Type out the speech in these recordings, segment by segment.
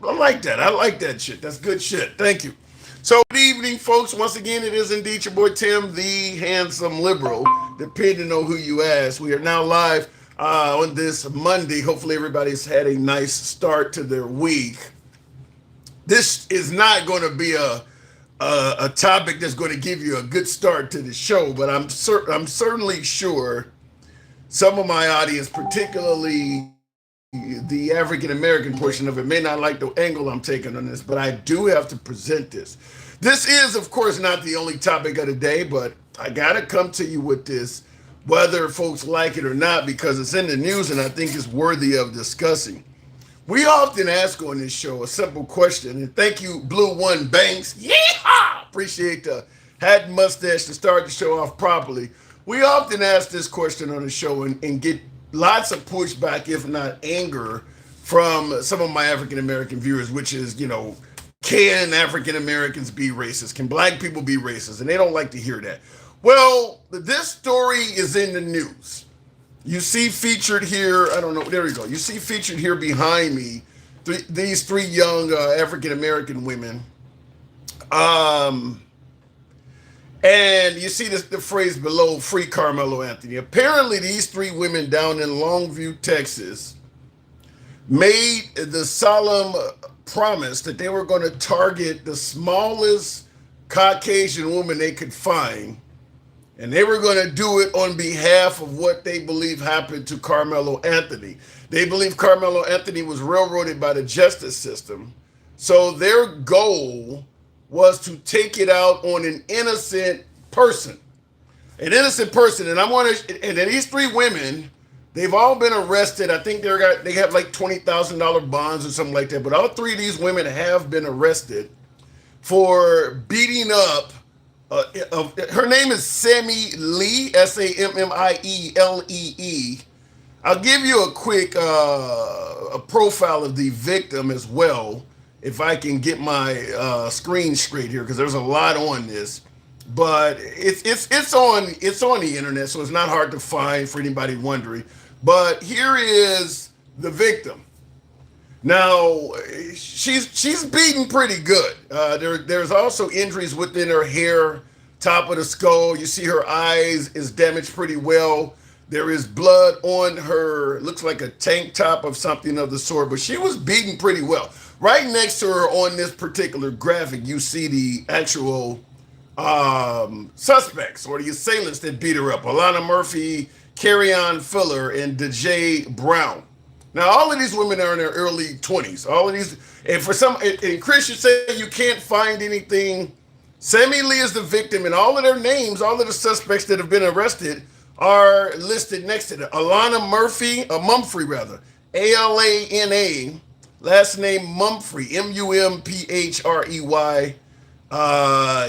I like that. I like that shit. That's good shit. Thank you. So, good evening, folks. Once again, it is indeed your boy Tim, the handsome liberal, depending on who you ask. We are now live on this Monday. Hopefully, everybody's had a nice start to their week. This is not going to be a topic that's going to give you a good start to the show, but I'm certainly sure some of my audience, particularly the African American portion of it, may not like the angle I'm taking on this, but I do have to present this. This is, of course, not the only topic of the day, but I got to come to you with this, whether folks like it or not, because it's in the news and I think it's worthy of discussing. We often ask on this show a simple question, and thank you, Blue One Banks. Yeehaw! Appreciate the hat and mustache to start the show off properly. We often ask this question on the show and get lots of pushback, if not anger, from some of my African American viewers, which is, can African Americans be racist? Can black people be racist? And they don't like to hear that. Well, this story is in the news. You see featured here, I don't know, there we go. You see featured here behind me these three young African American women. And you see the phrase below, free Carmelo Anthony. Apparently, these three women down in Longview, Texas, made the solemn promise that they were going to target the smallest Caucasian woman they could find. And they were going to do it on behalf of what they believe happened to Carmelo Anthony. They believe Carmelo Anthony was railroaded by the justice system. So their goal was to take it out on an innocent person. An innocent person. And and these three women, they've all been arrested. I think they have like $20,000 bonds or something like that. But all three of these women have been arrested for beating up. Her name is Sammy Lee, Sammielee. I'll give you a quick a profile of the victim as well, if I can get my screen straight here, because there's a lot on this. But it's on the internet, so it's not hard to find for anybody wondering. But here is the victim. Now, she's beaten pretty good. There's also injuries within her hair, top of the skull. You see her eyes is damaged pretty well. There is blood on her, looks like a tank top of something of the sort, but she was beaten pretty well. Right next to her on this particular graphic, you see the actual suspects or the assailants that beat her up. Alana Murphy, Carrie-Ann Fuller, and DeJay Brown. Now, all of these women are in their early 20s. All of these, and Chris, you say you can't find anything. Sammy Lee is the victim, and all of their names, all of the suspects that have been arrested are listed next to them. Alana Mumphrey, Alana, last name Mumphrey, Mumprey.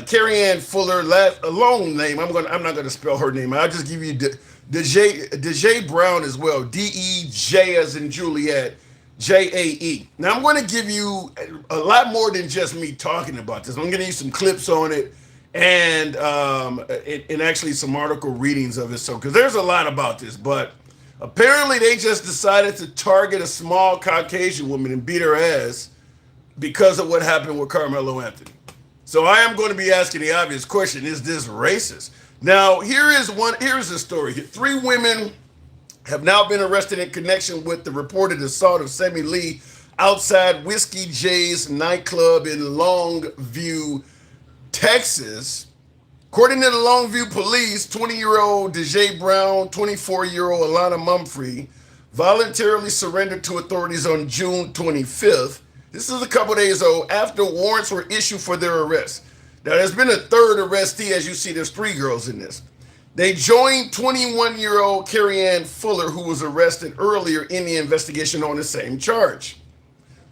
Carrie-Ann Fuller, a long name. I'm not gonna spell her name. I'll just give you DeJay Brown as well. DEJ as in Juliet, JAE. Now I'm going to give you a lot more than just me talking about this. I'm going to give you some clips on it and actually some article readings of it. So because there's a lot about this, but apparently they just decided to target a small Caucasian woman and beat her ass because of what happened with Carmelo Anthony. So I am going to be asking the obvious question: is this racist? Now, here's the story. Three women have now been arrested in connection with the reported assault of Sammy Lee outside Whiskey J's nightclub in Longview, Texas. According to the Longview police, 20-year-old DeJay Brown, 24-year-old Alana Mumphrey voluntarily surrendered to authorities on June 25th. This is a couple days old after warrants were issued for their arrest. Now, there's been a third arrestee. As you see, there's three girls in this. They joined 21-year-old Carrie-Ann Fuller, who was arrested earlier in the investigation on the same charge.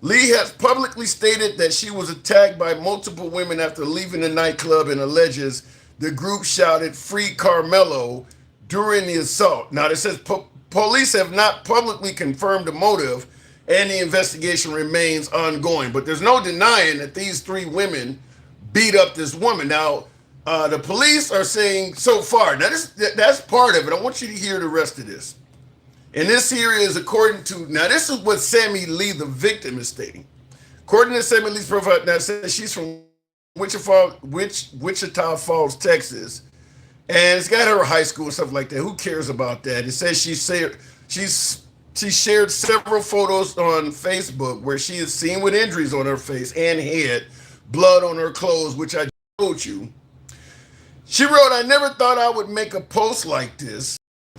Lee has publicly stated that she was attacked by multiple women after leaving the nightclub and alleges the group shouted, "Free Carmelo," during the assault. Now, it says police have not publicly confirmed the motive, and the investigation remains ongoing. But there's no denying that these three women beat up this woman. Now, the police are saying so far, now that's part of it. I want you to hear the rest of this. And this here is according to, now this is what Sammy Lee, the victim, is stating. According to Sammy Lee's profile, now says she's from Wichita Falls, Texas, and it's got her high school and stuff like that. Who cares about that? It says she shared several photos on Facebook where she is seen with injuries on her face and head, blood on her clothes, which I told you. She wrote, "I never thought I would make a post like this,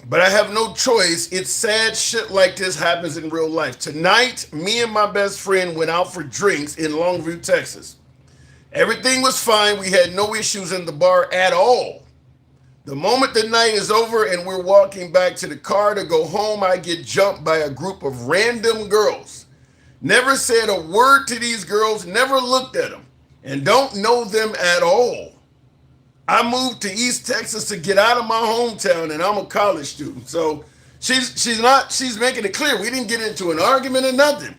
but I have no choice. It's sad shit like this happens in real life. Tonight, me and my best friend went out for drinks in Longview, Texas. Everything was fine. We had no issues in the bar at all. The moment the night is over and we're walking back to the car to go home, I get jumped by a group of random girls. Never said a word to these girls, never looked at them, and don't know them at all. I moved to East Texas to get out of my hometown, and I'm a college student." So she's making it clear we didn't get into an argument or nothing.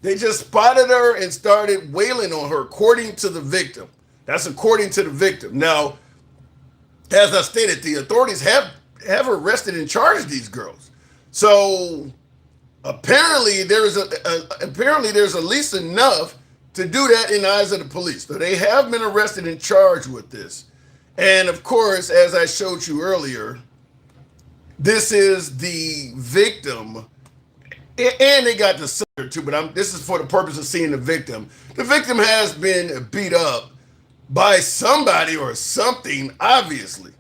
They just spotted her and started wailing on her, according to the victim. That's according to the victim. Now, as I stated, the authorities have arrested and charged these girls. So apparently there's at least enough to do that in the eyes of the police. So they have been arrested and charged with this. And of course, as I showed you earlier, this is the victim, and they got the sucker too. But this is for the purpose of seeing the victim. The victim has been beat up by somebody or something, obviously.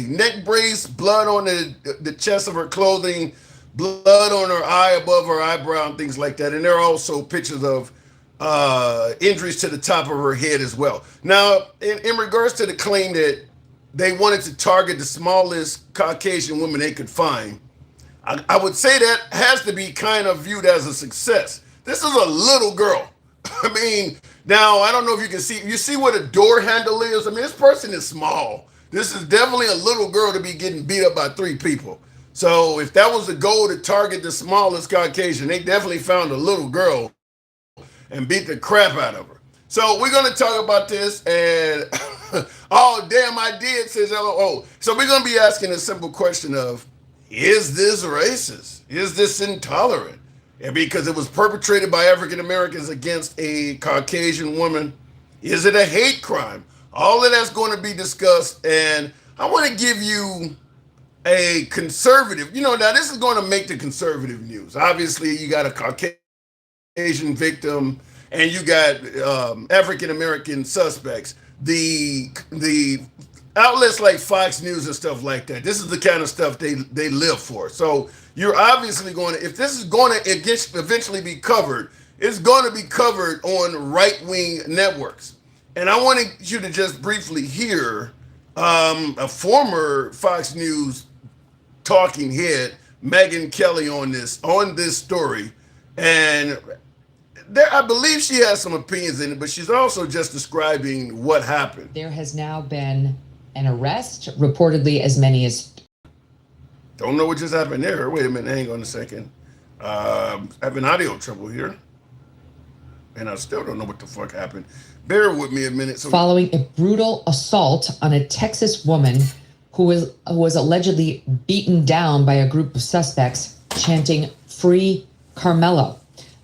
Neck brace, blood on the chest of her clothing, blood on her eye above her eyebrow, and things like that. And there are also pictures of injuries to the top of her head as well. Now, in regards to the claim that they wanted to target the smallest Caucasian woman they could find, I would say that has to be kind of viewed as a success. This is a little girl. I mean, now, I don't know if you can see, you see what a door handle is? I mean, this person is small. This is definitely a little girl to be getting beat up by 3 people. So if that was the goal, to target the smallest Caucasian, they definitely found a little girl and beat the crap out of her. So we're going to talk about this, and oh, damn, I did, says LOO. So we're going to be asking a simple question of, is this racist? Is this intolerant? And because it was perpetrated by African Americans against a Caucasian woman, is it a hate crime? All of that's going to be discussed, and I want to give you a conservative, now this is going to make the conservative news. Obviously, you got a Caucasian victim, and you got African American suspects. The outlets like Fox News and stuff like that, this is the kind of stuff they live for. So you're obviously going to, if this is going to eventually be covered, it's going to be covered on right-wing networks. And I wanted you to just briefly hear a former Fox News talking head, Megyn Kelly, on this story. And I believe she has some opinions in it, but she's also just describing what happened. There has now been an arrest, reportedly as many as... Don't know what just happened there. Wait a minute, hang on a second. Having audio trouble here. And I still don't know what the fuck happened. Bear with me a minute. Following a brutal assault on a Texas woman who was allegedly beaten down by a group of suspects chanting "Free Carmelo."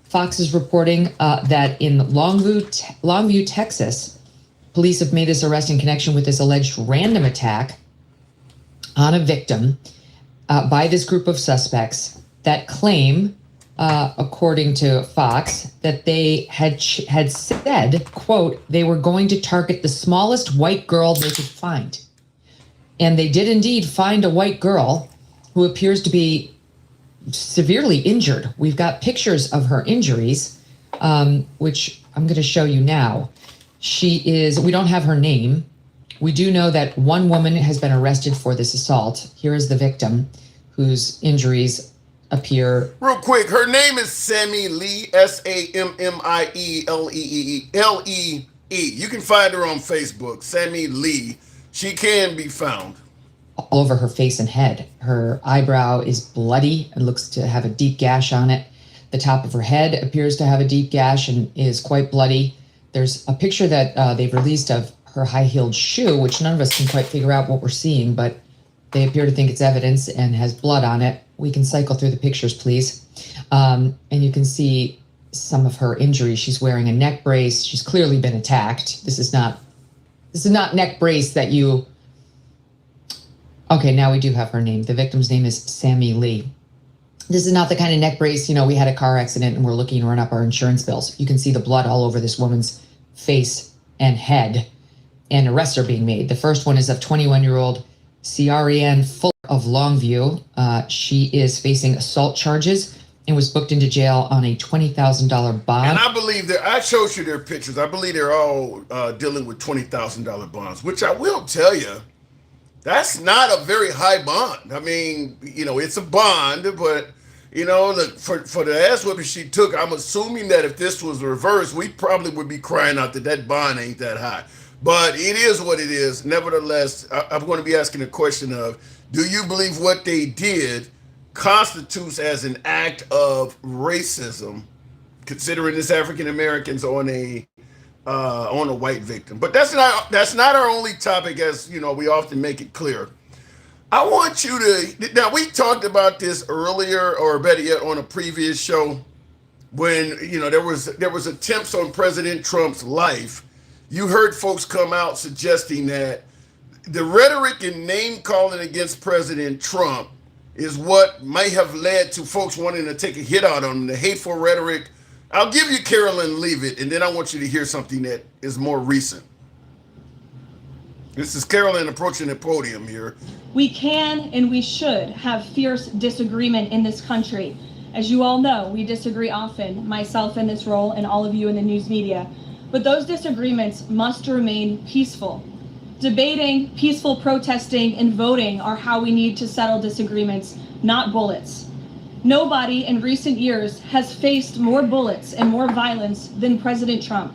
Fox is reporting that in Longview, Texas, police have made this arrest in connection with this alleged random attack on a victim by this group of suspects that claim, according to Fox, that they had said, quote, they were going to target the smallest white girl they could find. And they did indeed find a white girl who appears to be severely injured. We've got pictures of her injuries, which I'm going to show you now. We don't have her name. We do know that one woman has been arrested for this assault. Here is the victim, whose injuries appear. Real quick, her name is Sammy Lee, Sammielee. You can find her on Facebook, Sammy Lee. She can be found. All over her face and head. Her eyebrow is bloody and looks to have a deep gash on it. The top of her head appears to have a deep gash and is quite bloody. There's a picture that they've released of her high-heeled shoe, which none of us can quite figure out what we're seeing, but they appear to think it's evidence and has blood on it. We can cycle through the pictures, please. And you can see some of her injuries. She's wearing a neck brace. She's clearly been attacked. This is not neck brace that you... Okay, now we do have her name. The victim's name is Sammy Lee. This is not the kind of neck brace, we had a car accident and we're looking to run up our insurance bills. You can see the blood all over this woman's face and head, and arrests are being made. The first one is of 21-year-old Ciarian Fuller of Longview. She is facing assault charges and was booked into jail on a $20,000 bond. And I believe I showed you their pictures. I believe they're all dealing with $20,000 bonds, which I will tell you, that's not a very high bond. I mean, it's a bond, but look, for the ass whipping she took, I'm assuming that if this was reversed, we probably would be crying out that bond ain't that high. But it is what it is. Nevertheless, I'm going to be asking a question of, do you believe what they did constitutes as an act of racism, considering this African Americans on a white victim? But that's not our only topic, as we often make it clear. I want you to, now we talked about this earlier, or better yet, on a previous show, when there was attempts on President Trump's life. You heard folks come out suggesting that the rhetoric and name calling against President Trump is what may have led to folks wanting to take a hit out on him, the hateful rhetoric. I'll give you Carolyn Leavitt, and then I want you to hear something that is more recent. This is Carolyn approaching the podium here. We can and we should have fierce disagreement in this country. As you all know, we disagree often, myself in this role and all of you in the news media. But those disagreements must remain peaceful. Debating, peaceful protesting, and voting are how we need to settle disagreements, not bullets. Nobody in recent years has faced more bullets and more violence than President Trump.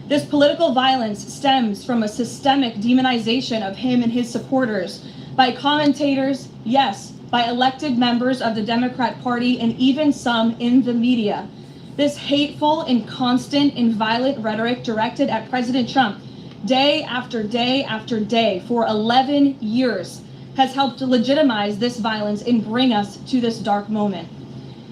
This political violence stems from a systemic demonization of him and his supporters by commentators, yes, by elected members of the Democrat Party, and even some in the media. This hateful and constant and violent rhetoric directed at President Trump day after day after day for 11 years has helped to legitimize this violence and bring us to this dark moment.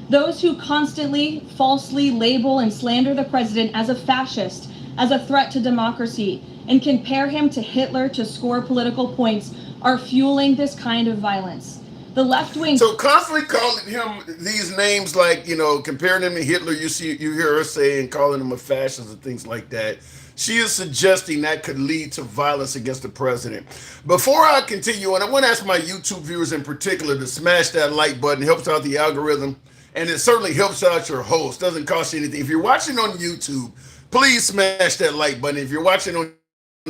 Those who constantly falsely label and slander the president as a fascist, as a threat to democracy, and compare him to Hitler to score political points are fueling this kind of violence. The left wing. So constantly calling him these names, like, comparing him to Hitler, you hear her saying, calling him a fascist and things like that. She is suggesting that could lead to violence against the president. Before I continue on, I want to ask my YouTube viewers in particular to smash that like button. It helps out the algorithm, and it certainly helps out your host. Doesn't cost you anything. If you're watching on YouTube, please smash that like button. If you're watching on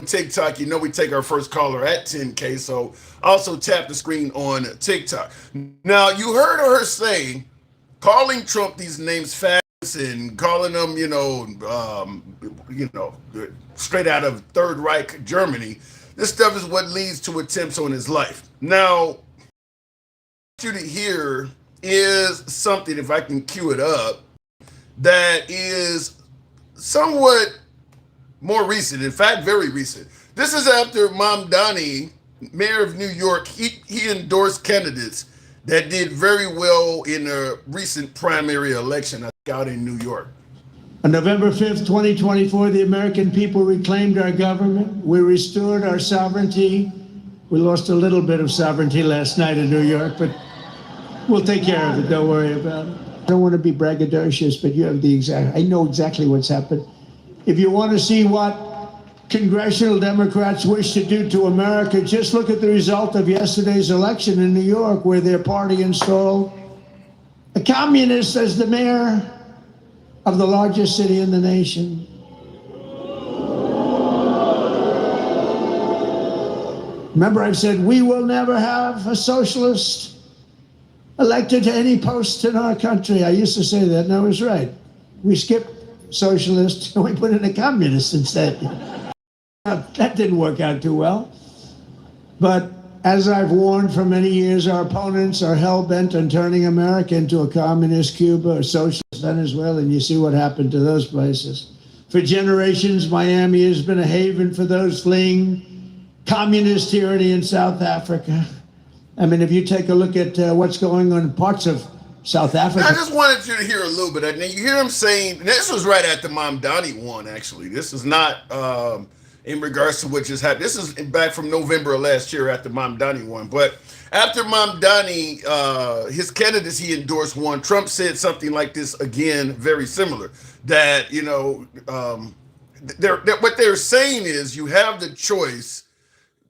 TikTok, we take our first caller at 10K, so also tap the screen on TikTok. Now, you heard her say, calling Trump these names fascist and calling them, straight out of Third Reich Germany. This stuff is what leads to attempts on his life. Now, what I want you to hear is something, if I can cue it up, that is somewhat more recent, in fact, very recent. This is after Mamdani, mayor of New York, he endorsed candidates that did very well in a recent primary election out in New York. On November 5th, 2024, the American people reclaimed our government. We restored our sovereignty. We lost a little bit of sovereignty last night in New York, but we'll take care of it. Don't worry about it. I don't want to be braggadocious, but you have I know exactly what's happened. If you want to see what congressional Democrats wish to do to America, just look at the result of yesterday's election in New York, where their party installed a communist as the mayor of the largest city in the nation. Remember, I've said we will never have a socialist elected to any post in our country. I used to say that, and I was right. We skipped socialist and we put in a communist instead. That didn't work out too well. But as I've warned for many years, our opponents are hell-bent on turning America into a communist Cuba or socialist Venezuela, and you see what happened to those places. For generations, Miami has been a haven for those fleeing communist tyranny in South Africa. I mean, if you take a look at what's going on in parts of South I Africa. just wanted you to hear a little bit of it. And you hear him saying, and this was right after Mamdani won, actually. This is not in regards to what just happened. This is back from November of last year after Mamdani won. But after Mamdani, his candidacy he endorsed won, Trump said something like this again, very similar. That, what they're saying is you have the choice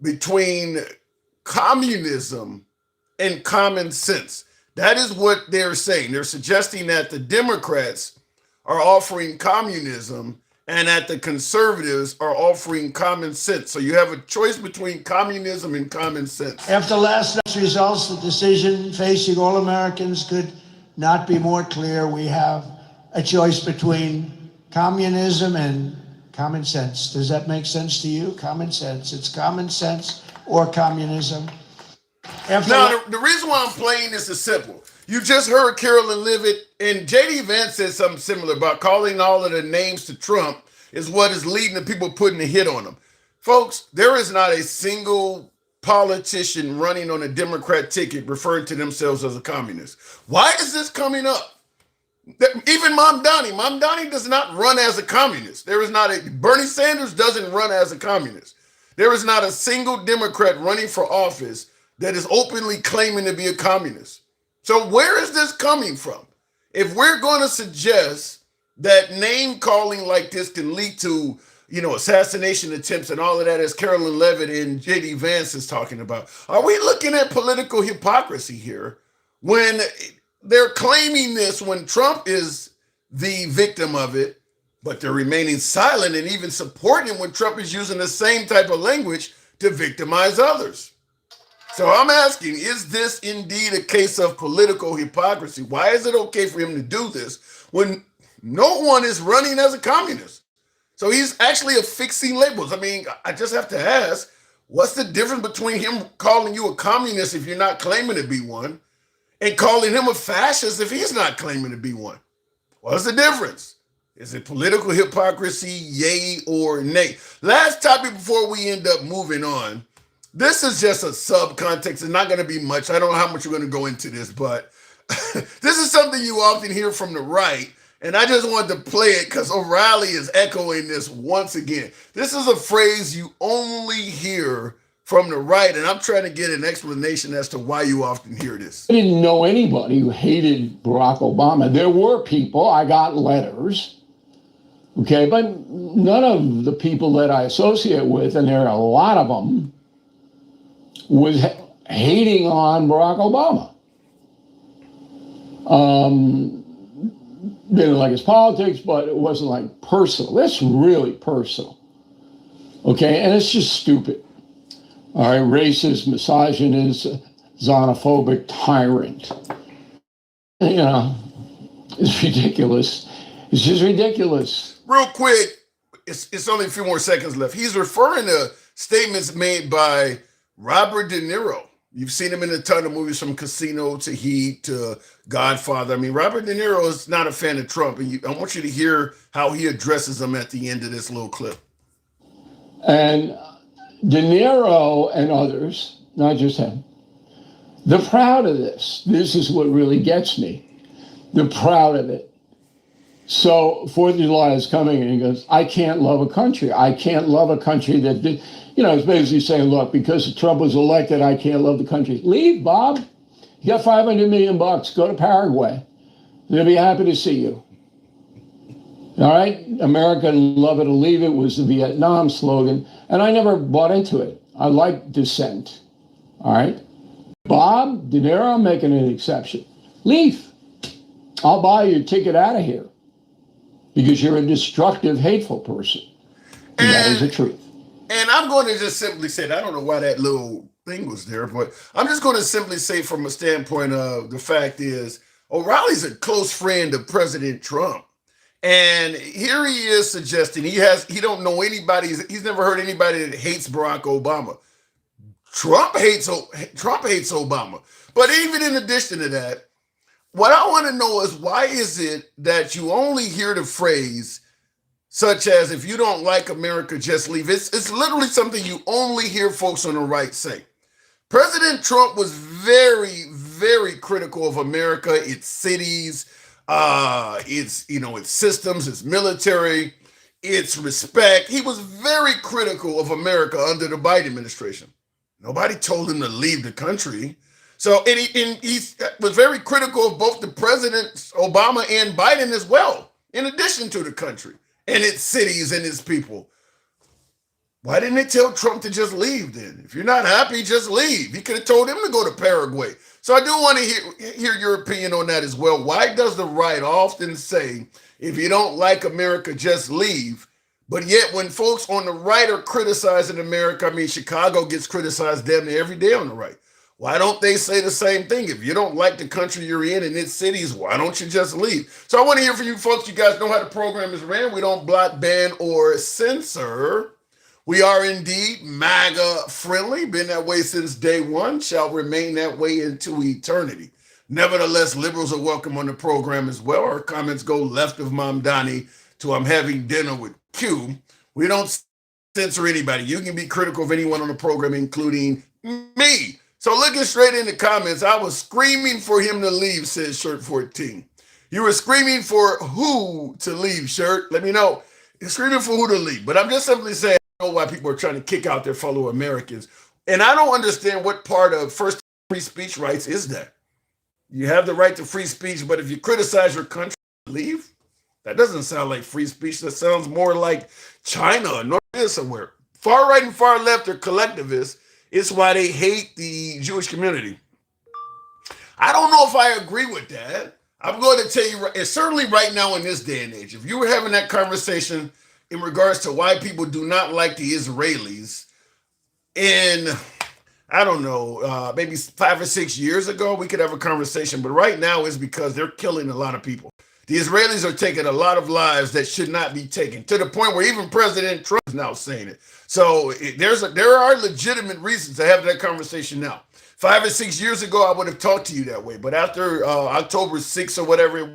between communism and common sense. That is what they're saying. They're suggesting that the Democrats are offering communism and that the conservatives are offering common sense. So you have a choice between communism and common sense. After last night's results, the decision facing all Americans could not be more clear. We have a choice between communism and common sense. Does that make sense to you? Common sense. It's common sense or communism. Now, the reason why I'm playing this is simple. You just heard Carolyn Levitt and J.D. Vance said something similar about calling all of the names to Trump is what is leading to people putting a hit on him. Folks, there is not a single politician running on a Democrat ticket referring to themselves as a communist. Why is this coming up? Even Mamdani does not run as a communist. Bernie Sanders doesn't run as a communist. There is not a single Democrat running for office that is openly claiming to be a communist. So where is this coming from? If we're going to suggest that name calling like this can lead to, assassination attempts and all of that, as Carolyn Levitt and J.D. Vance is talking about, are we looking at political hypocrisy here when they're claiming this when Trump is the victim of it, but they're remaining silent and even supporting when Trump is using the same type of language to victimize others? So I'm asking, is this indeed a case of political hypocrisy? Why is it okay for him to do this when no one is running as a communist? So he's actually affixing labels. I mean, I just have to ask, what's the difference between him calling you a communist if you're not claiming to be one and calling him a fascist if he's not claiming to be one? What's the difference? Is it political hypocrisy, yay or nay? Last topic before we end up moving on. This is just a sub-context. It's not going to be much. I don't know how much we're going to go into this, but this is something you often hear from the right, and I just wanted to play it because O'Reilly is echoing this once again. This is a phrase you only hear from the right, and I'm trying to get an explanation as to why you often hear this. I didn't know anybody who hated Barack Obama. There were people, I got letters, okay, but none of the people that I associate with, and there are a lot of them, was hating on Barack Obama. Didn't like his politics, but it wasn't like personal. That's really personal. Okay, and it's just stupid. All right, racist, misogynist, xenophobic tyrant. It's ridiculous. It's just ridiculous. Real quick, it's only a few more seconds left. He's referring to statements made by Robert De Niro. You've seen him in a ton of movies, from Casino to Heat to Godfather. I mean, Robert De Niro is not a fan of Trump, and I want you to hear how he addresses him at the end of this little clip. And De Niro and others, not just him, they're proud of this. This is what really gets me. They're proud of it. So 4th of July is coming, and he goes, I can't love a country. I can't love a country that did. It's basically saying, look, because Trump was elected, I can't love the country. Leave, Bob. You got $500 million. Go to Paraguay. They'll be happy to see you. All right? America, love it or leave it was the Vietnam slogan. And I never bought into it. I like dissent. All right? Bob De Niro, I'm making an exception. Leave. I'll buy your ticket out of here because you're a destructive, hateful person. And that is the truth. And I'm going to just simply say, I don't know why that little thing was there, but I'm just going to simply say, from a standpoint of the fact is, O'Reilly's a close friend of President Trump. And here he is suggesting he don't know anybody, he's never heard anybody that hates Barack Obama. Trump hates Obama. But even in addition to that, what I want to know is, why is it that you only hear the phrase such as, if you don't like America, just leave? It's literally something you only hear folks on the right say. President Trump was very, very critical of America, its cities, its systems, its military, its respect. He was very critical of America under the Biden administration. Nobody told him to leave the country. So, and he was very critical of both the presidents, Obama and Biden as well, in addition to the country and its cities and its people. Why didn't they tell Trump to just leave then? If you're not happy, just leave. He could have told him to go to Paraguay. So I do want to hear your opinion on that as well. Why does the right often say, if you don't like America, just leave? But yet when folks on the right are criticizing America, I mean, Chicago gets criticized damn near every day on the right. Why don't they say the same thing? If you don't like the country you're in and its cities, why don't you just leave? So I want to hear from you folks. You guys know how the program is ran. We don't block, ban, or censor. We are indeed MAGA friendly, been that way since day one, shall remain that way into eternity. Nevertheless, liberals are welcome on the program as well. Our comments go left of Mom Donnie to I'm having dinner with Q. We don't censor anybody. You can be critical of anyone on the program, including me. So looking straight in the comments, I was screaming for him to leave, says Shirt 14. You were screaming for who to leave, Shirt? Let me know. You're screaming for who to leave. But I'm just simply saying, I know why people are trying to kick out their fellow Americans. And I don't understand what part of first free speech rights is that. You have the right to free speech, but if you criticize your country, leave? That doesn't sound like free speech. That sounds more like China or North Korea somewhere. Far right and far left are collectivists. It's why they hate the Jewish community. I don't know if I agree with that. I'm going to tell you, and certainly right now in this day and age, if you were having that conversation in regards to why people do not like the Israelis, in, I don't know, maybe 5 or 6 years ago, we could have a conversation. But right now it's because they're killing a lot of people. The Israelis are taking a lot of lives that should not be taken, to the point where even President Trump is now saying it. So there are legitimate reasons to have that conversation now. 5 or 6 years ago, I would have talked to you that way. But after October 6th or whatever it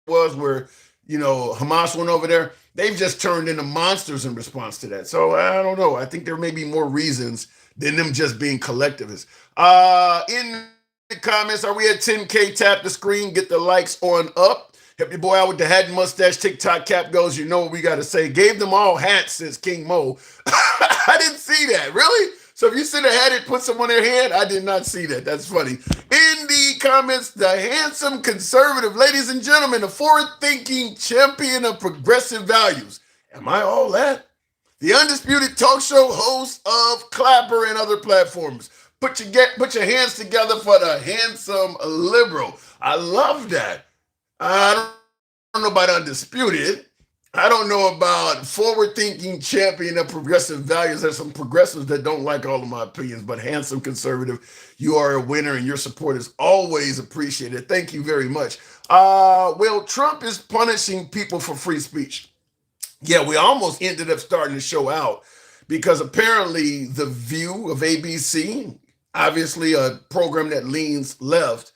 was, where Hamas went over there, they've just turned into monsters in response to that. So I don't know. I think there may be more reasons than them just being collectivists. In the comments, are we at 10K? Tap the screen, get the likes on up. Help your boy out with the hat and mustache, TikTok cap goes. You know what we got to say. Gave them all hats, says King Mo. I didn't see that. Really? So if you said a hat and put some on their head, I did not see that. That's funny. In the comments, the handsome conservative, ladies and gentlemen, the forward-thinking champion of progressive values. Am I all that? The undisputed talk show host of Clapper and other platforms. Put your hands together for the handsome liberal. I love that. I don't know about undisputed. I don't know about forward-thinking champion of progressive values. There's some progressives that don't like all of my opinions, but handsome conservative, you are a winner and your support is always appreciated. Thank you very much. Well, Trump is punishing people for free speech. Yeah, we almost ended up starting the show out because apparently The View of ABC, obviously a program that leans left,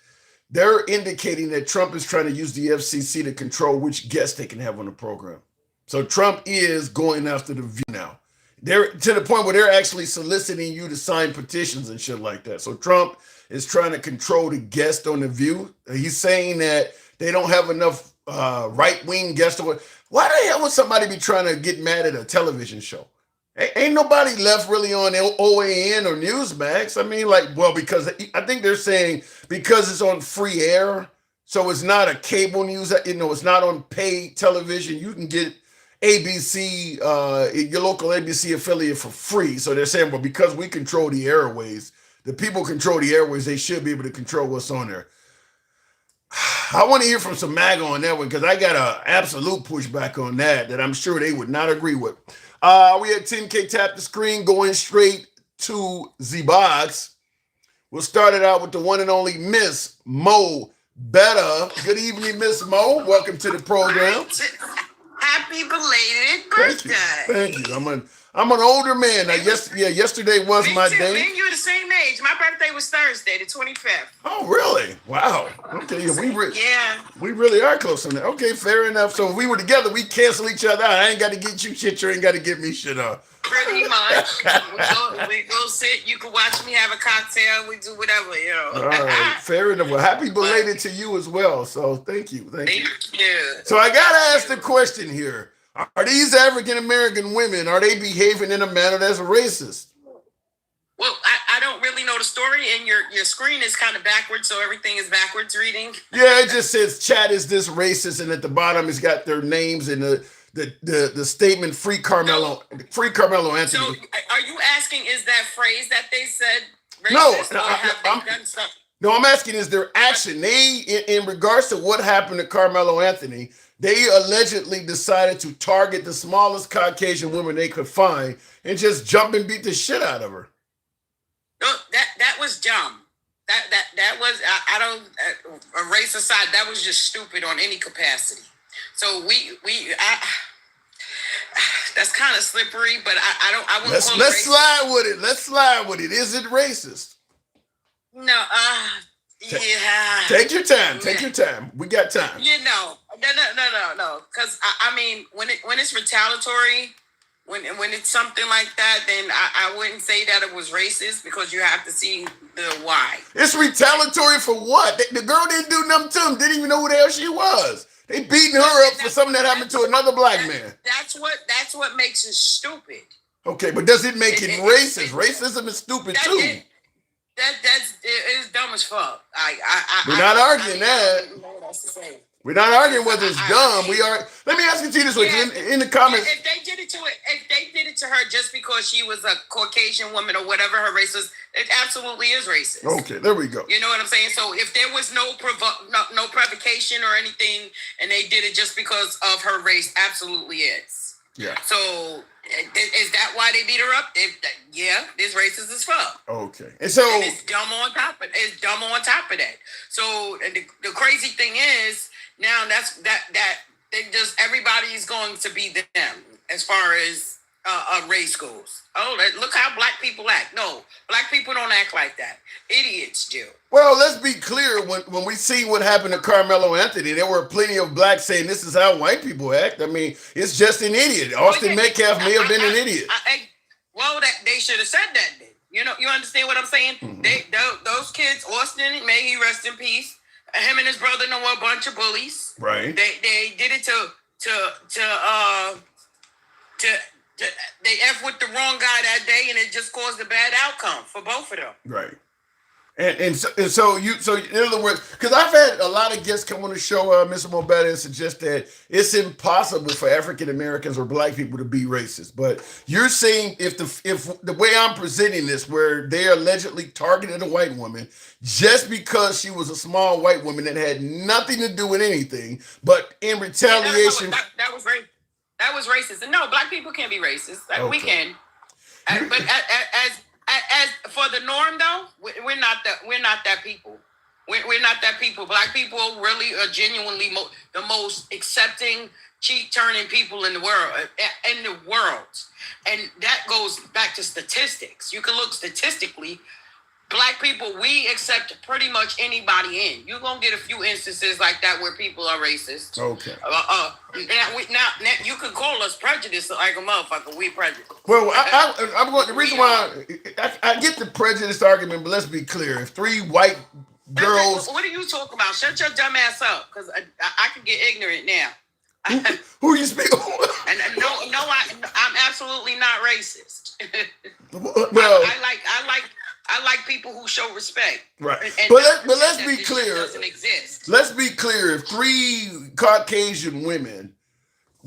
they're indicating that Trump is trying to use the FCC to control which guests they can have on the program. So Trump is going after The View now. They're to the point where they're actually soliciting you to sign petitions and shit like that. So Trump is trying to control the guests on The View. He's saying that they don't have enough right-wing guests. Why the hell would somebody be trying to get mad at a television show? Ain't nobody left really on OAN or Newsmax. I mean, because I think they're saying because it's on free air, so it's not a cable news, it's not on paid television. You can get ABC, your local ABC affiliate for free. So they're saying, well, because we control the airways, the people control the airways, they should be able to control what's on there. I want to hear from some MAGA on that one because I got an absolute pushback on that I'm sure they would not agree with. We had 10K. Tap the screen, going straight to the box. We'll start it out with the one and only Miss Mo Better. Good evening, Miss Mo. Welcome to the program. Happy belated birthday. Thank you. I'm an older man. Yesterday was my day. You the same age. My birthday was Thursday, the 25th. Oh, really? Wow. Okay, yeah, Yeah. we really are close on that. Okay, fair enough. So if we were together, we cancel each other out. I ain't got to get you shit. You ain't got to get me shit on. Pretty much. We go sit. You can watch me have a cocktail. We do whatever, you know. All right, fair enough. Well, happy belated to you as well. So thank you. Thank you. So I got to ask the question here. Are these African-American women, are they behaving in a manner that's racist? Well, I don't really know the story, and your screen is kind of backwards, so everything is backwards reading. Yeah, it just says chat is this racist, and at the bottom it's got their names and the statement free Carmelo Anthony. So are you asking, is that phrase that they said racist? No, or have they done something? No, I'm asking is their action. They, in regards to what happened to Carmelo Anthony, they allegedly decided to target the smallest Caucasian woman they could find and just jump and beat the shit out of her. No, that was dumb. That was I don't a race aside. That was just stupid on any capacity. So that's kind of slippery, but I wouldn't. Let's slide with it. Let's slide with it. Is it racist? No. Yeah. Take your time. Take your time. We got time. No. Because I mean, when it's retaliatory. When it's something like that, then I wouldn't say that it was racist because you have to see the why. It's retaliatory for what? The girl didn't do nothing to him. Didn't even know who the hell she was. They beating her up for something that happened to another black man. That's what makes it stupid. Okay, but does it make it racist? Racism is stupid too. It's dumb as fuck. We're not arguing that. We're not arguing whether it's dumb. We are. Let me ask you this way. In the comments, if they did it to her just because she was a Caucasian woman or whatever her race was, it absolutely is racist. Okay, there we go. You know what I'm saying? So if there was no provocation or anything, and they did it just because of her race, absolutely is. Yeah. So is that why they beat her up? Yeah, it's racist as fuck. Okay, and it's dumb on top of that. So the crazy thing is. Now that they just everybody's going to be them as far as race goes. Oh, look how black people act. No, black people don't act like that. Idiots do. Well, let's be clear. When we see what happened to Carmelo Anthony, there were plenty of blacks saying this is how white people act. I mean, it's just an idiot. Austin Metcalf may have been an idiot. They should have said that then. You know, you understand what I'm saying? Mm-hmm. Those kids, Austin, may he rest in peace. Him and his brother know a bunch of bullies. Right. They did it they F with the wrong guy that day, and it just caused a bad outcome for both of them. Right. And so in other words, because I've had a lot of guests come on the show, Mr. Mobetta, and suggest that it's impossible for African Americans or black people to be racist. But you're saying if the way I'm presenting this, where they allegedly targeted a white woman just because she was a small white woman that had nothing to do with anything, but in retaliation, that was racist. That was racist. And no, black people can be racist. Okay. We can, but as for the norm, though, we're not that people. We're not that people. Black people really are genuinely the most accepting, cheek-turning people in the world. And that goes back to statistics. You can look statistically. Black people, we accept pretty much anybody in. You're going to get a few instances like that where people are racist. Okay. Now you can call us prejudiced like a motherfucker. We prejudiced. Well, I'm going. The reason why I get the prejudice argument, but let's be clear: if three white girls, what are you talking about? Shut your dumb ass up, because I can get ignorant now. Who you speak? And I'm absolutely not racist. Well, I like people who show respect. Right. And but let's be clear. Doesn't exist. Let's be clear. If three Caucasian women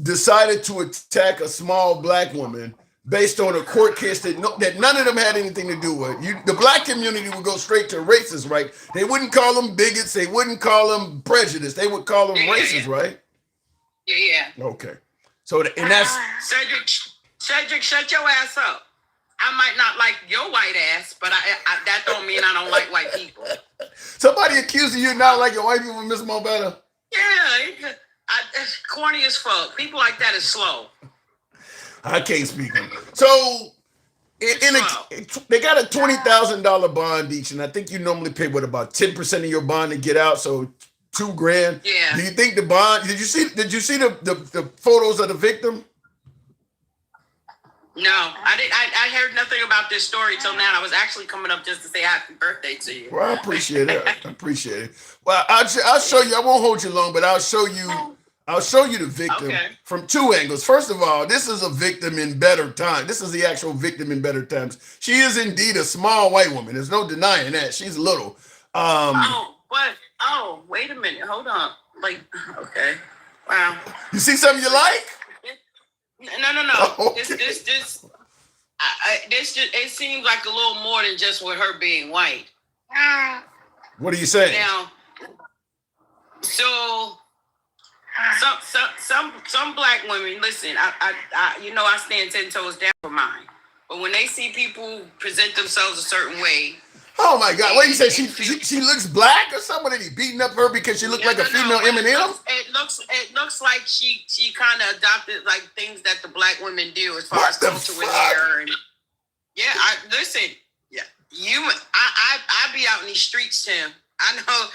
decided to attack a small black woman based on a court case that none of them had anything to do with, the black community would go straight to racist, right? They wouldn't call them bigots. They wouldn't call them prejudiced. They would call them racist, right? Yeah. Okay. So and that's Cedric, shut your ass up. I might not like your white ass, but that don't mean I don't like white people. Somebody accusing you of not liking white people, Miss Mobetta? Yeah, corny as fuck. People like that is slow. I can't speak on it. So They got a $20,000 bond each, and I think you normally pay what about 10% of your bond to get out, so $2,000. Yeah. Do you think the bond? Did you see the photos of the victim? No, I didn't. I heard nothing about this story till now. I was actually coming up just to say happy birthday to you. Well, I appreciate it. I appreciate it. Well, I'll show you. I won't hold you long, but I'll show you. I'll show you the victim from two angles. First of all, this is a victim in better times. This is the actual victim in better times. She is indeed a small white woman. There's no denying that. She's little. Oh, what? Oh, wait a minute. Hold on. Like, okay. Wow. You see something you like? No. Okay. This just, it seems like a little more than just with her being white. What are you saying? Now, so some black women, listen, I stand 10 toes down for mine. But when they see people present themselves a certain way. Oh my God! What you say? She looks black or something? Did he beating up her because she looked like a female Eminem? It looks like she kind of adopted like things that the black women do as far as culture with hair and listen. Yeah, I be out in these streets, Tim. I know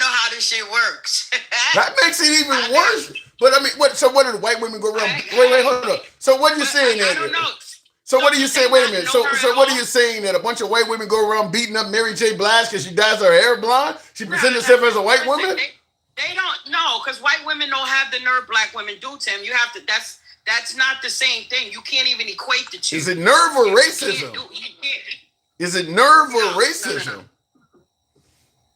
how this shit works. That makes it even worse. But I mean, what? So what do the white women go around? Wait, hold on. So what are you saying? I don't know. So what are you saying? Wait a minute. So what are you saying that a bunch of white women go around beating up Mary J. Blige because she dyes her hair blonde? She presents herself as a white woman? They don't know because white women don't have the nerve black women do, Tim. You have to. That's not the same thing. You can't even equate the two. Is it nerve or racism? Is it nerve or racism? No.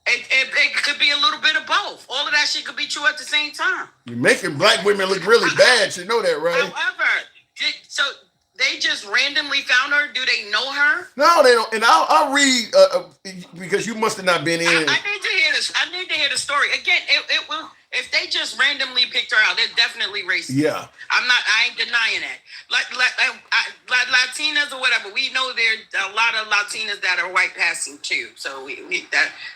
It could be a little bit of both. All of that shit could be true at the same time. You're making black women look really bad. You know that, right? However, they just randomly found her. Do they know her? No, they don't. And I'll read because you must have not been in. I need to hear this. I need to hear the story again. It will. If they just randomly picked her out, they're definitely racist. Yeah. I ain't denying that. Like Latinas or whatever, we know there's a lot of Latinas that are white passing too. So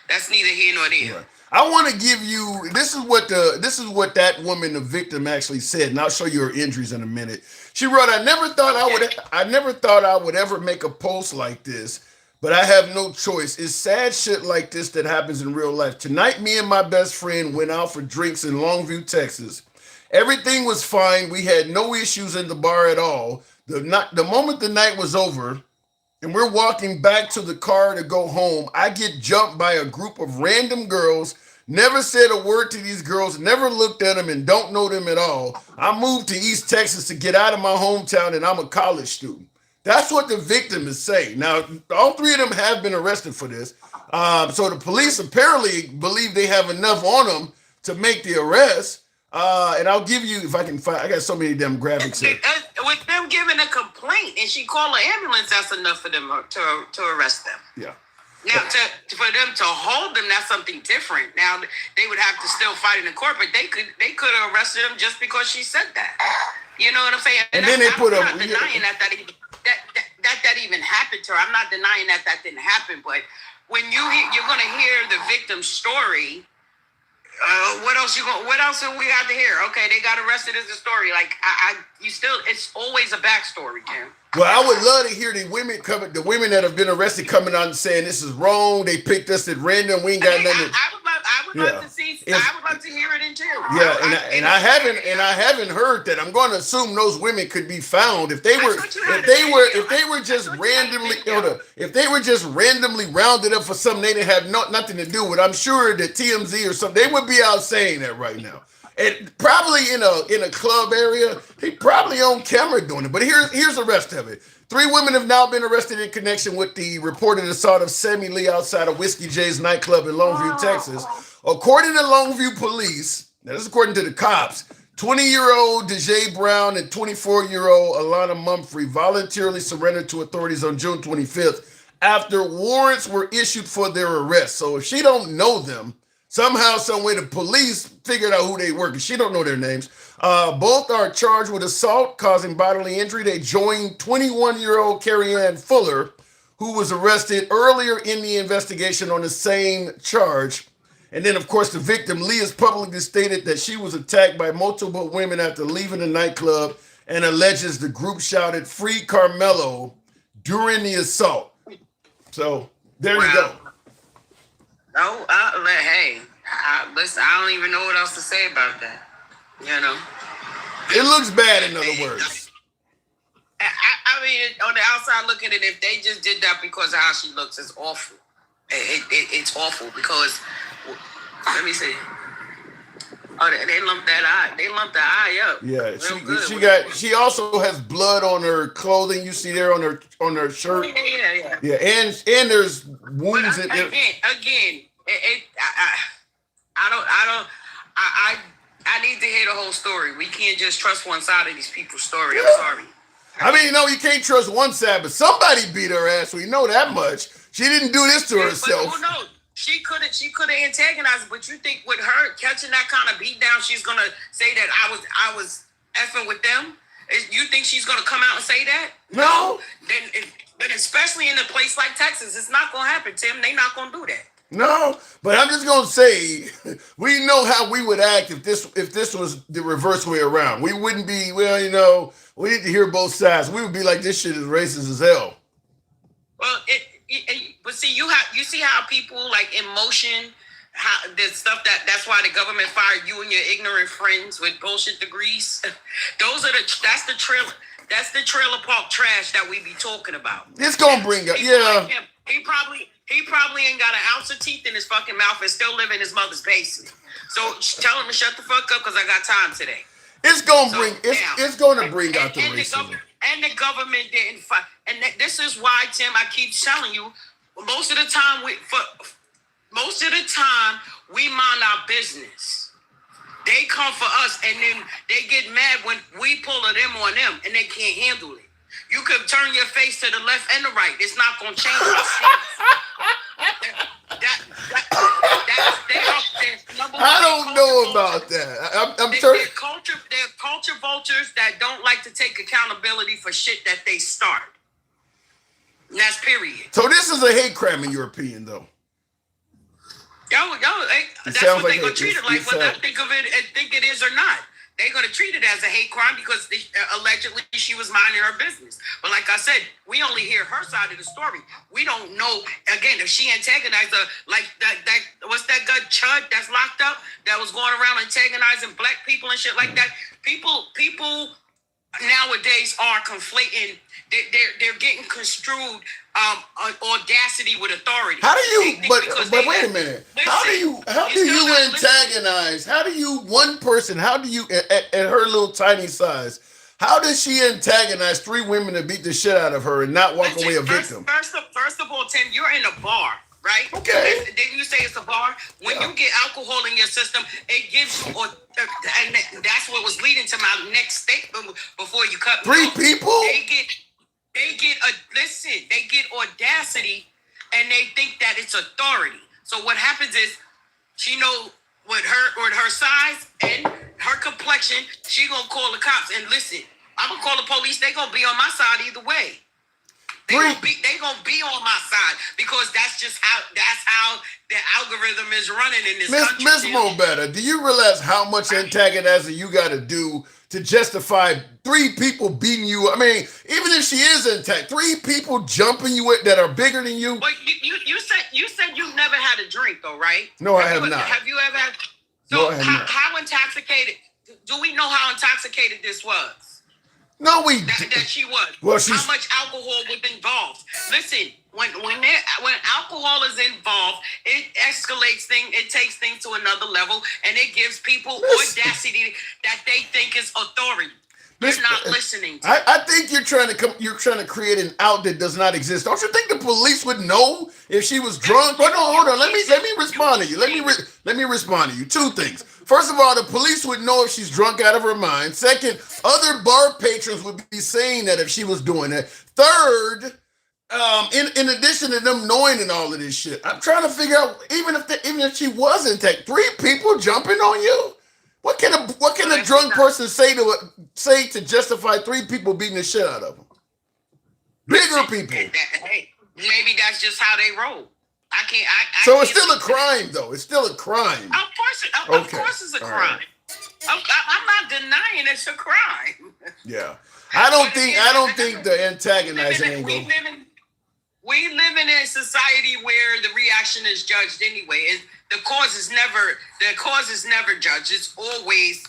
that's neither here nor there. Right. I want to give you. This is what that woman, the victim, actually said, and I'll show you her injuries in a minute. She wrote, I never thought I would ever make a post like this, but I have no choice. It's sad shit like this that happens in real life. Tonight, me and my best friend went out for drinks in Longview, Texas. Everything was fine. We had no issues in the bar at all. The moment the night was over and we're walking back to the car to go home, I get jumped by a group of random girls. Never said a word to these girls, never looked at them and don't know them at all. I moved to East Texas to get out of my hometown and I'm a college student. That's what the victim is saying. Now, all three of them have been arrested for this. So the police apparently believe they have enough on them to make the arrest. And I'll give you, if I can find, I got so many damn graphics here. With them giving a complaint and she called an ambulance, that's enough for them to arrest them. Yeah. Now, for them to hold them, that's something different. Now, they would have to still fight in the court, but they could have arrested him just because she said that. You know what I'm saying? And then they put I'm not denying that even happened to her. I'm not denying that didn't happen. But when you're going to hear the victim's story, what else do we got to hear? Okay, they got arrested as a story. Like it's always a backstory, Kim. Well, I would love to hear the women that have been arrested coming out and saying this is wrong. They picked us at random. We ain't got nothing. I would love to see. I would love to hear it in too. Yeah, I haven't heard that. I'm going to assume those women could be found if they were just randomly rounded up for something they didn't have nothing to do with. I'm sure that TMZ or something they would be out saying that right now. And probably in a club area, he probably on camera doing it. But here's the rest of it. 3 women have now been arrested in connection with the reported assault of Sammy Lee outside of Whiskey J's nightclub in Longview, Texas. According to Longview police, now this is according to the cops, 20-year-old DeJay Brown and 24-year-old Alana Mumphrey voluntarily surrendered to authorities on June 25th after warrants were issued for their arrest. So if she don't know them, somehow, some way, the police figured out who they were because she don't know their names. Both are charged with assault causing bodily injury. They joined 21-year-old Carrie Ann Fuller, who was arrested earlier in the investigation on the same charge. And then, of course, the victim, Lee, has publicly stated that she was attacked by multiple women after leaving the nightclub and alleges the group shouted, "Free Carmelo," during the assault. So there you go. No, hey, listen, I don't even know what else to say about that. You know, It looks bad, in other words. I mean, on the outside looking at it, if they just did that because of how she looks, it's awful. It's awful because, let me see. Oh, they lumped that eye. They lumped the eye up. Yeah, she also has blood on her clothing. You see there on her shirt. Yeah, and there's wounds. But again, I need to hear the whole story. We can't just trust one side of these people's story. I'm sorry. I mean, you can't trust one side, but somebody beat her ass. We know that much. She didn't do this to herself. But who knows? She could have antagonized, but you think with her catching that kind of beat down, she's gonna say that I was effing with them? You think she's gonna come out and say that? No. But especially in a place like Texas, it's not gonna happen, Tim. They not gonna do that. No, but I'm just gonna say we know how we would act if this was the reverse way around. We wouldn't be, we need to hear both sides. We would be like, this shit is racist as hell. Well, but see, you see how people like emotion, how there's stuff that's why the government fired you and your ignorant friends with bullshit degrees. That's the trailer park trash that we be talking about. It's gonna bring up, yeah. He probably ain't got an ounce of teeth in his fucking mouth and still live in his mother's basement. So tell him to shut the fuck up because I got time today. It's gonna bring out the racism. And the government didn't fight. And this is why, Tim, I keep telling you, most of the time we mind our business. They come for us and then they get mad when we pull a them on them and they can't handle it. You could turn your face to the left and the right. It's not going to change our stance. I don't know about that. I'm sure. They're culture vultures that don't like to take accountability for shit that they start. And that's period. So this is a hate crime in your opinion, though. That's what they're going to treat it like, whether I think of it and think it is or not. They're going to treat it as a hate crime because allegedly she was minding her business. But like I said, we only hear her side of the story. We don't know, again, if she antagonized her, like that what's that guy, Chud, that's locked up, that was going around antagonizing black people and shit like that. People nowadays are conflating, they're getting construed audacity with authority. How do you? But wait a minute. How do you antagonize? How do you one person? How do you at her little tiny size? How does she antagonize three women that beat the shit out of her and not walk away a victim? First of all, Tim, you're in a bar, right? Okay. Didn't you say it's a bar? When you get alcohol in your system, it gives you, and that's what was leading to my next statement before you cut me off. People? They get audacity and they think that it's authority. So what happens is she know with her size and her complexion, she gonna call the cops and listen, I'm gonna call the police, they gonna be on my side either way. They gonna be on my side because that's how the algorithm is running in this country. Miss Mobetta, do you realize how much antagonizing you gotta do to justify three people beating you? I mean, even if she is intact, three people jumping you that are bigger than you. But you said you've never had a drink though, right? No, I have not. Have you ever had? So no, I have not. How intoxicated? Do we know how intoxicated this was? No, that she was. Well, how much alcohol was involved? Listen, when alcohol is involved, it escalates things. It takes things to another level, and it gives people audacity that they think is authority. They're not listening. I think you're trying to create an out that does not exist. Don't you think the police would know if she was drunk? But no, hold on. Let me respond to you. Let me respond to you. Two things. First of all, the police would know if she's drunk out of her mind. Second, other bar patrons would be saying that if she was doing that. Third, in addition to them knowing and all of this shit, I'm trying to figure out even if she was intact, three people jumping on you. What can a drunk person say to justify three people beating the shit out of them? Bigger people. Maybe that's just how they roll. So it's still a crime, though. It's still a crime. Of course it's a crime. I'm not denying it's a crime. Yeah. I don't think the antagonizing angle. We live in a society where the reaction is judged anyway. The cause is never judged. It's always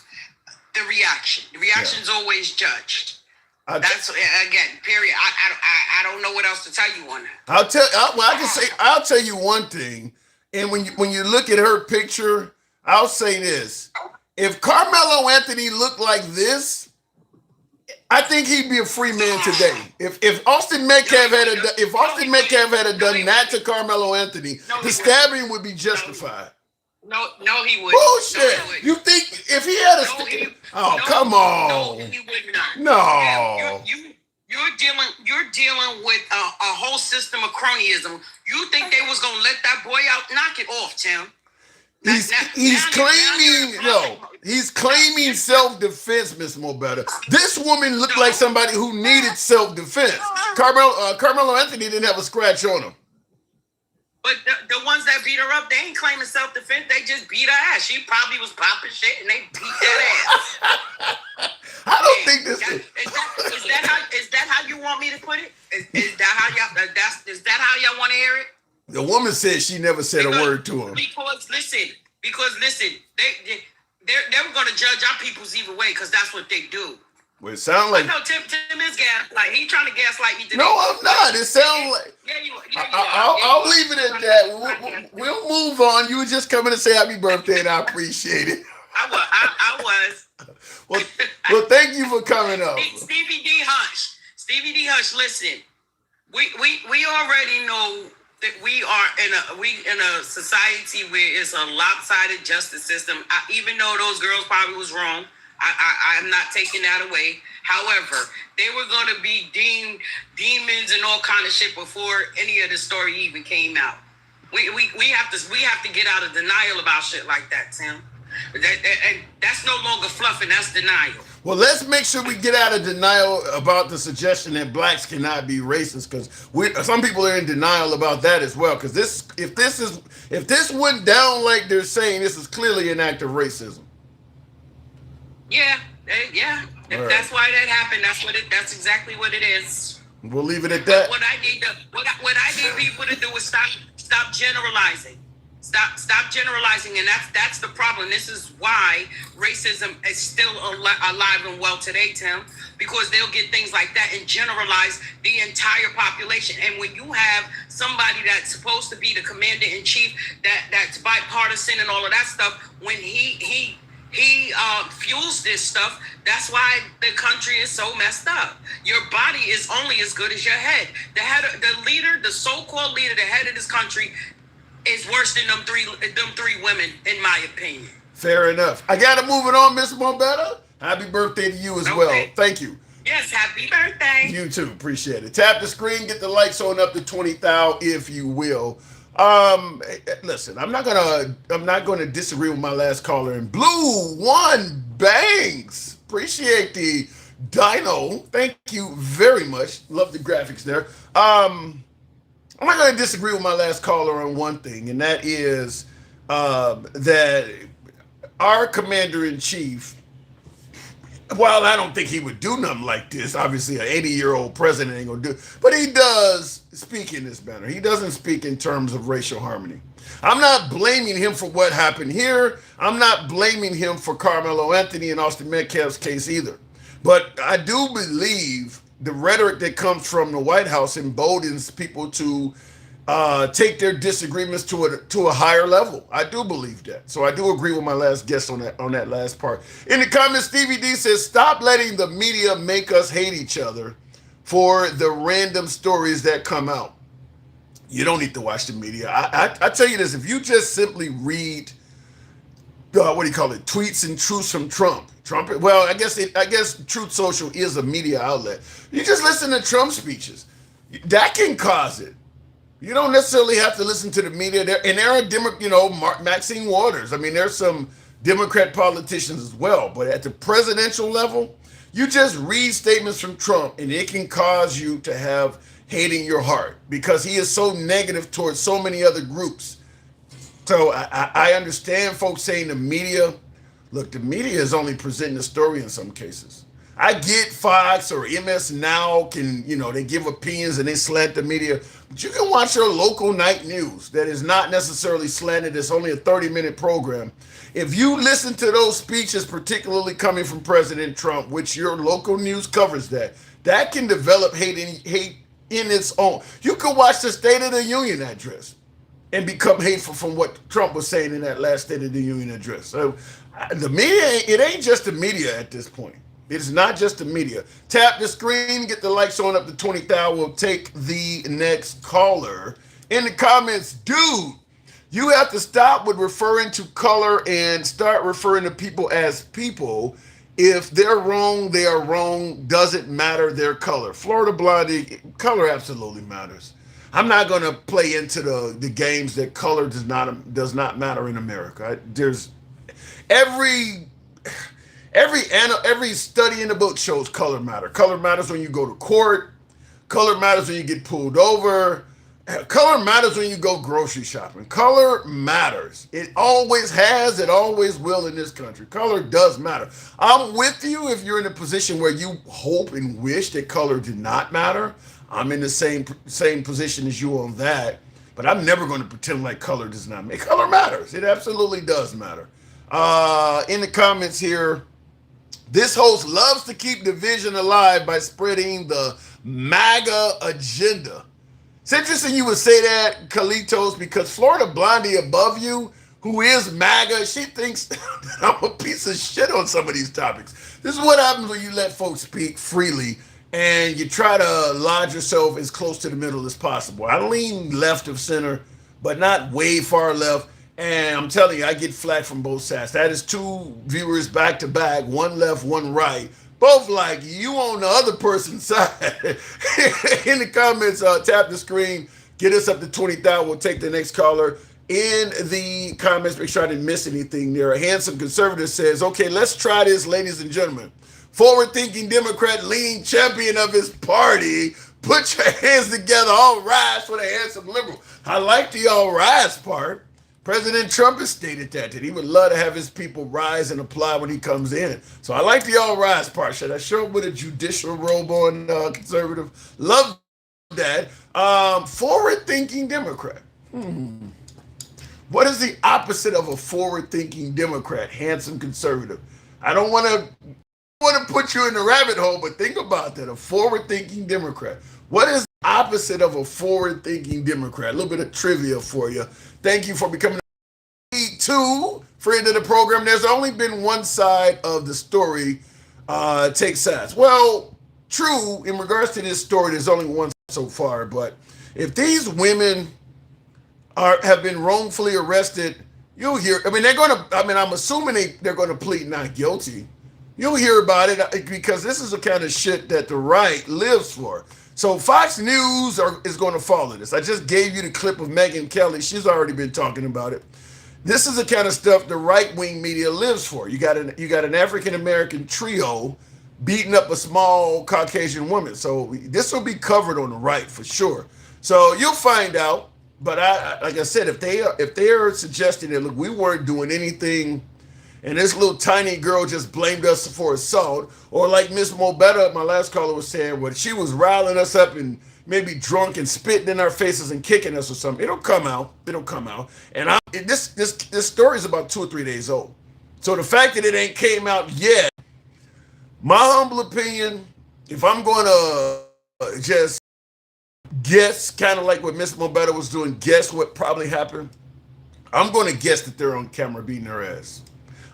the reaction. The reaction is always judged. That's again, period. I don't know what else to tell you on that. I'll tell you one thing. And when you look at her picture, I'll say this: if Carmelo Anthony looked like this, I think he'd be a free man today. If Austin Metcalf had done that to Carmelo Anthony, the stabbing would be justified. No, he wouldn't. Bullshit. No, You think if he had a come on. No, he would not. No. You're dealing with a whole system of cronyism. You think they was gonna let that boy out? Knock it off, Tim. He's claiming self-defense, Miss Mobetta. This woman looked like somebody who needed self-defense. Carmelo Anthony didn't have a scratch on him. But the ones that beat her up, they ain't claiming self-defense. They just beat her ass. She probably was popping shit and they beat that ass. I don't think this is that how you want me to put it? Is that how y'all want to hear it? The woman said she never said a word to him. Because listen, they're going to judge our peoples either way because that's what they do. Well, it sounds like no. Tim is he trying to gaslight me today. No, I'm not. It sounds like you I'll leave it at that. We'll move on. You were just coming to say happy birthday, and I appreciate it. I was. Well, thank you for coming up. Stevie D. Hush. Listen, we already know that we are in a society where it's a lopsided justice system. Even though those girls probably was wrong, I'm not taking that away. However, they were going to be deemed demons and all kind of shit before any of the story even came out. We have to get out of denial about shit like that, Tim. And that's no longer fluffing. That's denial. Well, let's make sure we get out of denial about the suggestion that blacks cannot be racist, because some people are in denial about that as well. Because if this went down like they're saying, this is clearly an act of racism. Yeah. If that's why that happened, that's exactly what it is. We'll leave it at that. What I need people to do is stop generalizing. Stop generalizing, and that's the problem. This is why racism is still alive and well today, Tim, because they'll get things like that and generalize the entire population. And when you have somebody that's supposed to be the commander-in-chief, that's bipartisan and all of that stuff, when he fuels this stuff, that's why the country is so messed up. Your body is only as good as your head. The so-called leader, the head of this country, is worse than them three women, in my opinion. Fair enough. I got to move it on, Miss Mobetta. Happy birthday to you as well. Thank you. Yes, happy birthday. You too. Appreciate it. Tap the screen, get the likes on up to 20,000 if you will. Listen, I'm not gonna disagree with my last caller. And Blue One Bangs. Appreciate the Dino. Thank you very much. Love the graphics there. I'm not going to disagree with my last caller on one thing, and that is that our commander-in-chief, while I don't think he would do nothing like this, obviously an 80-year-old president ain't going to do it, but he does speak in this manner. He doesn't speak in terms of racial harmony. I'm not blaming him for what happened here. I'm not blaming him for Carmelo Anthony and Austin Metcalf's case either. But I do believe the rhetoric that comes from the White House emboldens people to take their disagreements to a higher level. I do believe that. So I do agree with my last guest on that last part. In the comments, Stevie D says, stop letting the media make us hate each other for the random stories that come out. You don't need to watch the media. I tell you this, if you just simply read, tweets and truths from Trump. Well, I guess Truth Social is a media outlet. You just listen to Trump speeches. That can cause it. You don't necessarily have to listen to the media. There are Maxine Waters. I mean, there's some Democrat politicians as well. But at the presidential level, you just read statements from Trump, and it can cause you to have hate in your heart because he is so negative towards so many other groups. So I understand folks saying the media. Look, the media is only presenting a story in some cases. I get Fox or MS Now can, they give opinions and they slant the media, but you can watch your local night news that is not necessarily slanted. It's only a 30-minute program. If you listen to those speeches, particularly coming from President Trump, which your local news covers that can develop hate in its own. You can watch the State of the Union address and become hateful from what Trump was saying in that last State of the Union address. So the media, it ain't just the media at this point. It's not just the media. Tap the screen, get the likes on up to 20,000. We'll take the next caller. In the comments, dude, you have to stop with referring to color and start referring to people as people. If they're wrong, they are wrong. Doesn't matter their color. Florida Blondie, color absolutely matters. I'm not going to play into the games that color does not matter in America. There's every study in the book shows color matter. Color matters when you go to court. Color matters when you get pulled over. Color matters when you go grocery shopping. Color matters. It always has, it always will in this country. Color does matter. I'm with you if you're in a position where you hope and wish that color did not matter. I'm in the same position as you on that. But I'm never going to pretend like color does not matter. Color matters. It absolutely does matter. In the comments here, this host loves to keep division alive by spreading the MAGA agenda. It's interesting you would say that, Kalitos, because Florida Blondie above you, who is MAGA, she thinks I'm a piece of shit on some of these topics. This is what happens when you let folks speak freely and you try to lodge yourself as close to the middle as possible. I lean left of center, but not way far left. And I'm telling you, I get flack from both sides. That is two viewers back to back, one left, one right. Both like you on the other person's side. In the comments, tap the screen, get us up to 20,000. We'll take the next caller. In the comments, make sure I didn't miss anything there. A handsome conservative says, okay, let's try this, ladies and gentlemen. Forward-thinking Democrat, leading champion of his party, put your hands together, all rise for the handsome liberal. I like the all rise part. President Trump has stated that he would love to have his people rise and apply when he comes in. So I like the all rise part. Should I show up with a judicial robe on, conservative? Love that. Forward-thinking Democrat. What is the opposite of a forward-thinking Democrat? Handsome conservative. I don't want to put you in the rabbit hole, but think about that. A forward-thinking Democrat. What is the opposite of a forward-thinking Democrat? A little bit of trivia for you. Thank you for becoming a friend of the program. There's only been one side of the story take sides. Well, true, in regards to this story, there's only one so far, but if these women have been wrongfully arrested, you'll hear, I'm assuming they're going to plead not guilty. You'll hear about it because this is the kind of shit that the right lives for. So Fox News is going to follow this. I just gave you the clip of Megyn Kelly. She's already been talking about it. This is the kind of stuff the right-wing media lives for. You got an African-American trio beating up a small Caucasian woman. So this will be covered on the right for sure. So you'll find out. But like I said, if they are suggesting that, look, we weren't doing anything and this little tiny girl just blamed us for assault, or like Miss Mobetta, my last caller, was saying, well, she was riling us up and maybe drunk and spitting in our faces and kicking us or something. It'll come out. And this story is about 2 or 3 days old. So the fact that it ain't came out yet, my humble opinion, if I'm going to just guess, kind of like what Miss Mobetta was doing, guess what probably happened, I'm going to guess that they're on camera beating her ass.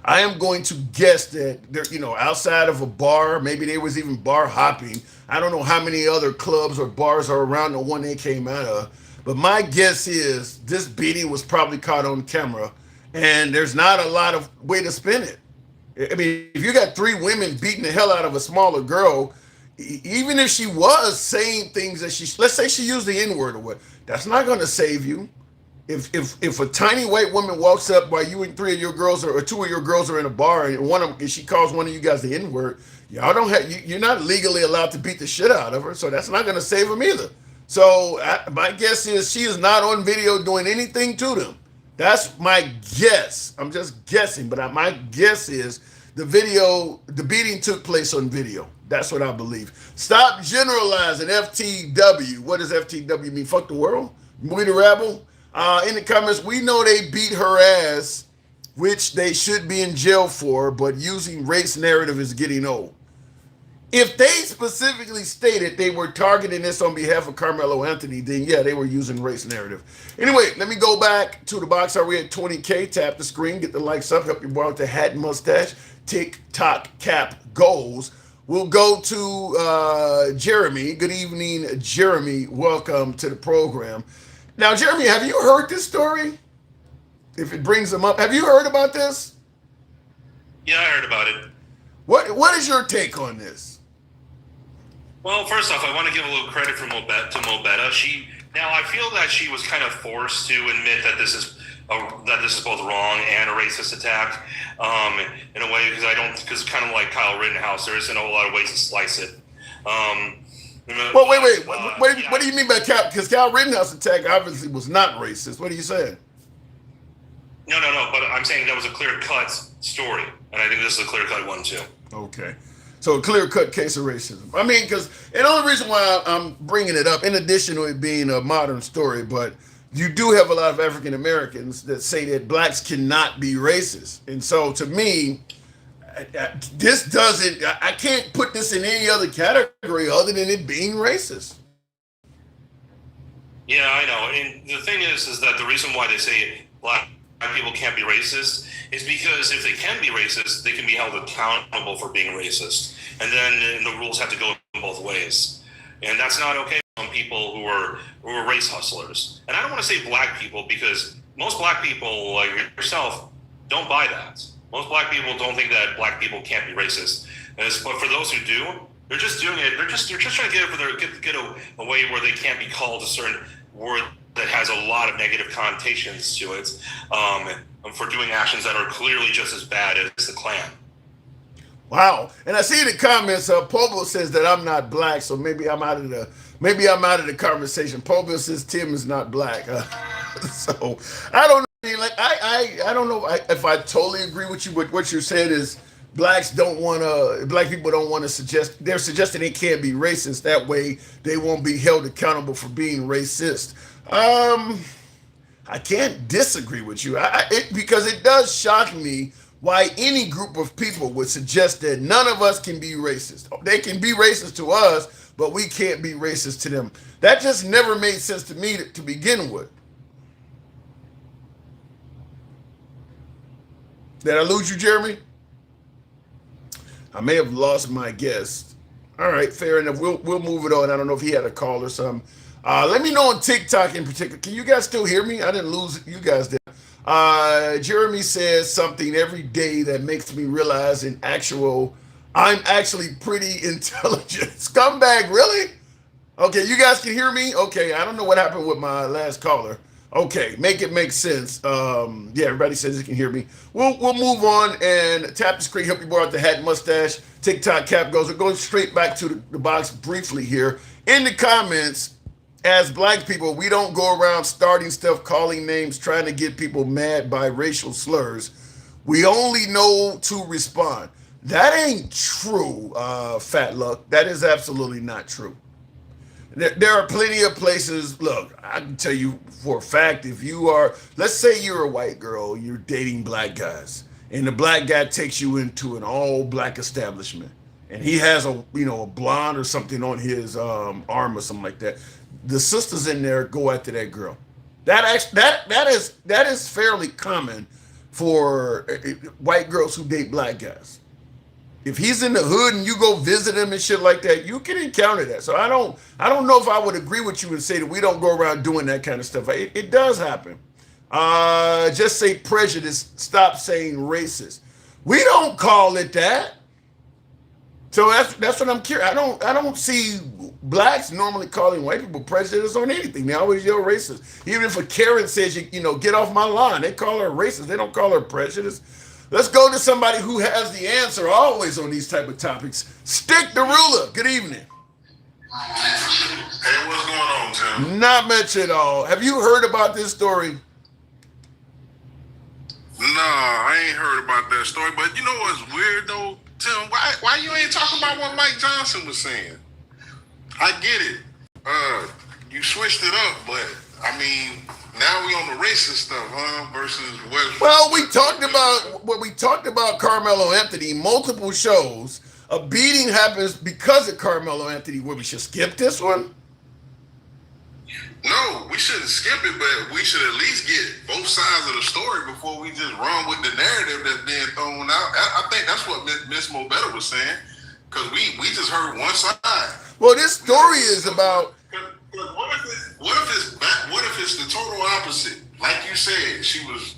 I am going to guess that they're, outside of a bar, maybe they was even bar hopping. I don't know how many other clubs or bars are around the one they came out of, but my guess is this beating was probably caught on camera, and there's not a lot of way to spin it. I mean, if you got 3 women beating the hell out of a smaller girl, even if she was saying things that let's say she used the N-word or what, that's not going to save you. If a tiny white woman walks up while you and 3 of your girls or 2 of your girls are in a bar and she calls one of you guys the N-word, you're not legally allowed to beat the shit out of her, so that's not going to save them either. So my guess is she is not on video doing anything to them. That's my guess. I'm just guessing, but my guess is the beating took place on video. That's what I believe. Stop generalizing FTW. What does FTW mean? Fuck the world? We the rabble? In the comments, we know they beat her ass, which they should be in jail for, but using race narrative is getting old. If they specifically stated they were targeting this on behalf of Carmelo Anthony, then yeah, they were using race narrative. Anyway, let me go back to the box. Are we at 20K? Tap the screen, get the likes up, help your boy with the hat and mustache. TikTok cap goals. We'll go to Jeremy. Good evening, Jeremy. Welcome to the program. Now, Jeremy, have you heard this story? If it brings them up, have you heard about this? Yeah, I heard about it. What is your take on this? Well, first off, I want to give a little credit to Mobetta. Now I feel that she was kind of forced to admit that this is both wrong and a racist attack, in a way, because kind of like Kyle Rittenhouse, there isn't a whole lot of ways to slice it. Well, wait. What do you mean by Cal? Because Kyle Rittenhouse attack obviously was not racist. What are you saying? No. But I'm saying that was a clear-cut story, and I think this is a clear-cut one too. Okay. So a clear-cut case of racism. I mean, because, and the only reason why I'm bringing it up, in addition to it being a modern story, but you do have a lot of African Americans that say that blacks cannot be racist. And so to me, this doesn't, I can't put this in any other category other than it being racist. Yeah, I know. And the thing is that the reason why they say black people can't be racist is because if they can be racist, they can be held accountable for being racist. And then the rules have to go in both ways. And that's not okay on people who are race hustlers. And I don't want to say black people, because most black people like yourself don't buy that. Most black people don't think that black people can't be racist. But for those who do, they're just doing it. They're just trying to get a way where they can't be called a certain word that has a lot of negative connotations to it, for doing actions that are clearly just as bad as the Klan. Wow. And I see in the comments, Pobo says that I'm not black, so maybe I'm out of the conversation. Pobo says Tim is not black. So I don't know. I don't know if I totally agree with you, but what you're saying is black people don't want to suggest, they're suggesting they can't be racist. That way they won't be held accountable for being racist. I can't disagree with you because it does shock me why any group of people would suggest that none of us can be racist. They can be racist to us, but we can't be racist to them. That just never made sense to me to begin with. Did I lose you, Jeremy? I may have lost my guest. All right, fair enough. We'll move it on. I don't know if he had a call or something. Let me know on TikTok in particular. Can you guys still hear me? I didn't lose you guys there. Jeremy says something every day that makes me realize I'm actually pretty intelligent. Scumbag, really? Okay, you guys can hear me? Okay, I don't know what happened with my last caller. Okay, make it make sense. Yeah, everybody says you can hear me. We'll move on and tap the screen, help you boy out the hat, mustache, TikTok cap goes. We're going straight back to the box briefly here. In the comments, as black people, we don't go around starting stuff, calling names, trying to get people mad by racial slurs. We only know to respond. That ain't true, Fat Luck. That is absolutely not true. There are plenty of places. Look, I can tell you for a fact, if you are, let's say you're a white girl, you're dating black guys, and the black guy takes you into an all black establishment, and he has a blonde or something on his arm or something like that. The sisters in there go after that girl. That is fairly common for white girls who date black guys. If he's in the hood and you go visit him and shit like that, you can encounter that. So I don't know if I would agree with you and say that we don't go around doing that kind of stuff. It does happen. Just say prejudice. Stop saying racist. We don't call it that. So that's what I'm curious. I don't see blacks normally calling white people prejudiced on anything. They always yell racist. Even if a Karen says get off my lawn, they call her racist. They don't call her prejudiced. Let's go to somebody who has the answer always on these type of topics. Stick the ruler. Good evening. Hey, what's going on, Tim? Not much at all. Have you heard about this story? No, I ain't heard about that story. But you know what's weird though, Tim? Why you ain't talking about what Mike Johnson was saying? I get it. You switched it up, but I mean, now we on the racist stuff, huh? Versus what? Well, we talked about Carmelo Anthony, multiple shows. A beating happens because of Carmelo Anthony. Where we should skip this one? No, we shouldn't skip it, but we should at least get both sides of the story before we just run with the narrative that's being thrown out. I think that's what Miss Mobetta was saying, because we just heard one side. Well, this story is about. What if it's the total opposite? Like you said, she was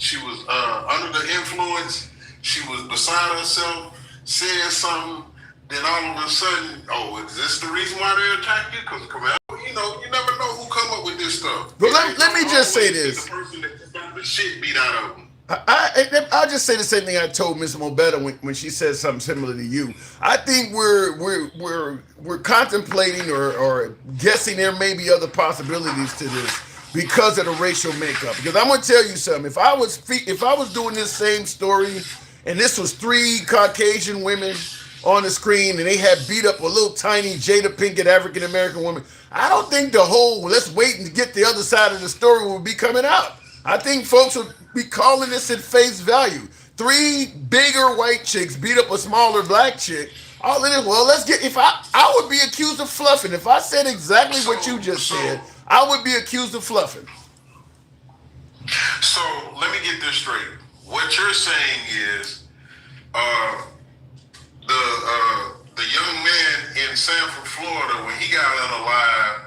under the influence. She was beside herself, said something. Then all of a sudden, is this the reason why they attacked you? Because you never know who come up with this stuff. But let me just say this. The person that got the shit beat out of them. I'll just say the same thing I told Miss Mobetta when she said something similar to you. I think we're contemplating or guessing there may be other possibilities to this because of the racial makeup. Because I'm gonna tell you something. If I was doing this same story and this was 3 Caucasian women on the screen and they had beat up a little tiny Jada Pinkett African American woman, I don't think the whole let's wait and get the other side of the story will be coming out. I think folks would be calling this at face value. 3 bigger white chicks beat up a smaller black chick. All it is, well, let's get. If I would be accused of fluffing. If I said exactly what you just said, I would be accused of fluffing. So let me get this straight. What you're saying is, the young man in Sanford, Florida, when he got unalive,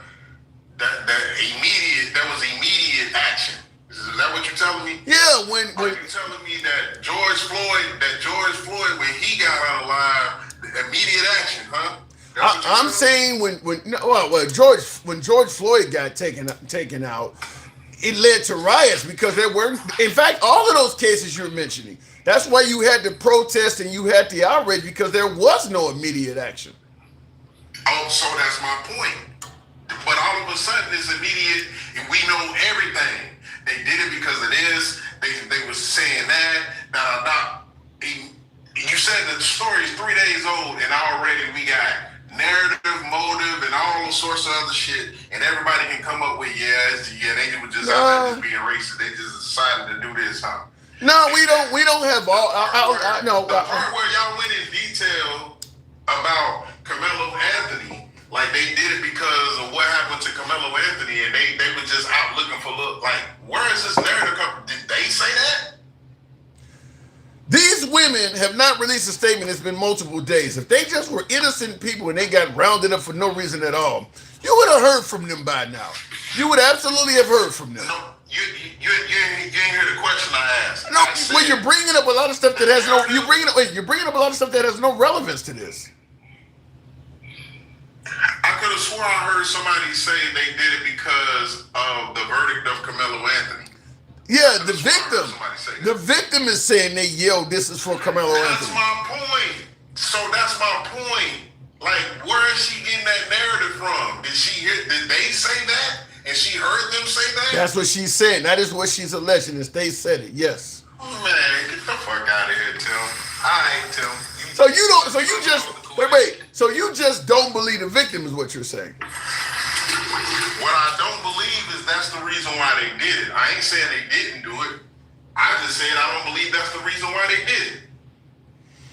that was immediate action. Is that what you're telling me? Yeah, when you telling me that George Floyd, when he got unalive, immediate action, huh? I'm saying when George Floyd got taken out, it led to riots because there weren't. In fact, all of those cases you're mentioning, that's why you had the protest and you had the outrage because there was no immediate action. Oh, so that's my point. But all of a sudden, it's immediate, and we know everything. They did it because of this. They was saying that. You said the story is 3 days old, and already we got narrative, motive, and all sorts of other shit, and everybody can come up with they were just out there just being racist. They just decided to do this, huh? No, we don't have all. No. The part where y'all went in detail about Carmelo Anthony, like they did it because of what happened to Carmelo Anthony, and they were just out looking for where is this narrative come? Did they say that? These women have not released a statement. It's been multiple days. If they just were innocent people and they got rounded up for no reason at all, you would have heard from them by now. You would absolutely have heard from them. No, you ain't hear the question I asked. No, when you're bringing up a lot of stuff that has no, you're bringing up a lot of stuff that has no relevance to this. I could have sworn I heard somebody say they did it because of the verdict of Carmelo Anthony. Yeah, the victim is saying they yelled, "This is for Carmelo Anthony." That's my point. So that's my point. Like, where is she getting that narrative from? Did they say that? And she heard them say that? That's what she's saying. That is what she's alleging. Is they said it. Yes. Oh man, get the fuck out of here, Tim. I ain't Tim. So you don't. So you just wait. So you just don't believe the victim is what you're saying. What I don't believe is that's the reason why they did it. I ain't saying they didn't do it. I just said I don't believe that's the reason why they did it.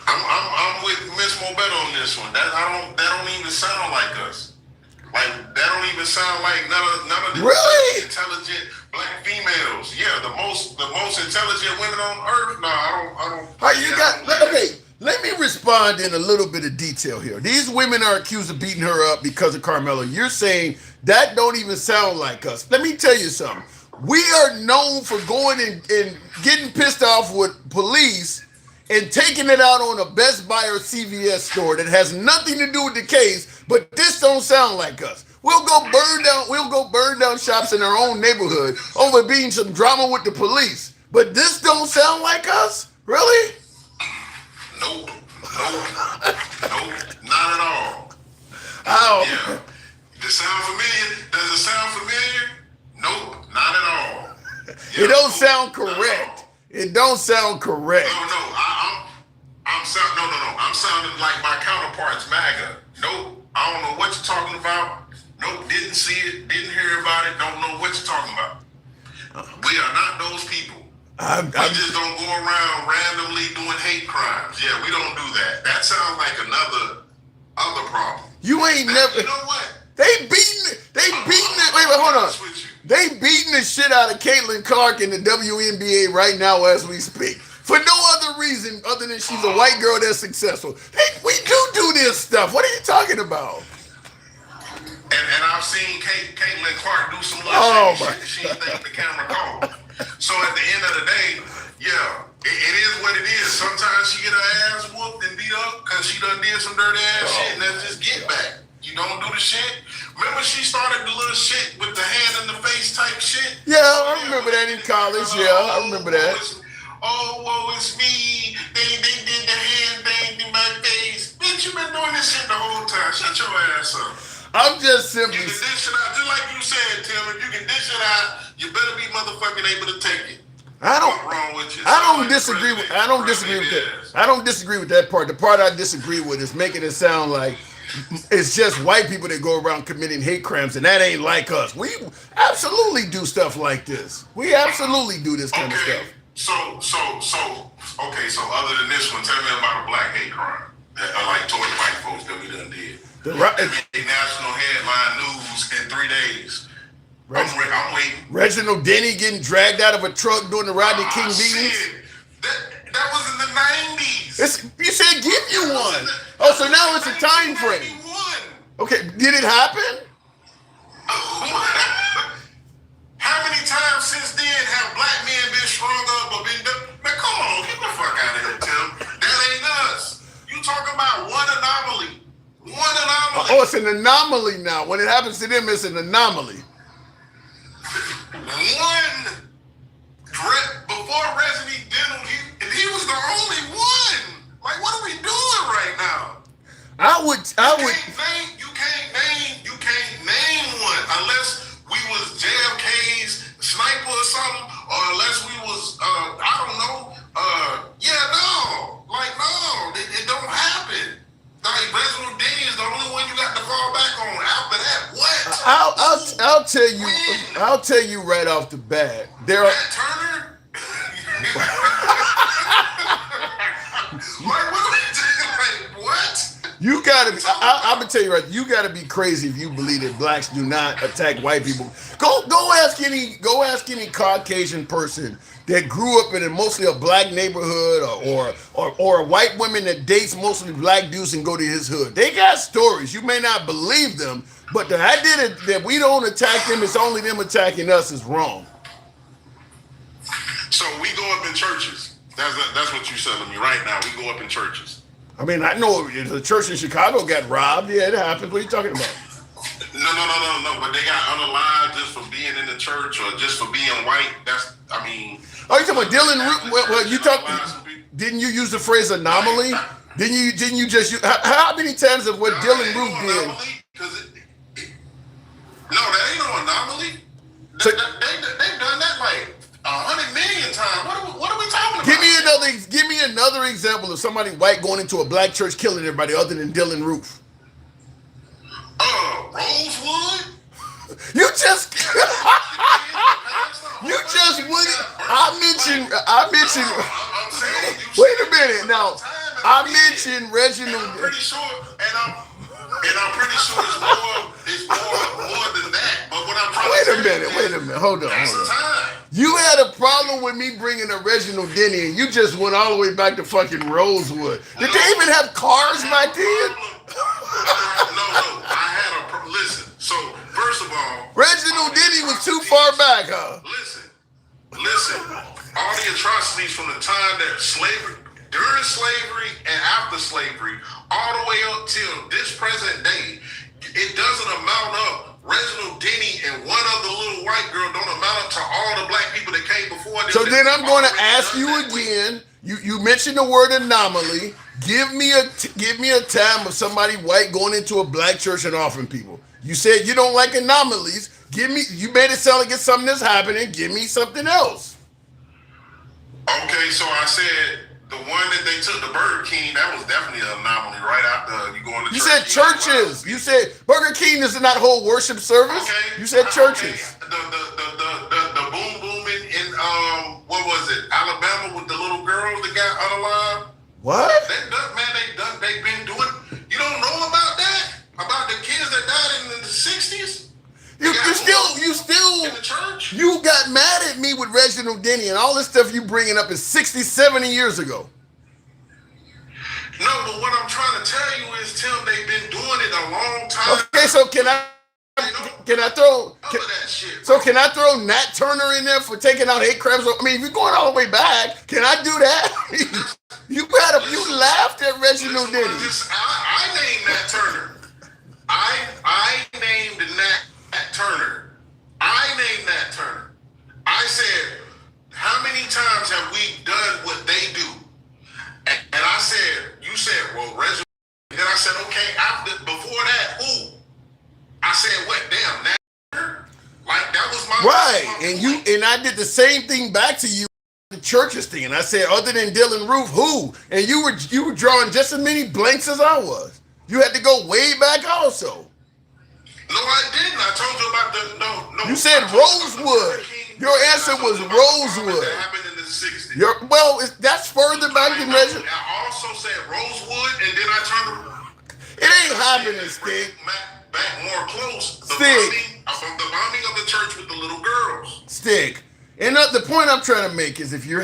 I'm with Miss Mobetta on this one. That don't even sound like us. Like that don't even sound like none of the really intelligent black females. Yeah, the most intelligent women on earth. No, I don't. Okay. Let me respond in a little bit of detail here. These women are accused of beating her up because of Carmelo. You're saying that don't even sound like us. Let me tell you something. We are known for going and getting pissed off with police and taking it out on a Best Buy or CVS store that has nothing to do with the case, but this don't sound like us. We'll go burn down shops in our own neighborhood over being some drama with the police. But this don't sound like us? Really? Nope, not at all. How? Yeah. Does it sound familiar? Nope, not at all. It don't sound correct. It don't sound correct. No, I'm sounding like my counterparts, MAGA. Nope, I don't know what you're talking about. Nope, didn't see it, didn't hear about it, don't know what you're talking about. We are not those people. We just don't go around randomly doing hate crimes. Yeah, we don't do that. That sounds like other problem. You ain't never. You know what? They beating it. Wait, hold on. They beating the shit out of Caitlin Clark in the WNBA right now as we speak. For no other reason other than she's a white girl that's successful. We do this stuff. What are you talking about? And I've seen Caitlin Clark do some little shit she didn't think the camera caught. So at the end of the day, yeah, it is what it is. Sometimes she get her ass whooped and beat up because she done did some dirty ass shit, and that's just get back. You don't do the shit. Remember she started the little shit with the hand in the face type shit? Yeah, I remember that in college. Yeah, I remember that. Woe is me. They did the hand thing in my face. Bitch, you been doing this shit the whole time. Shut your ass up. I'm just simply. You can dish it out, just like you said, Tim. If you can dish it out, you better be motherfucking able to take it. I don't disagree with that. I don't disagree with that part. The part I disagree with is making it sound like it's just white people that go around committing hate crimes, and that ain't like us. We absolutely do stuff like this. We absolutely do this kind of stuff. So other than this one, tell me about a black hate crime that like towards white folks that we done did. They made national headline news in 3 days. I'm waiting. Reginald Denny getting dragged out of a truck during the Rodney King beatings. That was in the 90s. You said give you one. Oh, so now it's a time frame. Okay, did it happen? How many times since then have black men been strung up or been done? Man, come on, get the fuck out of here, Tim. That ain't us. You talking about one anomaly. One anomaly. Oh, it's an anomaly now. When it happens to them, it's an anomaly. Before Resident Dental, he was the only one. Like, what are we doing right now? You can't name one unless we was JFK's sniper or something, or unless we was I don't know. It don't happen. Like Reginald Denny is the only one you got to fall back on. After that, what? I'll tell you right off the bat. There are. Matt Turner. What? You gotta be. I'm gonna tell you right. You gotta be crazy if you believe that blacks do not attack white people. Go ask any Caucasian person that grew up in mostly a black neighborhood or a white woman that dates mostly black dudes and go to his hood. They got stories. You may not believe them, but the idea that we don't attack them, it's only them attacking us is wrong. So we go up in churches. That's what you're telling me right now. We go up in churches. I mean, I know the church in Chicago got robbed. Yeah, it happens. What are you talking about? No. But they got unalive just for being in the church or just for being white. Oh, you talking about Dylan Root? Well, didn't you use the phrase anomaly? Didn't you just use, how many times have what Dylan Root did? No, that ain't no anomaly. They've done that like 100 million times. What are we talking about? Give me another example of somebody white going into a black church killing everybody other than Dylan Roof. Rosewood? You just wouldn't. I mentioned. Wait a minute now. I mentioned Reginald. I'm pretty sure, and I'm pretty sure it's more than that. But what I'm trying to say Wait a minute. Hold on. You had a problem with me bringing a Reginald Denny, and you just went all the way back to fucking Rosewood. Did they even have cars back then? No. I had a listen. So first of all, Reginald Denny was too far back, huh? Listen. All the atrocities from the time that during slavery and after slavery, all the way up till this present day, it doesn't amount up. Reginald Denny and one other little white girl don't amount up to all the black people that came before them. So then I'm going to ask you again. You mentioned the word anomaly. Give me a time of somebody white going into a black church and offering people. You said you don't like anomalies. You made it sound like it's something that's happening. Give me something else. Okay, so I said the one that they took the Burger King, that was definitely an anomaly right after you going to You church. said churches. You said Burger King does not hold worship service. Okay. You said churches. The boom booming in what was it? Alabama with the little girls that got unalive. What? They've been doing. You don't know about that? About the kids that died in the 60s? You still in the church? You got mad at me with Reginald Denny and all this stuff you bringing up is 60, 70 years ago. No, but what I'm trying to tell you is, Tim, they've been doing it a long time. Okay, so can I throw that shit, so can I throw Nat Turner in there for taking out hate crimes? I mean, if you're going all the way back, can I do that? You laughed at Reginald Denny. I named Nat Turner. I named Nat Turner. I named Nat Turner. I said, how many times have we done what they do? And I said, you said, well, Reginald. Then I said, okay, before that, who? I said, what? Damn, Nat Turner? Like, that was my right. point. And I did the same thing back to you. The churches thing, and I said, other than Dylan Roof, who? And you were drawing just as many blanks as I was. You had to go way back also. No, I didn't. I told you about no. You said Rosewood. Your answer was Rosewood. That happened in the 60s. That's further back than Reginald. I also said Rosewood, and then I turned. It ain't happening, Stig. Back more close. The Stig. bombing of the church with the little girls. Stig. And the point I'm trying to make is if you're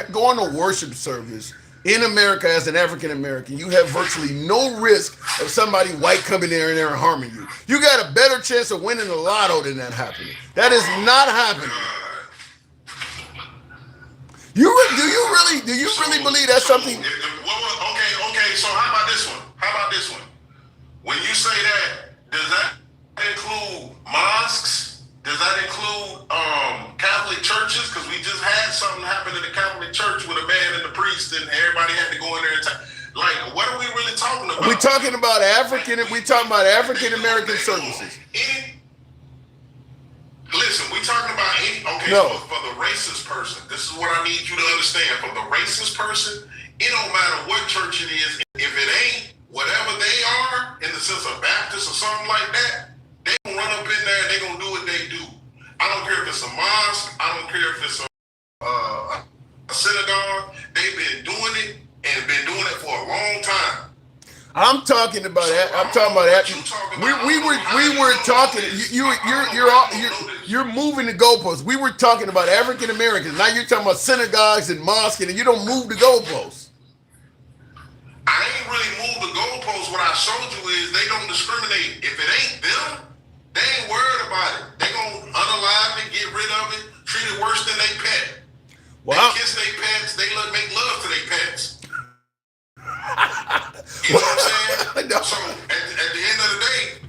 going to worship service in America as an African American, you have virtually no risk of somebody white coming there and harming you. You got a better chance of winning the lotto than that happening. That is not happening. Do you really believe that's something? Okay. So how about this one? When you say that, does that include mosques? Does that include Catholic churches? Because we just had something happen in the Catholic church with a man and the priest, and everybody had to go in there and like, what are we really talking about? We're talking about African American services. Listen, we're talking about for the racist person. This is what I need you to understand. For the racist person, it don't matter what church it is. If it ain't whatever they are, in the sense of Baptist or something like that, they gonna run up in there and they gonna do what they do. I don't care if it's a mosque. I don't care if it's a synagogue. They've been doing it and been doing it for a long time. I'm talking about that. I'm talking about that. We were talking. You're moving the goalposts. We were talking about African Americans. Now you're talking about synagogues and mosques, and you don't move the goalposts. I ain't really moved the goalposts. What I showed you is they don't discriminate. If it ain't them, they ain't worried about it. They gonna unalive it, get rid of it, treat it worse than they pet. They kiss their pets. They make love to their pets. You know what I'm saying? No. So at the end of the day,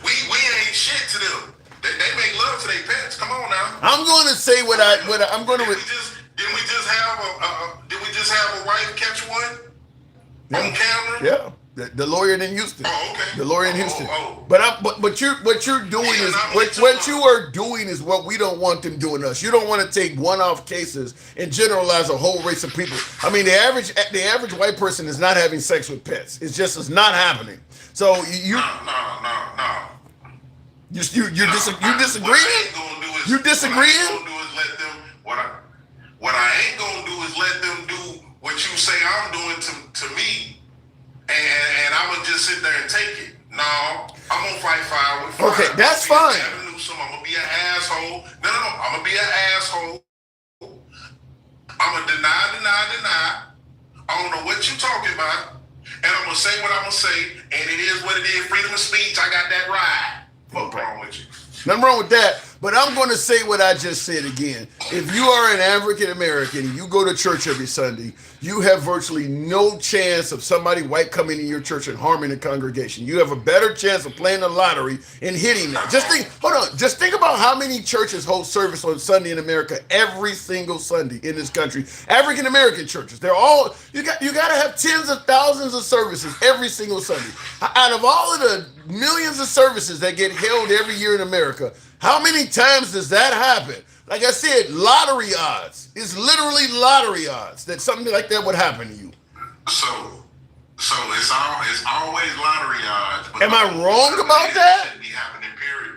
we ain't shit to them. They make love to their pets. Come on now. I'm going to say what I'm going to. Did we just have a wife catch one on camera? Yeah. The lawyer in Houston. Oh, okay. The lawyer in Houston. But what you're doing is what you are doing is what we don't want them doing us. You don't want to take one-off cases and generalize a whole race of people. I mean, the average white person is not having sex with pets. It's not happening. So you. No. You disagreeing? You disagreeing? What I ain't gonna do is let them do what you say I'm doing to me. And I'm gonna just sit there and take it. No, I'm gonna fight fire with fire. Okay, that's fine. I'm gonna be an asshole. No, I'm gonna be an asshole. I'm gonna deny. I don't know what you talking about. And I'm gonna say what I'm gonna say. And it is what it is. Freedom of speech. I got that right. What's wrong with you? Nothing wrong with that. But I'm going to say what I just said again. If you are an African American and you go to church every Sunday, you have virtually no chance of somebody white coming in your church and harming the congregation. You have a better chance of playing the lottery and hitting that. Just think about how many churches hold service on Sunday in America every single Sunday in this country. African American churches. They're all you got to have tens of thousands of services every single Sunday. Out of all of the millions of services that get held every year in America, how many times does that happen Like I said, lottery odds. It's literally lottery odds that something like that would happen to you. So, it's always lottery odds. But Am I wrong about that? It shouldn't be happening, period.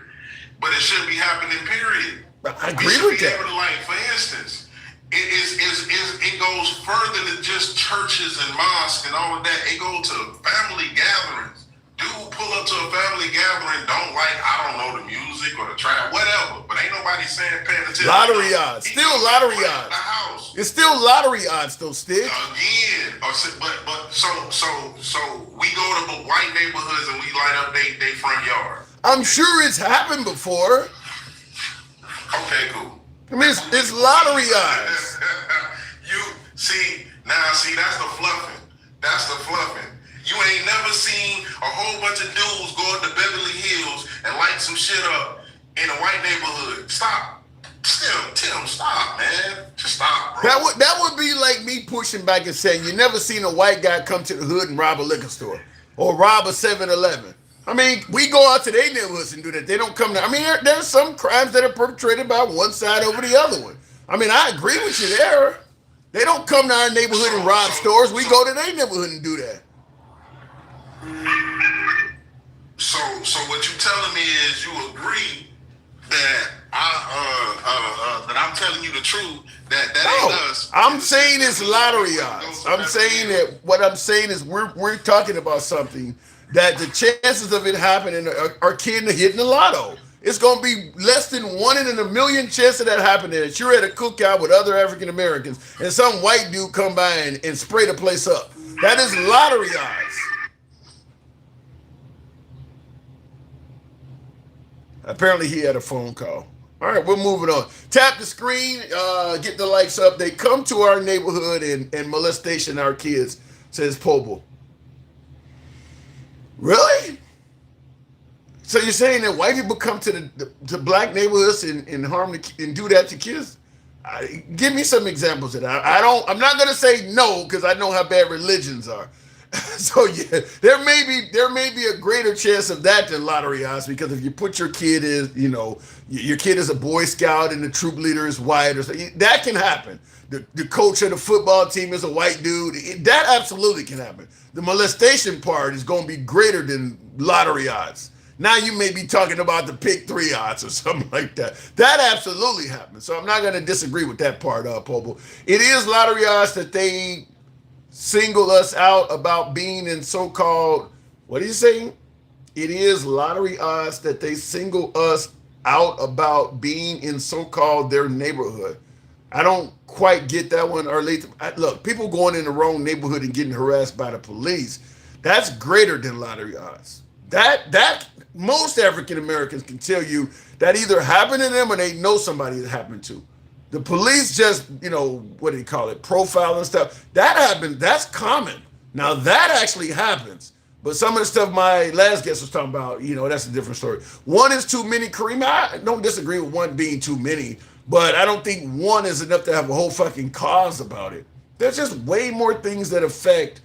But it should be happening, period. I agree with that. Like, for instance, it goes further than just churches and mosques and all of that. It goes to family gatherings. Dude pull up to a family gathering, don't like, I don't know, the music or the trap, whatever. But ain't nobody saying paying attention. Lottery odds. Still lottery odds. The house. It's still lottery odds though, Stick. Again. So we go to white neighborhoods and we light up they front yard. I'm sure it's happened before. Okay, cool. I mean, it's lottery odds. See, that's the fluffing. That's the fluffing. You ain't never seen a whole bunch of dudes go up to Beverly Hills and light some shit up in a white neighborhood. Stop. Tim, stop, man. Just stop, bro. That would be like me pushing back and saying you never seen a white guy come to the hood and rob a liquor store or rob a 7-Eleven. I mean, we go out to their neighborhoods and do that. They don't come to. I mean, there's some crimes that are perpetrated by one side over the other one. I mean, I agree with you there. They don't come to our neighborhood and rob stores. We go to their neighborhood and do that. So what you telling me is you agree that that I'm telling you the truth, that ain't us. I'm saying it's lottery odds. I'm saying that what I'm saying is we're talking about something that the chances of it happening are kin to hitting the lotto. It's going to be less than 1 in a million chance of that happening. That you're at a cookout with other African Americans and some white dude come by and spray the place up. That is lottery odds. Apparently he had a phone call. All right, we're moving on. Tap the screen, get the likes up. They come to our neighborhood and molestation our kids, says Pobo. Really? So you're saying that white people come to the black neighborhoods and harm and do that to kids? Give me some examples of that. I'm not gonna say no because I know how bad religions are. So yeah, there may be a greater chance of that than lottery odds, because if you put your kid in, your kid is a Boy Scout and the troop leader is white, or something, that can happen. The coach of the football team is a white dude. That absolutely can happen. The molestation part is going to be greater than lottery odds. Now you may be talking about the pick 3 odds or something like that. That absolutely happens. So I'm not going to disagree with that part, Pobo. It is lottery odds that they single us out about being in so-called, what are you saying? It is lottery odds that they single us out about being in so-called their neighborhood. I don't quite get that one, Arlita. Look, people going in the wrong neighborhood and getting harassed by the police, that's greater than lottery odds. That most African Americans can tell you that either happened to them or they know somebody that happened to. The police just, what do you call it, profile and stuff. That happens. That's common. Now that actually happens. But some of the stuff my last guest was talking about, that's a different story. One is too many, Kareem. I don't disagree with one being too many, but I don't think one is enough to have a whole fucking cause about it. There's just way more things that affect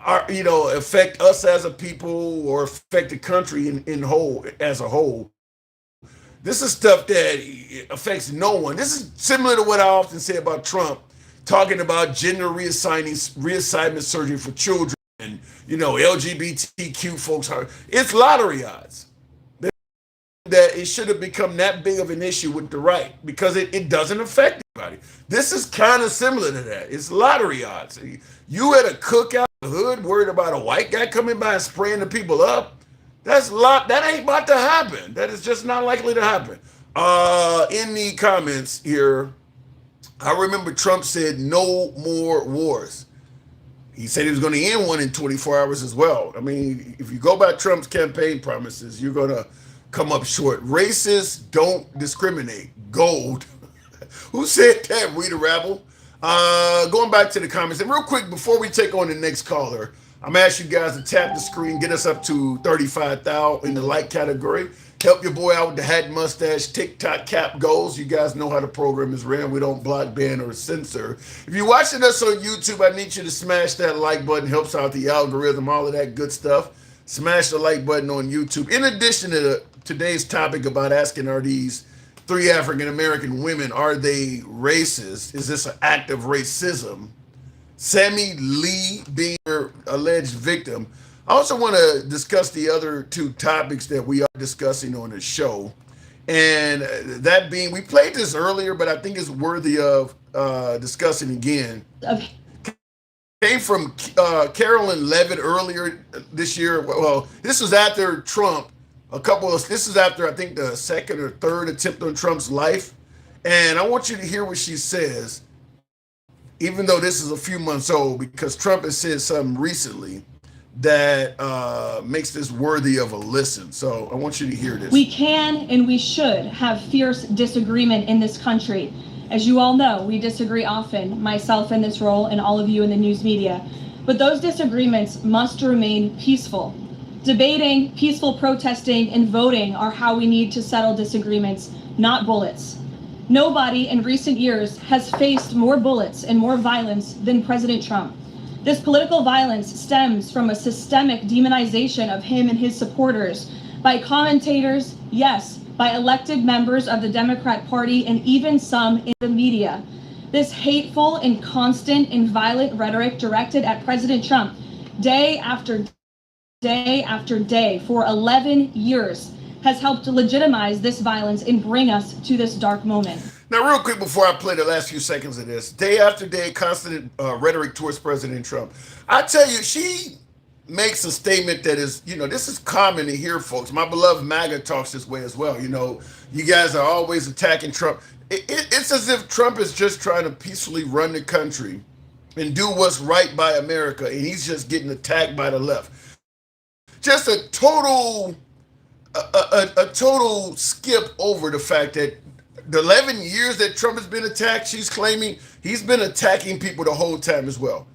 us as a people or affect the country as a whole. This is stuff that affects no one. This is similar to what I often say about Trump, talking about gender reassignment surgery for children and, LGBTQ folks. It's lottery odds. That it should have become that big of an issue with the right, because it doesn't affect anybody. This is kind of similar to that. It's lottery odds. You at a cookout in the hood worried about a white guy coming by and spraying the people up. That ain't about to happen. That is just not likely to happen. In the comments here, I remember Trump said no more wars. He said he was going to end one in 24 hours as well. I mean, if you go by Trump's campaign promises, you're going to come up short. Racists don't discriminate. Gold. Who said that, Rita Rabble? Going back to the comments, and real quick before we take on the next caller, I'm gonna ask you guys to tap the screen, get us up to 35,000 in the like category. Help your boy out with the hat, mustache, TikTok cap goals. You guys know how the program is ran. We don't block, ban, or censor. If you're watching us on YouTube, I need you to smash that like button. Helps out the algorithm, all of that good stuff. Smash the like button on YouTube. In addition to today's topic about asking, are these 3 African American women. Are they racist? Is this an act of racism? Sammy Lee being her alleged victim. I also want to discuss the other two topics that we are discussing on the show. And that being, we played this earlier, but I think it's worthy of discussing again. Of Came from Carolyn Levitt earlier this year. Well, this was after Trump. This is after, I think, the second or third attempt on Trump's life. And I want you to hear what she says, even though this is a few months old, because Trump has said something recently that makes this worthy of a listen. So I want you to hear this. we can and we should have fierce disagreement in this country. As you all know, we disagree often, myself in this role and all of you in the news media. But those disagreements must remain peaceful. Debating, peaceful protesting, and voting are how we need to settle disagreements, not bullets. Nobody in recent years has faced more bullets and more violence than President Trump. This political violence stems from a systemic demonization of him and his supporters by commentators, yes, by elected members of the Democrat Party, and even some in the media. This hateful and constant and violent rhetoric directed at President Trump day after day for 11 years has helped to legitimize this violence and bring us to this dark moment. Now, real quick before I play the last few seconds of this, day after day, constant rhetoric towards President Trump. I tell you, she makes a statement that is, this is common to hear, folks. My beloved MAGA talks this way as well. You guys are always attacking Trump. It's as if Trump is just trying to peacefully run the country and do what's right by America, and he's just getting attacked by the left. Just a total skip over the fact that the 11 years that Trump has been attacked, she's claiming he's been attacking people the whole time as well.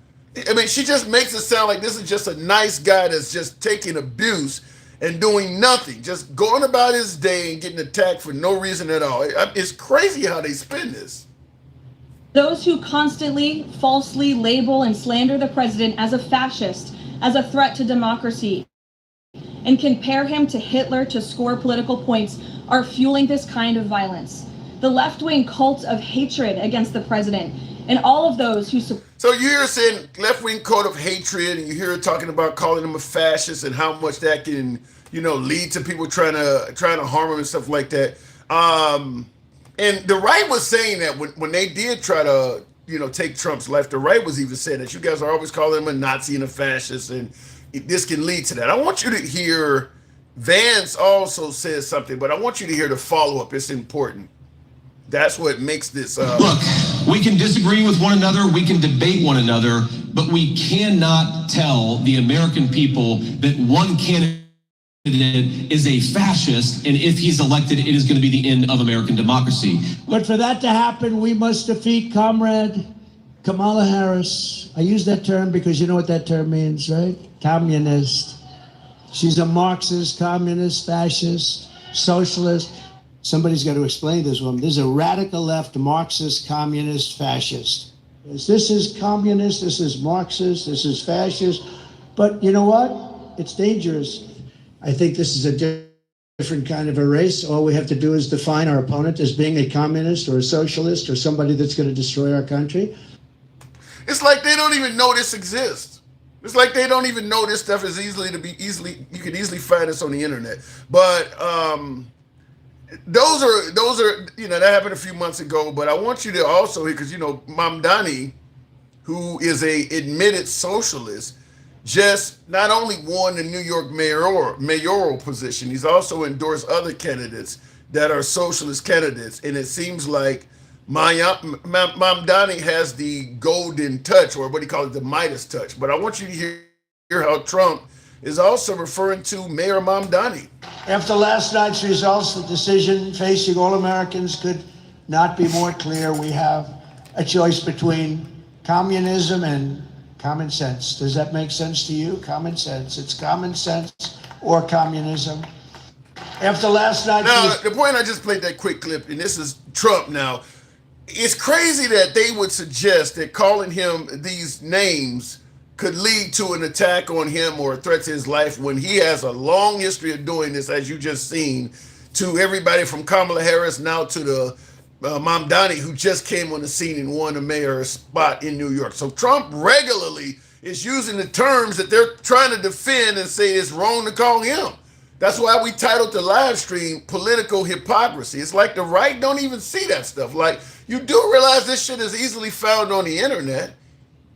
I mean, she just makes it sound like this is just a nice guy that's just taking abuse and doing nothing, just going about his day and getting attacked for no reason at all. It's crazy how they spin this. Those who constantly falsely label and slander the president as a fascist, as a threat to democracy, and compare him to Hitler to score political points are fueling this kind of violence. The left-wing cult of hatred against the president and all of those who support. So you hear her saying left-wing cult of hatred, and you hear her talking about calling him a fascist and how much that can, lead to people trying to harm him and stuff like that. And the right was saying that when they did try to, take Trump's life, the right was even saying that you guys are always calling him a Nazi and a fascist, and this can lead to that. I want you to hear, Vance also says something, but I want you to hear the follow-up. It's important. That's what makes this. Look, we can disagree with one another, we can debate one another, but we cannot tell the American people that one candidate is a fascist, and if he's elected, it is going to be the end of American democracy. But for that to happen, we must defeat Comrade Kamala Harris. I use that term because you know what that term means, right? Communist. She's a Marxist, communist, fascist, socialist. Somebody's got to explain this woman. This is a radical left Marxist, communist, fascist. This is communist, this is Marxist, this is fascist. But you know what? It's dangerous. I think this is a different kind of a race. All we have to do is define our opponent as being a communist or a socialist or somebody that's going to destroy our country. It's like they don't even know this exists. It's like they don't even know this stuff is you can easily find this on the internet. But those are that happened a few months ago. But I want you to also hear, because Mamdani, who is a admitted socialist, just not only won the New York mayoral position, he's also endorsed other candidates that are socialist candidates, and it seems like Mamdani has the golden touch, or what he calls the Midas touch. But I want you to hear how Trump is also referring to Mayor Mamdani. After last night's results, the decision facing all Americans could not be more clear. We have a choice between communism and common sense. Does that make sense to you? Common sense. It's common sense or communism. After last night's... Now, the point I just played that quick clip, and this is Trump now. It's crazy that they would suggest that calling him these names could lead to an attack on him or a threat to his life when he has a long history of doing this, as you just seen, to everybody from Kamala Harris now to the Mamdani, who just came on the scene and won a mayor spot in New York. So Trump regularly is using the terms that they're trying to defend and say it's wrong to call him. That's why we titled the live stream Political Hypocrisy. It's like the right don't even see that stuff. Like, you do realize this shit is easily found on the internet.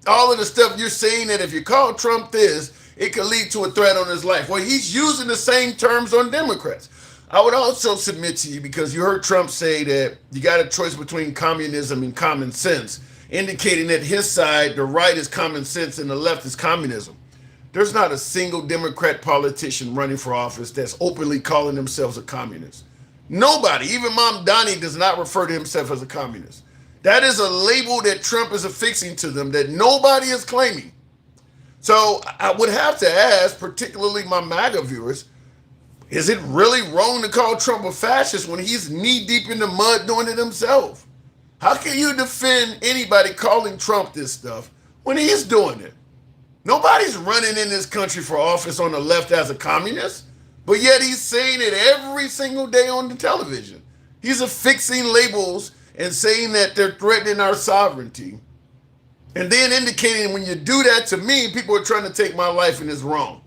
All of the stuff you're saying that if you call Trump this, it could lead to a threat on his life. Well, he's using the same terms on Democrats. I would also submit to you, because you heard Trump say that you got a choice between communism and common sense, indicating that his side, the right, is common sense and the left is communism. There's not a single Democrat politician running for office that's openly calling themselves a communist. Nobody, even Mamdani, does not refer to himself as a communist. That is a label that Trump is affixing to them that nobody is claiming. So I would have to ask, particularly my MAGA viewers, is it really wrong to call Trump a fascist when he's knee deep in the mud doing it himself? How can you defend anybody calling Trump this stuff when he's doing it? Nobody's running in this country for office on the left as a communist, but yet he's saying it every single day on the television. He's affixing labels and saying that they're threatening our sovereignty, and then indicating when you do that to me, people are trying to take my life and it's wrong.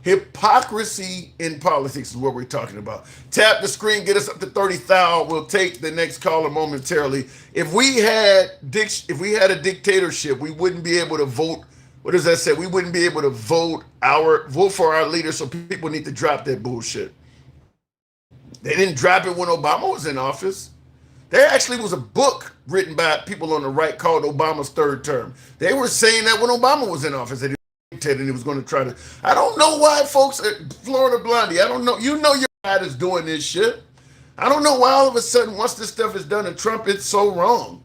Hypocrisy in politics is what we're talking about. Tap the screen, get us up to 30,000. We'll take the next caller momentarily. If we had a dictatorship, we wouldn't be able to vote. What does that say? We wouldn't be able to vote for our leaders, so people need to drop that bullshit. They didn't drop it when Obama was in office. There actually was a book written by people on the right called Obama's Third Term. They were saying that when Obama was in office, that and he was going to try to. I don't know why folks at Florida Blondie, I don't know. You know your side is doing this shit. I don't know why all of a sudden, once this stuff is done to Trump, it's so wrong.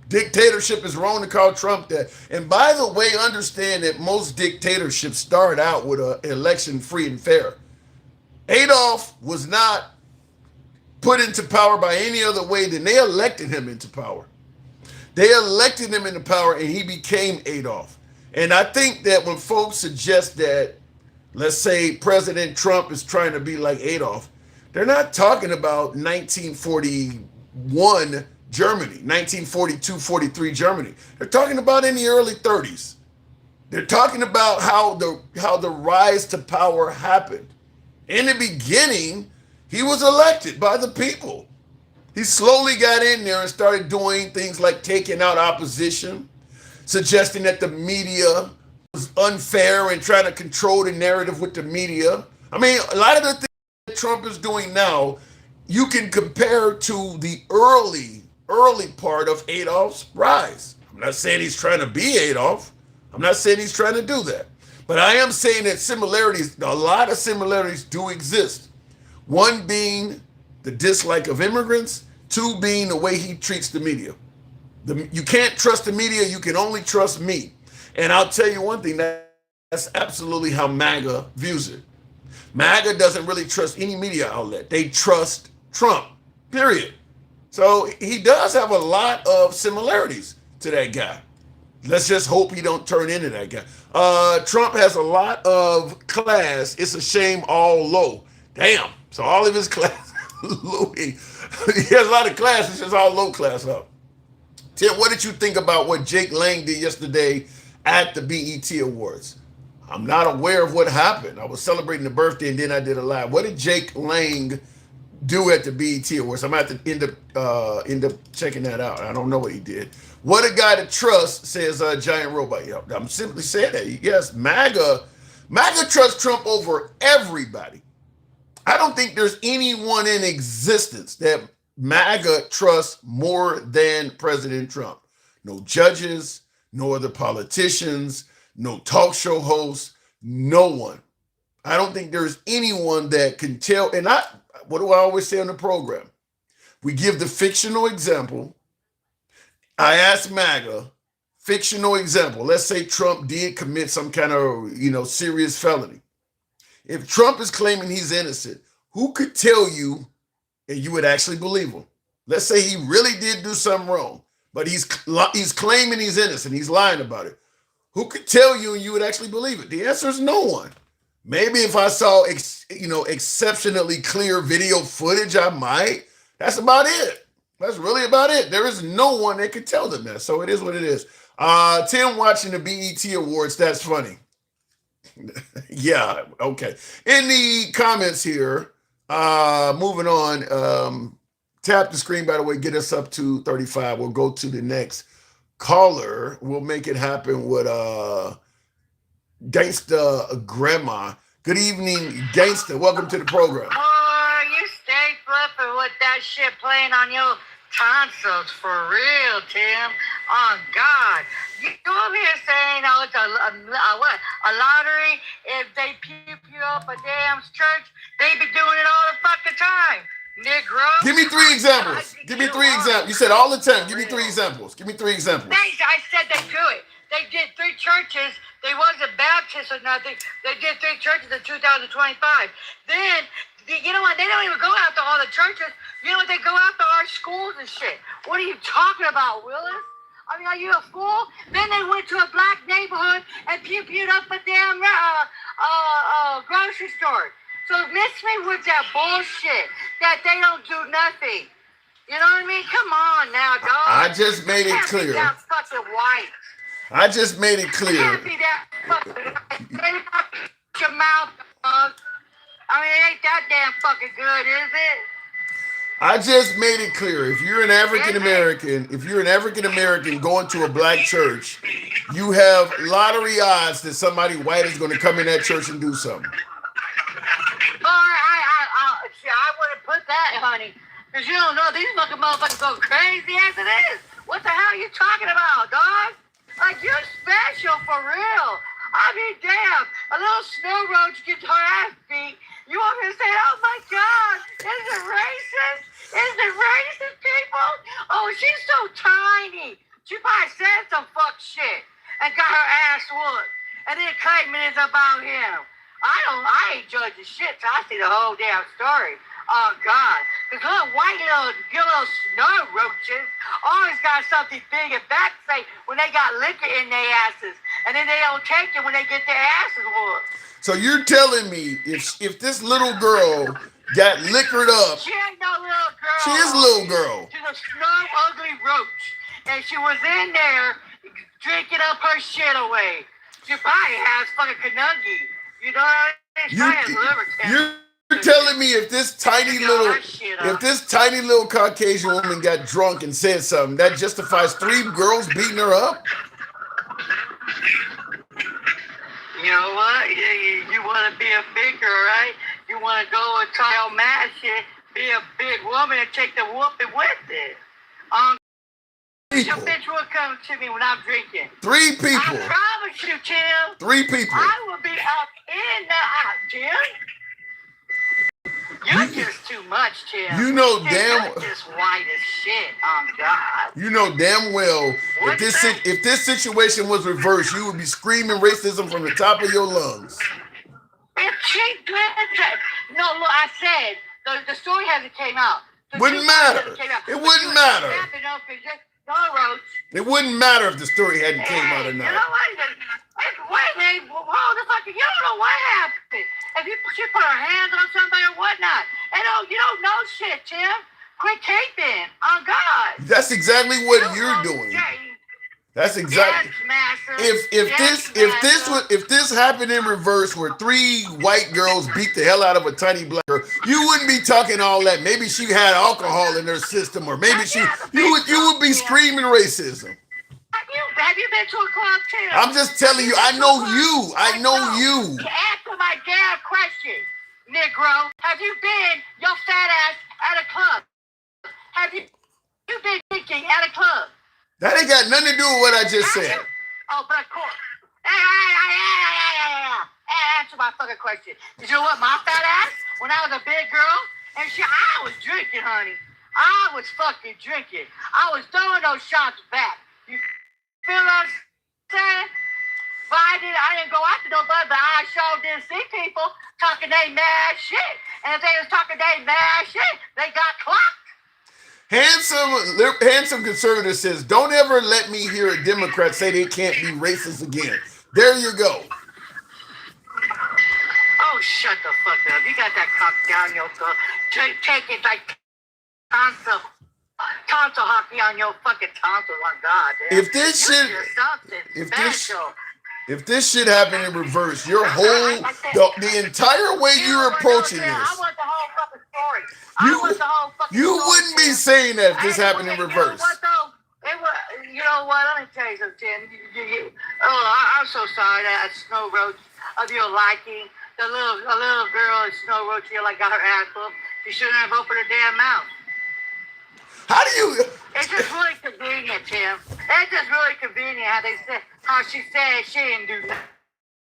Dictatorship is wrong to call Trump that. And by the way, understand that most dictatorships start out with an election free and fair. Adolf was not put into power by any other way than they elected him into power. They elected him into power and he became Adolf. And I think that when folks suggest that, let's say President Trump is trying to be like Adolf, they're not talking about 1941 Germany, 1942, 43 Germany. They're talking about in the early 30s. They're talking about how the rise to power happened. In the beginning, he was elected by the people. He slowly got in there and started doing things like taking out opposition, suggesting that the media was unfair and trying to control the narrative with the media. I mean, a lot of the things that Trump is doing now, you can compare to the early part of Adolf's rise. I'm not saying he's trying to be Adolf. I'm not saying he's trying to do that. But I am saying that a lot of similarities do exist. One being the dislike of immigrants, two being the way he treats the media. You can't trust the media, you can only trust me. And I'll tell you one thing, that's absolutely how MAGA views it. MAGA doesn't really trust any media outlet. They trust Trump, period. So he does have a lot of similarities to that guy. Let's just hope he don't turn into that guy. Trump has a lot of class. It's a shame all low. Damn. So all of his class, he has a lot of class. It's just all low class up. Tim, what did you think about what Jake Lang did yesterday at the BET Awards? I'm not aware of what happened. I was celebrating the birthday and then I did a live. What did Jake Lang do at the BET Awards? I'm going to have to end up checking that out. I don't know what he did. What a guy to trust, says Giant Robot. I'm simply saying that. Yes, MAGA trusts Trump over everybody. I don't think there's anyone in existence that MAGA trusts more than President Trump. No judges, no other politicians, no talk show hosts, no one. I don't think there's anyone that can tell. And what do I always say on the program? We give the fictional example. I ask MAGA, fictional example. Let's say Trump did commit some kind of, serious felony. If Trump is claiming he's innocent, who could tell you and you would actually believe him? Let's say he really did do something wrong, but he's claiming he's innocent. He's lying about it. Who could tell you and you would actually believe it? The answer is no one. Maybe if I saw, exceptionally clear video footage, I might. That's about it. That's really about it. There is no one that could tell them that. So it is what it is. Tim watching the BET Awards. That's funny. Yeah. Okay. In the comments here, moving on. Tap the screen, by the way, get us up to 35. We'll go to the next caller. We'll make it happen with Gangsta Grandma. Good evening, Gangsta. Welcome to the program. Oh, you stay flipping with that shit playing on your tonsils for real, Tim. Oh, God. You over here saying, oh, it's a lottery. If they pew up a damn church, they be doing it all the fucking time. Negro. Give me 3 examples. Give me 3 examples. You said all the time. Give me 3 examples. Give me 3 examples. Thanks. I said they do it. They did 3 churches. They wasn't Baptist or nothing. They did 3 churches in 2025. Then, you know what? They don't even go out to all the churches. You know what? They go out to our schools and shit. What are you talking about, Willis? I mean, are you a fool? Then they went to a black neighborhood and pewed up a damn grocery store. So miss me with that bullshit that they don't do nothing. You know what I mean? Come on now, dog. I just made it clear. Be that fucking white. I just made it clear. Can't be that fucking white. Your mouth, dog. I mean, it ain't that damn fucking good, is it? I just made it clear. If you're an African American going to a black church, you have lottery odds that somebody white is going to come in that church and do something. I wouldn't put that, honey. Because you don't know, these fucking motherfuckers go crazy as it is. What the hell are you talking about, dog? Like, you're special for real. I mean, damn, a little snow roach gets her ass beat. You want me to say, oh my God, is it racist? Is it racist, people? Oh, she's so tiny. She probably said some fuck shit and got her ass whooped. And then claiming it's about him. I ain't judging shit till I see the whole damn story. Oh, God. Because little white little snow roaches always got something big and bad to say when they got liquor in their asses. And then they don't take it when they get their asses whooped. So you're telling me if this little girl got liquored up. She ain't no little girl. She is a little girl. She's a snow ugly roach. And she was in there drinking up her shit away. She probably has fucking Kanungi. You know what I mean? You're telling me if this tiny little Caucasian woman got drunk and said something, that justifies 3 girls beating her up? You know what? You want to be a big girl, right? You want to go and try all mad shit, be a big woman and take the whooping with it. Your bitch will come to me when I'm drinking. 3 people. I promise you, Tim. 3 people. I will be up in the house, Tim. You're just too much, Tim. You know you're just white as shit. Oh God. You know damn well if this situation was reversed, you would be screaming racism from the top of your lungs. If she did, no, look, I said the story hasn't came out. Wouldn't matter. It wouldn't matter. It wouldn't matter if the story hadn't came out or not. You know what? You don't know what happened. If she put her hands on somebody or whatnot. You don't know shit, Tim. Quit caping. On God. That's exactly what you're doing. That's exactly. If this happened in reverse, where 3 white girls beat the hell out of a tiny black girl, you wouldn't be talking all that. Maybe she had alcohol in her system, or maybe you would be screaming racism. Have you been to a club, Tim? I'm just telling you. I know you. I know you. Answer my damn question, Negro. Have you been your fat ass at a club? Have you been drinking at a club? That ain't got nothing to do with what I just said. Oh, but of course. Answer my fucking question. Did you know what my fat ass, when I was a big girl, and shit, I was drinking, honey. I was fucking drinking. I was throwing those shots back. You feel what I'm saying? But I didn't go after nobody, but I sure did see people talking they mad shit. And if they was talking they mad shit, they got clocked. Handsome conservative says, don't ever let me hear a Democrat say they can't be racist again. There you go. shut the fuck up. You got that cock down your throat. Take it like tonsil hockey on your fucking tonsils on God. Damn. If this shit, if this shit happened in reverse, your whole the entire way you're approaching this, I want the whole fucking story. I want the whole fucking you story, wouldn't be Tim. saying that if this happened in reverse. You know what? Let me tell you something, Tim. I'm so sorry that Snow Roach of your liking. A little girl at Snow Roach here like got her ass whooped. She shouldn't have opened her damn mouth. How do you? It's just really convenient, Tim. It's just really convenient how she said she didn't do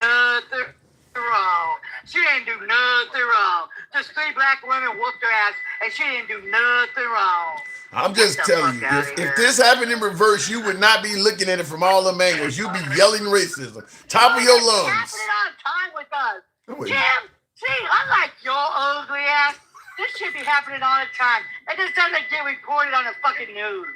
nothing wrong. She didn't do nothing wrong. Just 3 black women whooped her ass, and she didn't do nothing wrong. I'm just telling you, if this happened in reverse, you would not be looking at it from all the angles. You'd be yelling racism, top of your lungs. It's happening all the time with us. Tim, see, unlike your ugly ass, this should be happening all the time. It just doesn't get reported on the fucking news.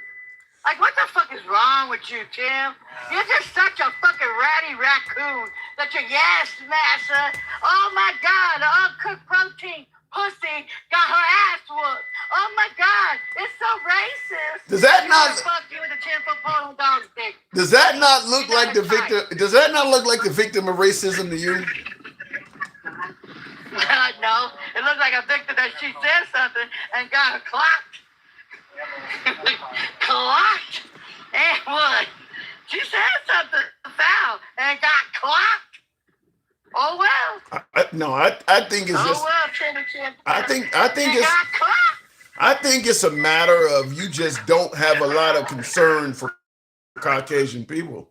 Like, what the fuck is wrong with you, Tim? You're just such a fucking ratty raccoon that you're, yes, massa. Oh my God, the uncooked protein pussy got her ass whooped. Oh my God, it's so racist. Does that not? Fuck you with a 10-foot pole and dog stick. Does that not look like the victim? Does that not look like the victim of racism to you? No, it looks like a victim that she said something and got her clocked. Clocked? And what? She said something foul and got clocked. Oh well. I think it's just. I think it's a matter of you just don't have a lot of concern for Caucasian people.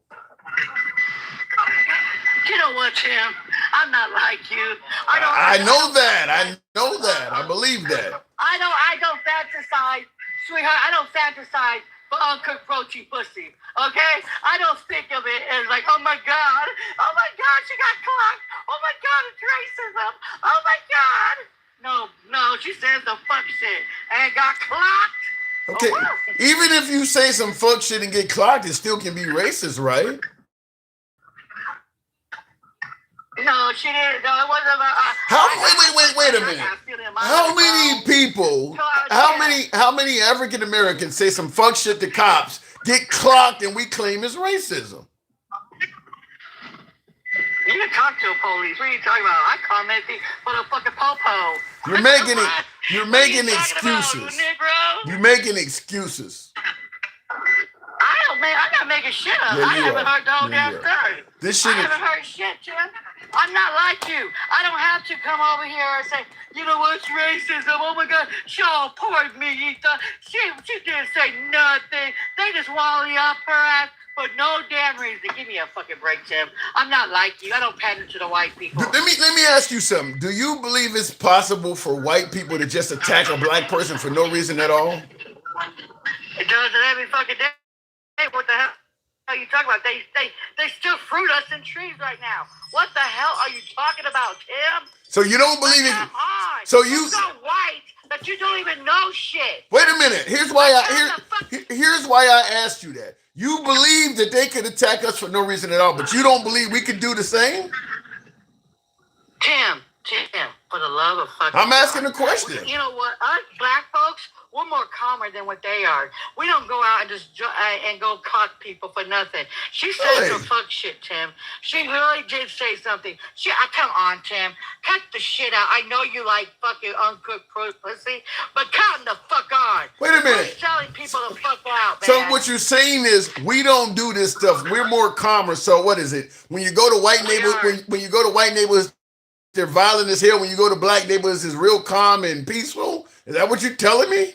You know what, Tim? I'm not like you. I know that. I believe that. I don't fantasize, sweetheart. I don't fantasize for uncooked protein pussy. Okay? I don't think of it as like, oh my God, she got clocked. Oh my God, it's racism. Oh my God. No, she says the fuck shit and got clocked. Okay, even if you say some fuck shit and get clocked, it still can be racist, right? No, she didn't. No, it wasn't about. Wait a minute. How many people? How many African Americans say some fuck shit to cops, get clocked, and we claim as racism? You can talk to a police. What are you talking about? I commented for the fucking popo. You're making excuses. You're making excuses. I'm not making shit up. Yeah, I haven't heard the whole damn story. I haven't heard shit, Jim. I'm not like you. I don't have to come over here and say, you know what's racism? Oh my God, Shaw, poor Mita. She didn't say nothing. They just wally up her ass for no damn reason. Give me a fucking break, Tim. I'm not like you. I don't pander to the white people. Let me ask you something. Do you believe it's possible for white people to just attack a black person for no reason at all? It does it every fucking day. What the hell are you talking about? They still fruit us in trees right now. What the hell are you talking about, Tim? So you don't believe it? So you're so white that you don't even know shit. Wait a minute. Here's why I asked you that. You believe that they could attack us for no reason at all, but you don't believe we could do the same? Tim, for the love of fucking I'm asking a question. You know what? Us black folks, we're more calmer than what they are. We don't go out and just and go cock people for nothing. She said some fuck shit, Tim. She really did say something. Come on, Tim. Cut the shit out. I know you like fucking uncooked pussy, but cut the fuck on. Wait a minute. We're telling people to fuck out, man. So what you're saying is we don't do this stuff. We're more calmer. So what is it? When you go to white neighborhoods, when you go to white neighborhoods, they're violent as hell. When you go to black neighborhoods, it's real calm and peaceful. Is that what you're telling me?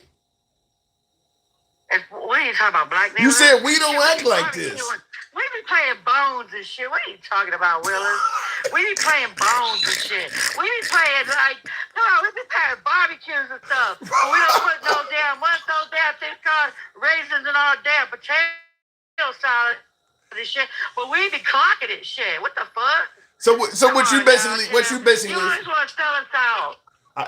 What are you talking about, black neighborhoods? You said we don't act like this. We be playing bones and shit. What are you talking about, Willis? We be playing bones and shit. We be playing we be playing barbecues and stuff. We don't put what's those damn things called raisins and all damn potato salad and shit. But we be clocking it shit. What the fuck? So what you basically You just want to sell us out.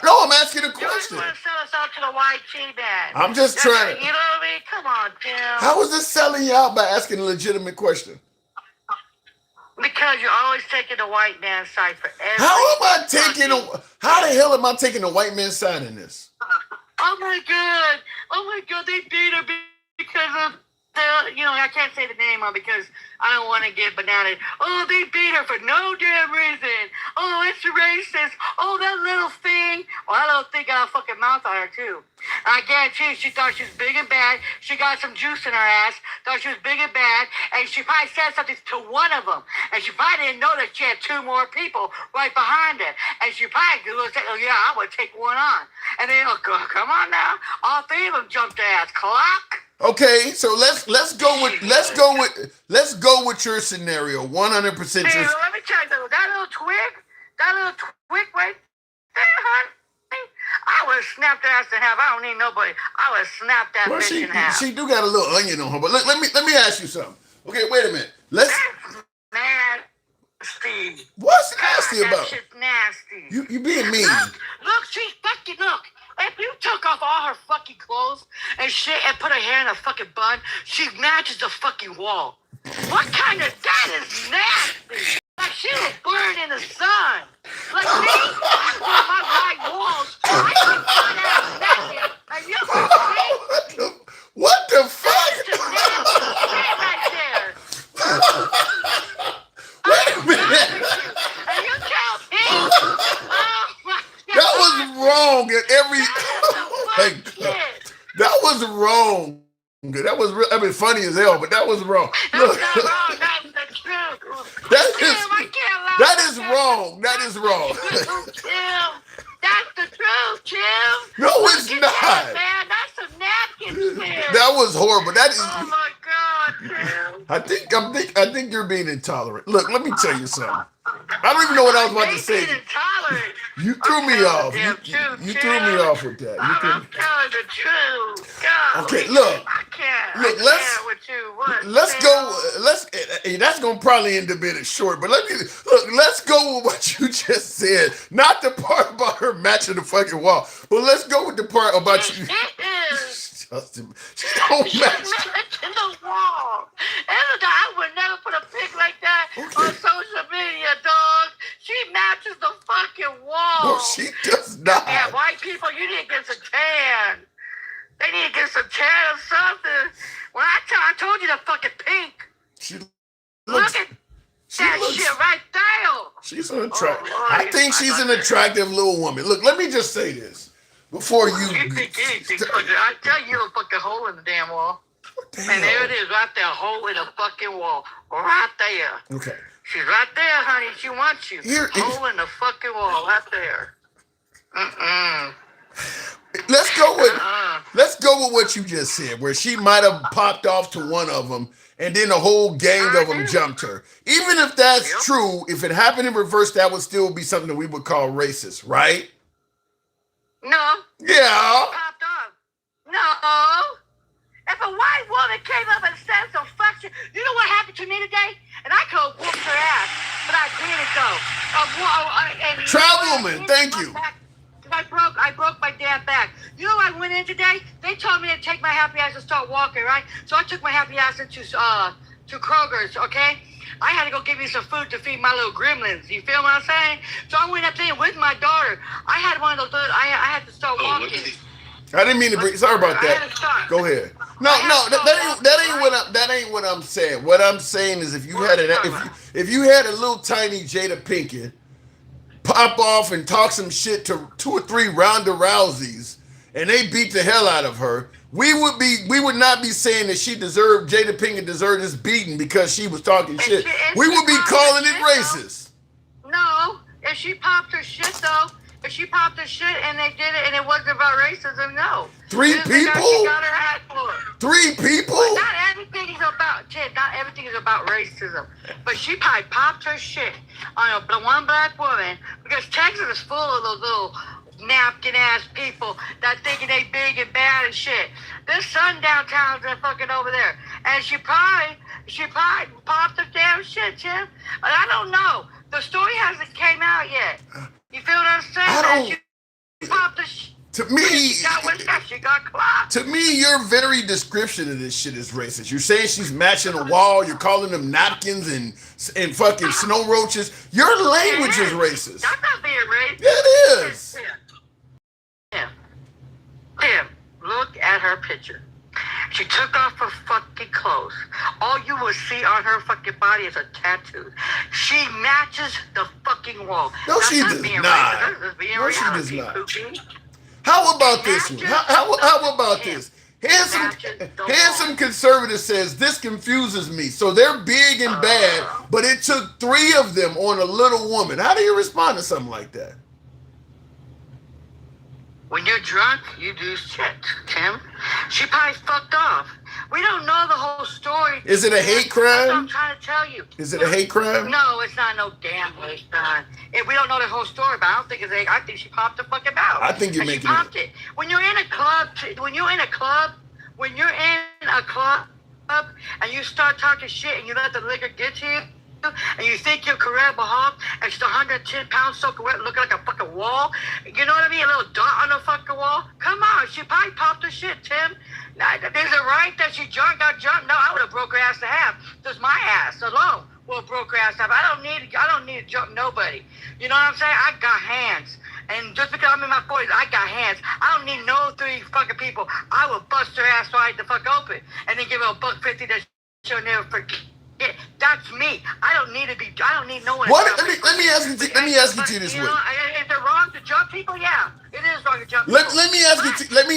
No, I'm asking a question. You just want to sell us out to the white T-man. I'm just trying to. You know what I mean? Come on, Tim. How is this selling you out by asking a legitimate question? Because you're always taking the white man's side for everything. How the hell am I taking the white man's side in this? Oh my god, they beat her because of I can't say the name on because I don't want to get bananas. Oh, they beat her for no damn reason. Oh, it's racist. Oh, that little thing. Well, that little thing got a fucking mouth on her too. I guarantee you, she thought she was big and bad. She got some juice in her ass. Thought she was big and bad, and she probably said something to one of them, and she probably didn't know that she had two more people right behind her, and she probably would say, "Oh yeah, I would take one on." And then, oh, come on now, all three of them jumped her ass. Clock. Okay, so let's go with your scenario. 100%. Hey, let me tell you something. That little twig right there, honey. I would have snapped her ass in half. I don't need nobody. I would have snapped that bitch in half. She do got a little onion on her, but let me ask you something. Okay, wait a minute. That's nasty. What's nasty about? That shit's nasty. You being mean. Look, she's fucking look. If you took off all her fucking clothes and shit and put her hair in a fucking bun, she matches the fucking wall. What kind of that is nasty? Like she was burned in the sun. Like me, my white walls. I can burn out naked. And you can see. What the fuck? That's a nasty shit right there. Wait a minute. And you tell me. Oh my God. That was wrong at every. That was wrong. That was I mean funny as hell, but that was wrong. That's not wrong. That's the truth. That is wrong. That is wrong. Tim, that's the truth, Tim. No, it's not. That, man, that's some napkins, Tim. That was horrible. That is. Oh my God, Tim. I think you're being intolerant. Look, let me tell you something. I don't even know what I was about to say. Intolerant. You threw me off. You threw me off with that. I'm telling the truth. God, okay, look. I can't. Look, let's go. That's gonna probably end up being short. But let's go with what you just said. Not the part about her matching the fucking wall, but let's go with the part about you. Justin, she don't match. In the wall. I would never put a pic like that on social media, dog. She matches the fucking wall. No, she does not. Yeah, white people, you need to get some tan. They need to get some tan or something. When I told you the fucking pink. Look at that shit right there. She's an attractive. I think she's an attractive little woman. Look, let me just say this. Before you think anything, I tell you, a fucking hole in the damn wall. And there it is, right there, a hole in the fucking wall. Right there. Okay. She's right there, honey. She wants you. Hole in the fucking wall, right there. Let's go with what you just said, where she might have popped off to one of them, and then a whole gang of them jumped her. Even if that's true, if it happened in reverse, that would still be something that we would call racist, right? No. Yeah. Popped off. No. If a white woman came up and said some fuck shit, you know what happened to me today? And I could have whooped her ass, but I didn't go. Travelman, thank you. I broke my damn back. You know I went in today? They told me to take my happy ass and start walking, right? So I took my happy ass into to Kroger's, okay? I had to go get me some food to feed my little gremlins. You feel what I'm saying? So I went up there with my daughter. I had one of those. I had to start walking. I didn't mean to bring. Sorry about that. Go ahead. No, that ain't what I'm saying. What I'm saying is, if you had a little tiny Jada Pinkett pop off and talk some shit to 2 or 3 Ronda Rouseys, and they beat the hell out of her, we would not be saying that Jada Pinkett deserved this beating because she was talking shit. We would be calling it racist. No, if she popped her shit though. If she popped her shit and they did it and it wasn't about racism, no. 3 people? She got her hat for. 3 people? Well, not everything is about racism. But she probably popped her shit on one black woman because Texas is full of those little napkin ass people that thinking they big and bad and shit. This sundown towns are fucking over there. And she probably popped her damn shit, Tim. But I don't know. The story hasn't came out yet. You feel what I'm saying? She popped the To me, She got with that. She got clocked. to me, your very description of this shit is racist. You're saying she's matching a wall. You're calling them napkins and fucking snow roaches. Your language is racist. That's not being racist. Yeah, it is. Tim, look at her picture. She took off her fucking clothes. All you will see on her fucking body is a tattoo. She matches the fucking wall. No, she does not. No, she does not. How about this one? How about this? Handsome conservative says this confuses me. So they're big and bad, but it took 3 of them on a little woman. How do you respond to something like that? When you're drunk, you do shit, Tim. She probably fucked off. We don't know the whole story. Is it a hate That's what I'm crime? trying to tell you. Is it a hate crime? No, it's not no damn hate crime. We don't know the whole story, but I don't think it's I think she popped the fucking out. I think you're and making she popped it. When you're in a club, and you start talking shit and you let the liquor get to you, and you think you're Korea Baham, and she's 110 pounds soaking wet, looking like a fucking wall. You know what I mean? A little dot on the fucking wall. Come on, she probably popped her shit, Tim. Now, is it right that she got jumped? No, I would have broke her ass to half. Just my ass alone would have broke her ass to half. I don't need to jump nobody. You know what I'm saying? I got hands. And just because I'm in my 40s, I got hands. I don't need no 3 fucking people. I would bust her ass right the fuck open. And then give her $1.50 that she'll never forget. Yeah, that's me. I don't need no one. What? Let me ask you this way. Is it wrong to jump people? Yeah, it is wrong to jump people. Let me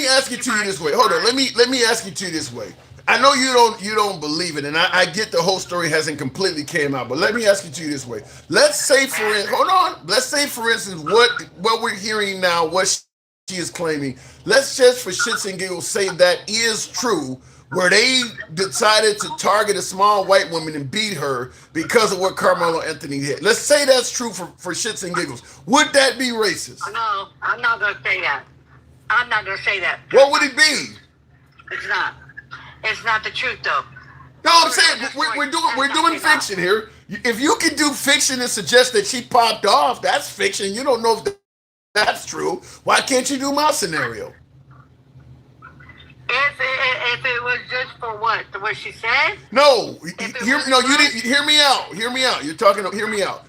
ask it to you this way. Hold on. Let me ask it to you this way. I know you don't believe it, and I get the whole story hasn't completely came out, but let me ask it to you this way. Let's say for instance, what we're hearing now, what she is claiming. Let's just for shits and giggles say that is true. Where they decided to target a small white woman and beat her because of what Carmelo Anthony did. Let's say that's true for shits and giggles. Would that be racist? No, I'm not going to say that. I'm not going to say that. What would it be? It's not. It's not the truth, though. No, I'm saying we're doing fiction here. If you can do fiction and suggest that she popped off, that's fiction. You don't know if that's true. Why can't you do my scenario? If it was just for what she said? No, you didn't hear me out. Hear me out. Hear me out.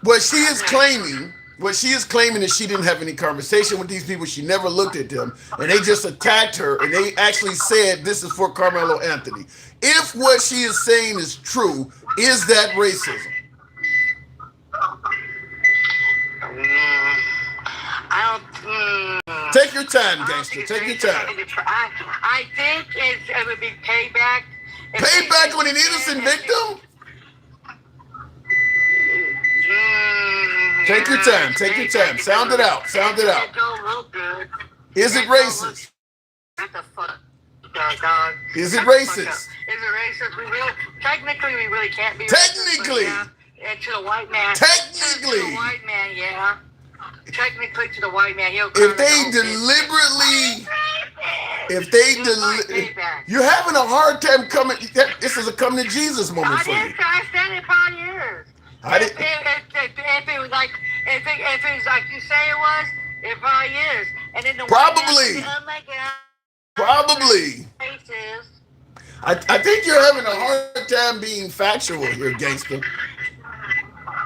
What she is claiming is she didn't have any conversation with these people. She never looked at them, and they just attacked her. And they actually said this is for Carmelo Anthony. If what she is saying is true, is that racism? Take your time, gangster. Take your time. I think it would be payback. Payback on an innocent victim? Take your time. Take your time. Sound it out. Sound it out. Is it racist? What the fuck, dog? Is it racist? Is it racist? Technically, we really can't be Technically. Racist, yeah. And to the white man. Technically. To the white man, yeah. Technically to the white man. If they deliberately, you're having a hard time coming. This is a come to Jesus moment for you. I said it 5 years. If it was like you say it was, it probably is. And then the probably. I think you're having a hard time being factual here, gangster.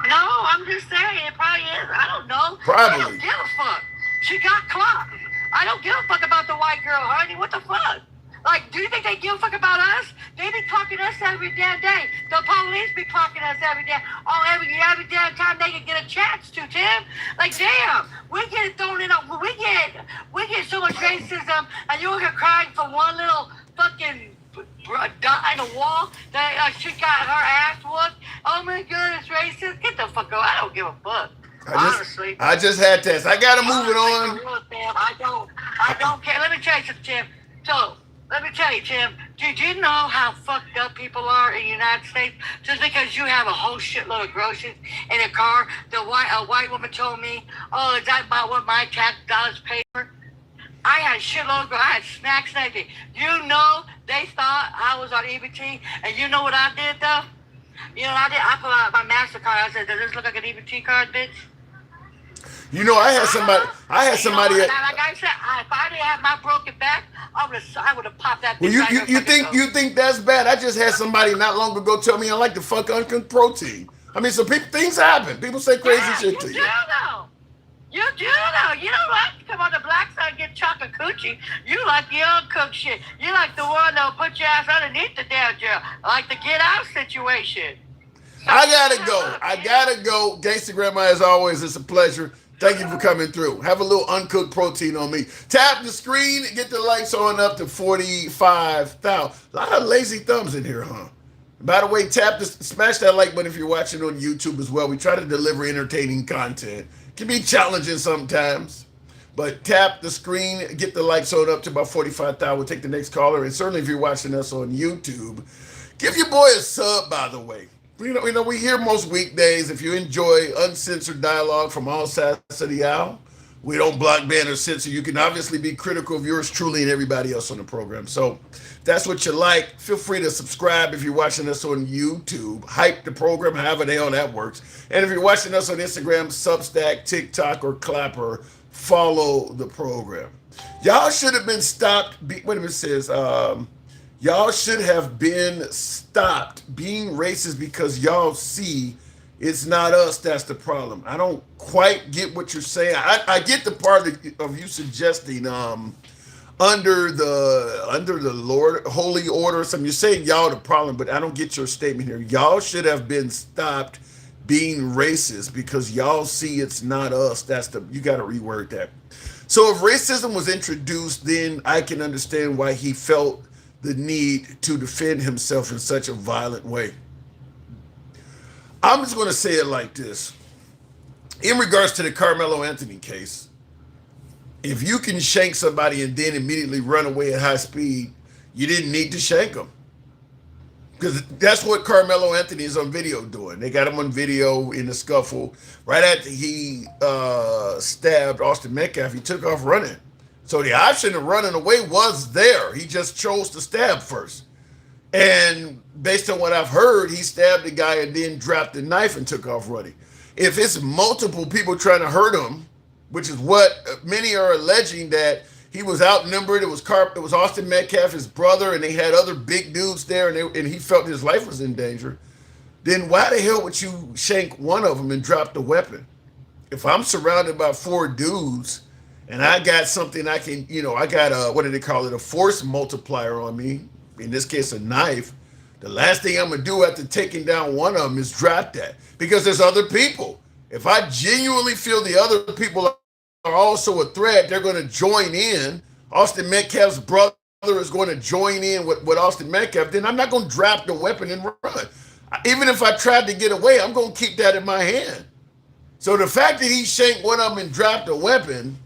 No, I'm just saying it probably is. I don't know. Probably. I don't give a fuck. She got clocked. I don't give a fuck about the white girl, honey. What the fuck? Like, do you think they give a fuck about us? They be clocking us every damn day. The police be clocking us every damn time they can get a chance to, Tim. Like, damn, we get thrown in we get so much racism, and you're crying for one little fucking dot on the wall that she got her ass whooped. Oh my god, it's racist. Get the fuck out. I don't give a fuck. Honestly. I just had this. I gotta move it on. I don't care. Let me tell you something, Tim. So, let me tell you, Tim. Did you know how fucked up people are in the United States? Just because you have a whole shitload of groceries in a car, a white woman told me, oh, is that about what my tax dollars pay for? I had shitload of I had snacks and everything. You know, they thought I was on EBT, and you know what I did, though? You know what I did? I pulled out my MasterCard. I said, does this look like an EBT card, bitch? You know, I had somebody. Like I said, if I didn't have my broken back, I would have popped that. Well, bitch right in her fucking you think that's bad? I just had somebody not long ago tell me I like to fuck uncooked protein. I mean, so things happen. People say crazy shit to you. You do though. You don't like to come on the black side and get chocolate coochie. You like the uncooked shit. You like the one that'll put your ass underneath the damn jail. Like the get out situation. So, I gotta go. Gangsta Grandma, as always, it's a pleasure. Thank you for coming through. Have a little uncooked protein on me. Tap the screen, get the likes on up to 45,000. A lot of lazy thumbs in here, huh? By the way, smash that like button if you're watching on YouTube as well. We try to deliver entertaining content. Can be challenging sometimes, but tap the screen, get the likes on up to about 45,000. We'll take the next caller, and certainly if you're watching us on YouTube, give your boy a sub. By the way, you know, we hear most weekdays. If you enjoy uncensored dialogue from all sides of the aisle, we don't block, ban, or censor. You can obviously be critical of yours truly and everybody else on the program. So if that's what you like, feel free to subscribe if you're watching us on YouTube. Hype the program, however the hell that works. And if you're watching us on Instagram, Substack, TikTok, or Clapper, follow the program. Y'all should have been stopped. Wait a minute, it says, y'all should have been stopped being racist because y'all see it's not us that's the problem. I don't quite get what you're saying. I get the part of you suggesting under the Lord holy order or something. You're saying y'all the problem, but I don't get your statement here. Y'all should have been stopped being racist because y'all see it's not us. You got to reword that. So if racism was introduced, then I can understand why he felt the need to defend himself in such a violent way. I'm just going to say it like this. In regards to the Carmelo Anthony case, if you can shank somebody and then immediately run away at high speed, you didn't need to shank them. Because that's what Carmelo Anthony is on video doing. They got him on video in the scuffle. Right after he stabbed Austin Metcalf, he took off running. So the option of running away was there. He just chose to stab first. And based on what I've heard, he stabbed the guy and then dropped the knife and took off running. If it's multiple people trying to hurt him, which is what many are alleging, that he was outnumbered, it was Austin Metcalf, his brother, and they had other big dudes there, and he felt his life was in danger, then why the hell would you shank one of them and drop the weapon? If I'm surrounded by 4 dudes and I got something I can, I got what do they call it, a force multiplier on me, in this case a knife, the last thing I'm going to do after taking down one of them is drop that, because there's other people. If I genuinely feel the other people are also a threat, they're going to join in. Austin Metcalf's brother is going to join in with Austin Metcalf, then I'm not going to drop the weapon and run. Even if I tried to get away, I'm going to keep that in my hand. So the fact that he shanked one of them and dropped the weapon,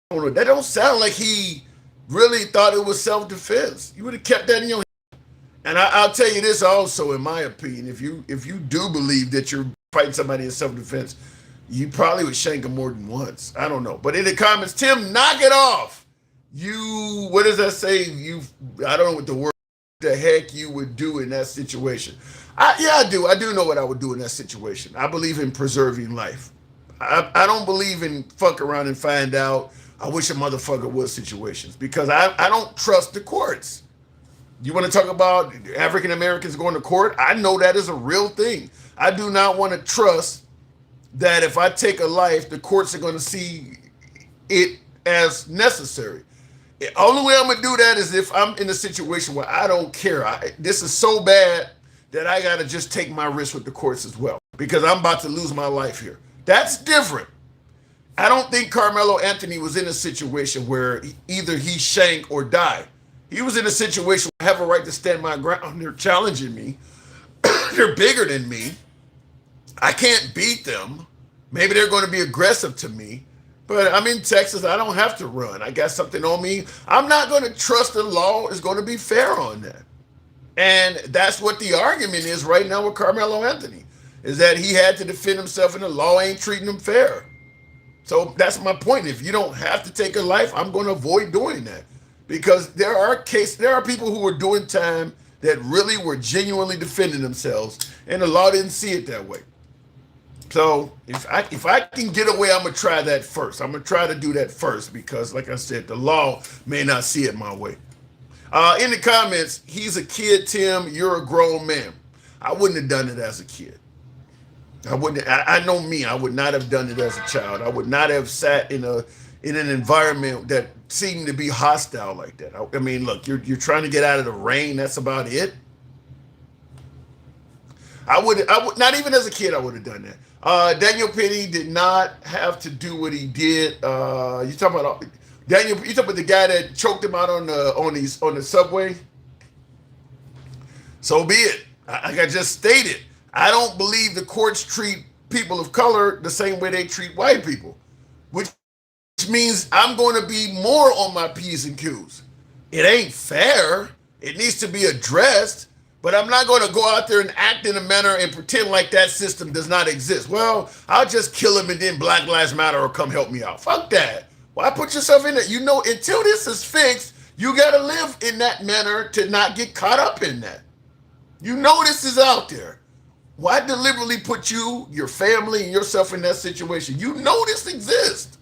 I don't know, that don't sound like he really thought it was self-defense. You would have kept that in your hand. And I'll tell you this also, in my opinion, if you do believe that you're fighting somebody in self-defense, you probably would shank him more than once. I don't know. But in the comments, Tim, knock it off. What does that say? I don't know what the heck you would do in that situation. I do. I do know what I would do in that situation. I believe in preserving life. I don't believe in fuck around and find out. I wish a motherfucker would situations, because I don't trust the courts. You want to talk about African Americans going to court? I know that is a real thing. I do not want to trust that if I take a life, the courts are going to see it as necessary. The only way I'm going to do that is if I'm in a situation where I don't care. This is so bad that I got to just take my risk with the courts as well, because I'm about to lose my life here. That's different. I don't think Carmelo Anthony was in a situation where either he shank or die. He was in a situation where I have a right to stand my ground. They're challenging me. They're bigger than me. I can't beat them. Maybe they're going to be aggressive to me. But I'm in Texas. I don't have to run. I got something on me. I'm not going to trust the law is going to be fair on that. And that's what the argument is right now with Carmelo Anthony, is that he had to defend himself and the law ain't treating him fair. So that's my point. If you don't have to take a life, I'm going to avoid doing that, because there are people who are doing time that really were genuinely defending themselves, and the law didn't see it that way. So if I can get away, I'm gonna try that first. I'm gonna try to do that first because, like I said, the law may not see it my way. In the comments, he's a kid, Tim. You're a grown man. I wouldn't have done it as a kid. I wouldn't. I know me. I would not have done it as a child. I would not have sat in an environment that seemed to be hostile like that. I mean, look, you're trying to get out of the rain. That's about it. I would not even as a kid. I would have done that. Daniel Penny did not have to do what he did. You talking about Daniel? You talking about the guy that choked him out on the subway? So be it. Like I just stated, I don't believe the courts treat people of color the same way they treat white people, which means I'm going to be more on my P's and Q's. It ain't fair. It needs to be addressed. But I'm not going to go out there and act in a manner and pretend like that system does not exist. Well, I'll just kill him and then Black Lives Matter will come help me out. Fuck that. Why put yourself in it? You know, until this is fixed, you got to live in that manner to not get caught up in that. You know this is out there. Why deliberately put you, your family, and yourself in that situation? You know this exists.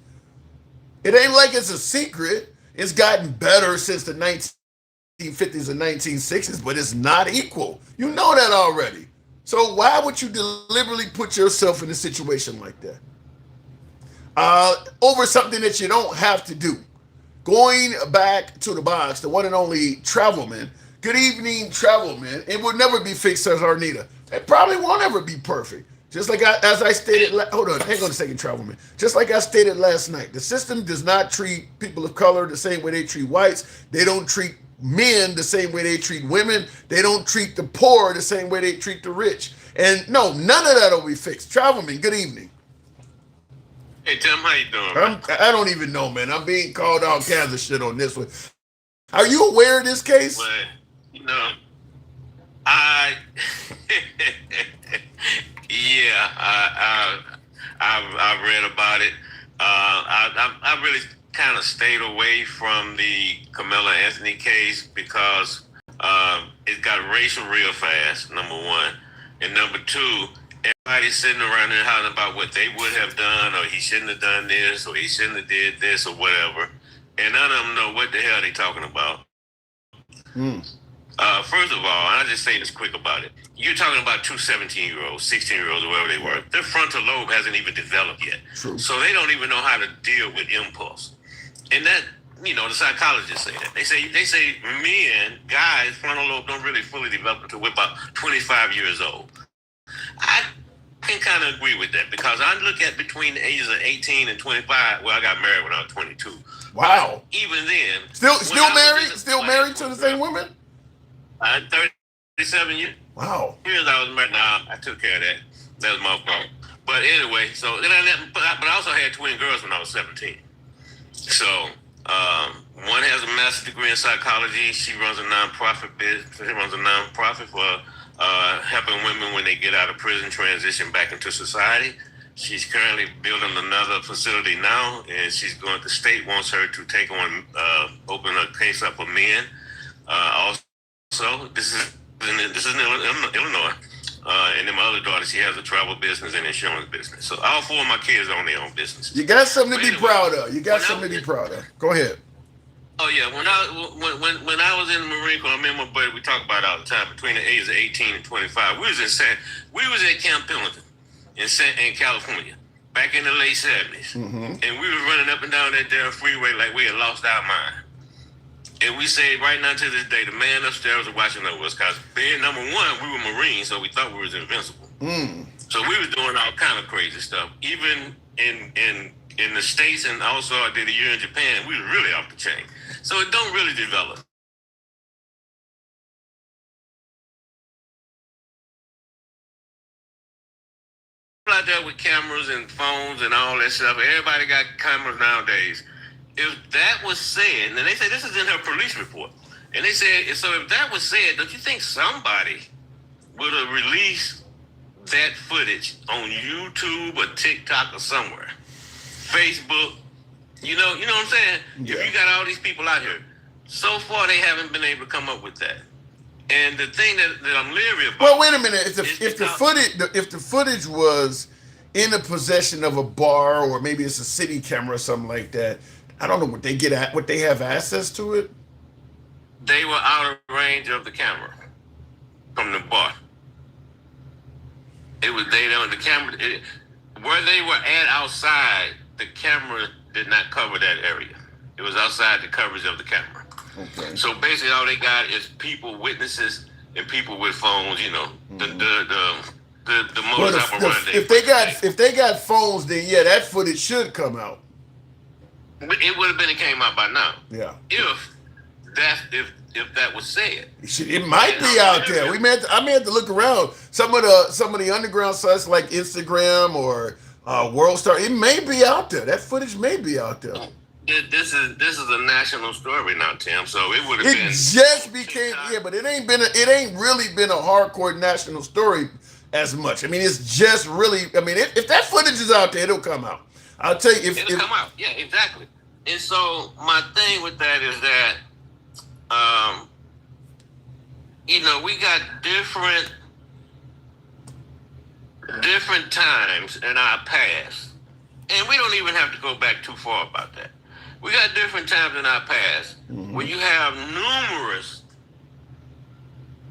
It ain't like it's a secret. It's gotten better since the 1950s and 1960s, but it's not equal. You know that already. So why would you deliberately put yourself in a situation like that? Over something that you don't have to do. Going back to the box, the one and only Travelman. Good evening, Travelman. It will never be fixed, says Arnita. It probably won't ever be perfect. Just like as I stated, hold on, hang on a second, Travelman. Just like I stated last night, the system does not treat people of color the same way they treat whites. They don't treat men the same way they treat women. They don't treat the poor the same way they treat the rich. And no, none of that will be fixed. Travelman, good evening. Hey, Tim, how you doing? I don't even know, man. I'm being called all kinds of shit on this one. Are you aware of this case? Well, you know, I read about it. I really kind of stayed away from the Camilla Anthony case because it got racial real fast, number one. And number two, everybody's sitting around there hollering about what they would have done, or he shouldn't have done this, or he shouldn't have did this, or whatever. And none of them know what the hell they're talking about. First of all, and I'll just say this quick about it. You're talking about two 17-year-olds, 16-year-olds, or whatever they were. Their frontal lobe hasn't even developed yet. True. So they don't even know how to deal with impulse. And that, you know, the psychologists say that. They say men, guys, frontal lobe don't really fully develop until we're about 25 years old. I can kind of agree with that because I look at between the ages of 18 and 25. Well, I got married when I was 22. Wow. Even then. Still married to the same woman? 37 years. Wow. Years I was married. Now I took care of that. That was my fault. But anyway, but I also had twin girls when I was 17. So one has a master's degree in psychology. She runs a nonprofit business. She runs a nonprofit for helping women when they get out of prison transition back into society. She's currently building another facility now, and she's going. The state wants her to take on, open a case up for men. Also, this is in Illinois, and then my other daughter, she has a travel business and insurance business. So all four of my kids own their own business. You got something to be proud of. You got something to be proud of. Go ahead. Oh yeah, when I was in the Marine Corps, me and my buddy, we talk about it all the time. Between the ages of 18 and 25, we was at Camp Pendleton in California back in the late 70s, and we were running up and down that damn freeway like we had lost our mind. And we say right now to this day, the man upstairs was watching over us because being number one, we were Marines, so we thought we was invincible. So we was doing all kind of crazy stuff. Even in the States, and also I did a year in Japan, we were really off the chain. So it don't really develop. Out there with cameras and phones and all that stuff. Everybody got cameras nowadays. If that was said, and they say this is in her police report, and they said, so if that was said, don't you think somebody would have released that footage on YouTube or TikTok or somewhere? Facebook, you know what I'm saying? Yeah. If you got all these people out here, so far they haven't been able to come up with that. And the thing that I'm leery about. Well, wait a minute. If the footage was in the possession of a bar, or maybe it's a city camera or something like that. I don't know what they get at, what they have access to it. They were out of range of the camera from the bar. It was they don't the camera where they were at outside. The camera did not cover that area. It was outside the coverage of the camera. Okay. So basically, all they got is people, witnesses, and people with phones. You know, the Well, modus operandi. if they got phones, then yeah, that footage should come out. It would have been. It came out by now. Yeah. If that was said. It might be out there. I may have to look around. Some of the underground sites like Instagram or World Star. It may be out there. That footage may be out there. This is a national story now, Tim. So it would have been. It just became but it ain't really been a hardcore national story as much. I mean, it's just really. I mean, if that footage is out there, it'll come out. I'll tell you it'll come out. Yeah, exactly. And so my thing with that is that, we got different times in our past, and we don't even have to go back too far about that. We got different times in our past where you have numerous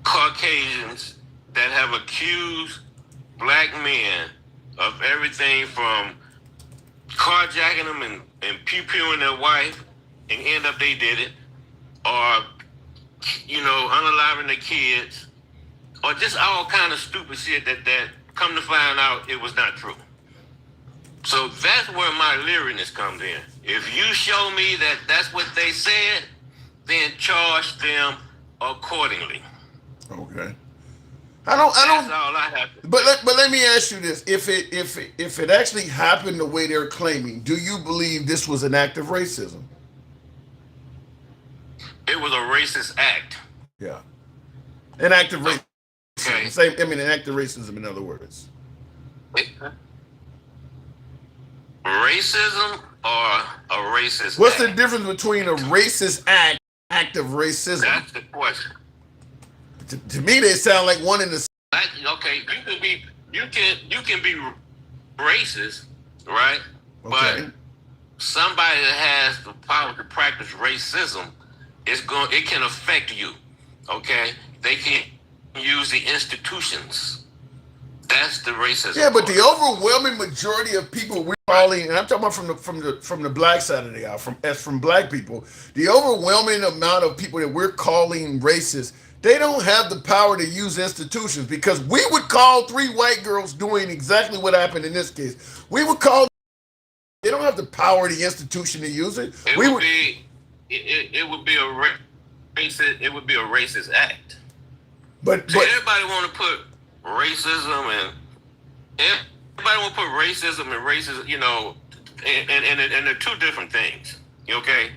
Caucasians that have accused black men of everything from carjacking them and pew-pewing their wife and end up they did it, or unaliving their kids, or just all kind of stupid shit that come to find out it was not true. So that's where my leeriness comes in. If you show me that that's what they said, then charge them accordingly. Okay. I don't. That's all I have to. But let me ask you this: if it actually happened the way they're claiming, do you believe this was an act of racism? It was a racist act. Yeah, an act of racism. Okay. An act of racism, in other words. Racism or a racist What's act? the difference between a racist act of racism? That's the question. To me, they sound like one in the. Okay, you can be racist, right? Okay. But somebody that has the power to practice racism it can affect you. Okay, they can use the institutions. That's the racism. Yeah, but the overwhelming majority of people we're calling, and I'm talking about from the black side of the aisle, from black people, the overwhelming amount of people that we're calling racist, they don't have the power to use institutions, because we would call 3 white girls doing exactly what happened in this case. We would call. They don't have the power of the institution to use it. It would be a racist act. But everybody want to put racism and and they're two different things. Okay,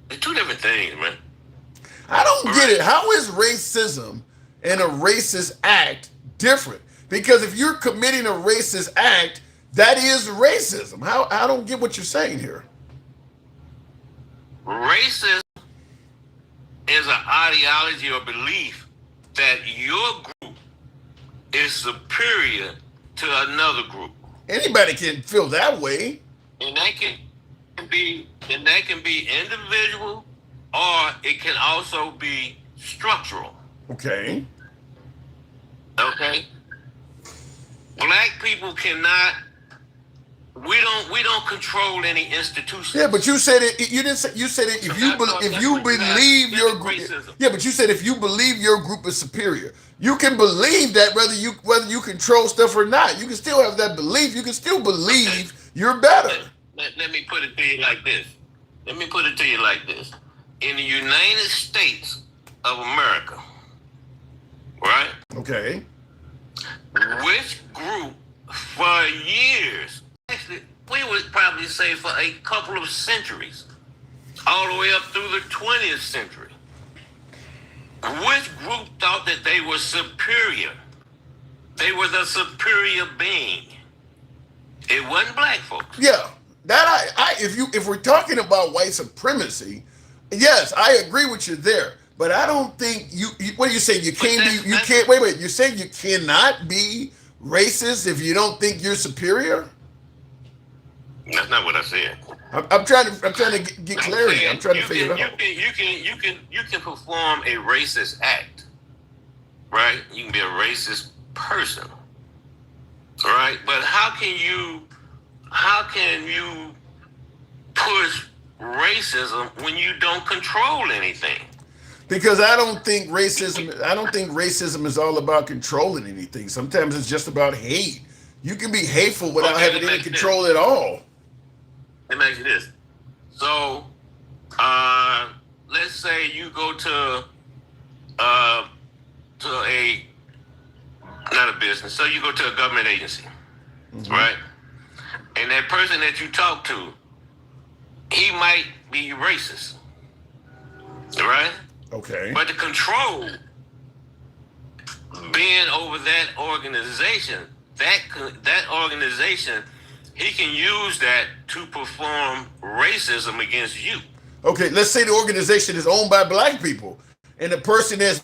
they're two different things, man. I don't get it. How is racism and a racist act different? Because if you're committing a racist act, that is racism. I don't get what you're saying here. Racism is an ideology or belief that your group is superior to another group. Anybody can feel that way. And that can be individual, or it can also be structural. Okay. Okay. Black people cannot. We don't control any institutions. Yeah, but you said it. You didn't say. You said it. If you believe your group. Yeah, but you said if you believe your group is superior, you can believe that whether you control stuff or not. You can still have that belief. You can still believe you're better. Let me put it to you like this. In the United States of America, right? Okay. Which group for years, actually, we would probably say for a couple of centuries, all the way up through the 20th century, which group thought that they were superior? They were the superior being. It wasn't black folks. Yeah, that if we're talking about white supremacy, yes, I agree with you there. But I don't think you what do you say? You can't be. You can't. Wait. You're saying you cannot be racist if you don't think you're superior? That's not what I said. I'm trying to get clarity. I'm trying to figure it out. You can perform a racist act, right? You can be a racist person, right? But how can you push racism when you don't control anything? Because I don't think racism is all about controlling anything. Sometimes it's just about hate. You can be hateful without having any control at all. Let me ask you this. So, let's say you go to a not a business. So you go to a government agency, right? And that person that you talk to, he might be racist, right? Okay. But the control being over that organization, that organization, he can use that to perform racism against you. Okay, let's say the organization is owned by black people and the person that's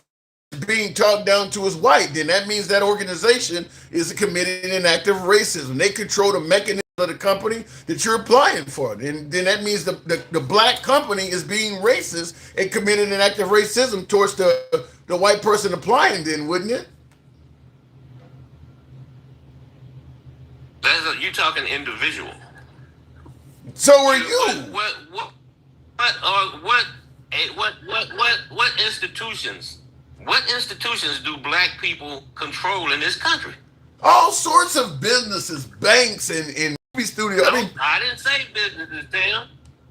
being talked down to is white, then that means that organization is committing an act of racism. They control the mechanism of the company that you're applying for. And then that means the black company is being racist and committing an act of racism towards the white person applying, then, wouldn't it? You're talking individual. So are you. What institutions? What institutions do black people control in this country? All sorts of businesses, banks, and movie studios. No, I didn't say businesses, Tim.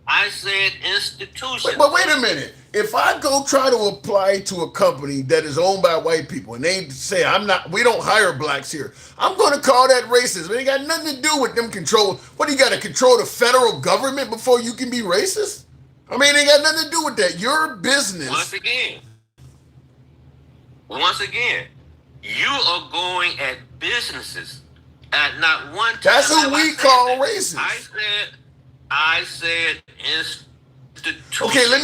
I said institutions. But wait a minute. If I go try to apply to a company that is owned by white people and they say we don't hire blacks here, I'm going to call that racist. It ain't got nothing to do with them control. What, do you got to control the federal government before you can be racist? I mean, it ain't got nothing to do with that. Your business. Once again, you are going at businesses at not one time. That's who we call racist. I said institution. Okay, let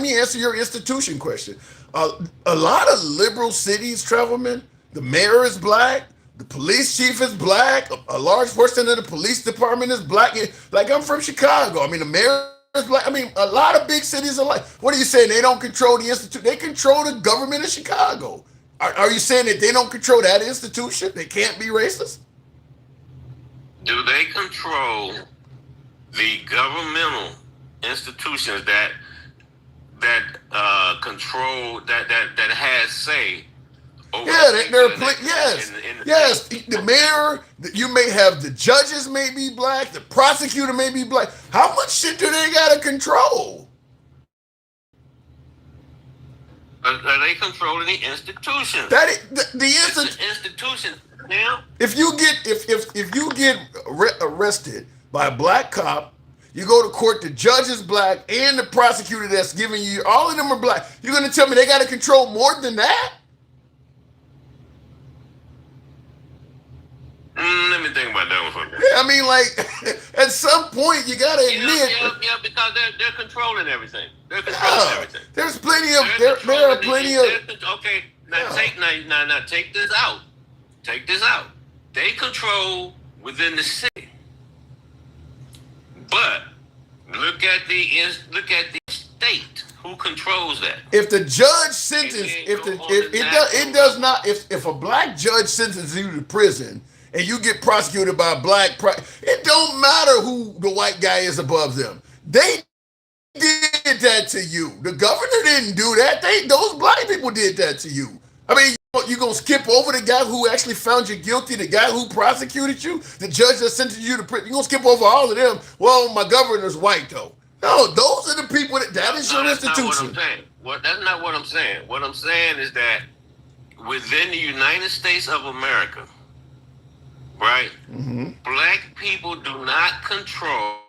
me answer your institution question. A lot of liberal cities, Travelman, the mayor is black, the police chief is black, a large portion of the police department is black. Like, I'm from Chicago. I mean, the mayor is black. I mean, a lot of big cities are like. What are you saying? They don't control the institute. They control the government of Chicago. Are you saying that they don't control that institution? They can't be racist? Do they control the governmental institutions that control that has say over? Yeah, yes. The mayor, you may have the judges may be black, the prosecutor may be black. How much shit do they gotta control? Are they controlling the institution? The institution. Now, if you get arrested by a black cop, you go to court, the judge is black, and the prosecutor that's giving you, all of them are black. You're going to tell me they got to control more than that? Let me think about that one for a minute. Yeah, I mean, like, at some point, you got to admit. Yeah, because they're controlling everything. They're controlling everything. There's plenty of, there are plenty of. Okay, now take this out. Take this out. They control within the city. But look at the state. Who controls that? If the judge sentences, if a black judge sentences you to prison and you get prosecuted by a black, it don't matter who the white guy is above them. They did that to you. The governor didn't do that. Those black people did that to you. I mean, you gonna skip over the guy who actually found you guilty, the guy who prosecuted you, the judge that sentenced you to prison. You gonna skip over all of them? Well, my governor's white though. No, those are the people that is your institution. That's not what I'm saying. What I'm saying is that within the United States of America, right? Mm-hmm. Black people do not control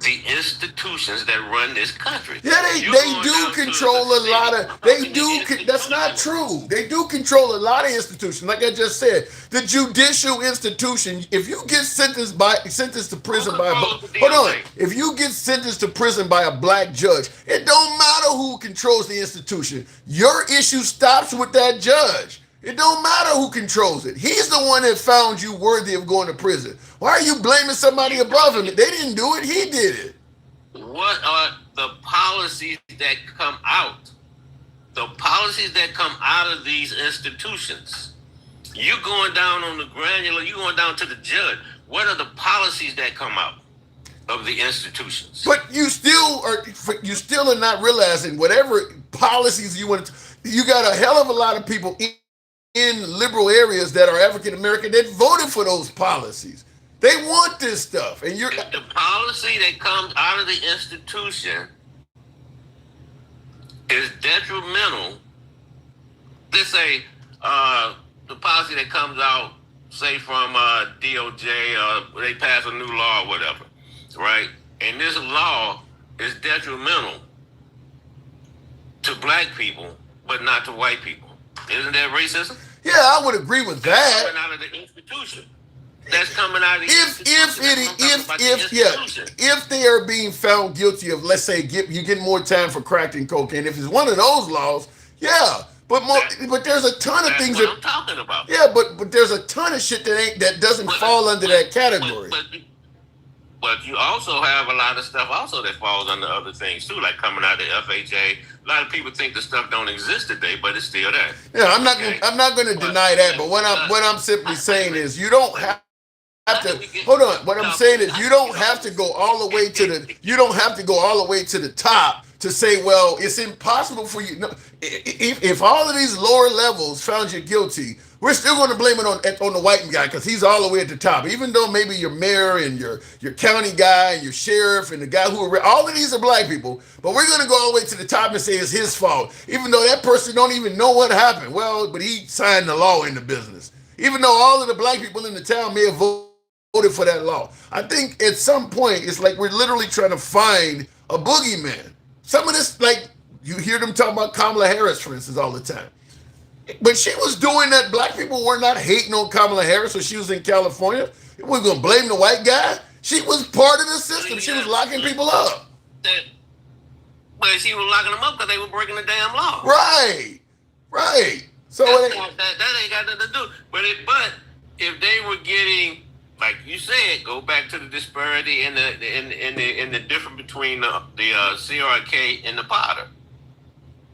the institutions that run this country. Yeah, they do control a lot of. That's not true. They do control a lot of institutions. Like I just said, the judicial institution. If you get sentenced to prison by if you get sentenced to prison by a black judge, it don't matter who controls the institution. Your issue stops with that judge. It don't matter who controls it. He's the one that found you worthy of going to prison. Why are you blaming somebody above him? They didn't do it. He did it. What are the policies that come out? The policies that come out of these institutions. You going down on the granular, you going down to the judge. What are the policies that come out of the institutions? But you still are not realizing whatever policies you want to, you got a hell of a lot of people in liberal areas that are African American that voted for those policies. They want this stuff. And you're the policy that comes out of the institution is detrimental. Let's say the policy that comes out, say from DOJ, they pass a new law or whatever, right? And this law is detrimental to black people, but not to white people. Isn't that racism? Yeah, I would agree with that. That's coming out of the institution. That's coming out of the institution. If they are being found guilty of, let's say, you get more time for crack than cocaine. If it's one of those laws, yeah. But there's a ton of things that I'm talking about. Yeah, but there's a ton of shit that doesn't fall under that category. But you also have a lot of stuff also that falls under other things too, like coming out of the FHA. A lot of people think the stuff don't exist today, but it's still there. Yeah, I'm not going to deny that. But what I'm simply saying is you don't have to hold on. What I'm saying is you don't have to go all the way to the top to say, well, it's impossible for you. No, if all of these lower levels found you guilty, we're still going to blame it on the white guy because he's all the way at the top. Even though maybe your mayor and your county guy and your sheriff and the guy all of these are black people, but we're going to go all the way to the top and say it's his fault, even though that person don't even know what happened. Well, but he signed the law into business. Even though all of the black people in the town may have voted for that law. I think at some point it's like we're literally trying to find a boogeyman. Some of this, like, you hear them talking about Kamala Harris, for instance, all the time. But she was doing that. Black people were not hating on Kamala Harris when she was in California. We're going to blame the white guy. She was part of the system. She was locking people up. But she was locking them up because they were breaking the damn law. Right. So that ain't got nothing to do. But if they were getting, like you said, go back to the disparity in the difference between the CRK and the Potter.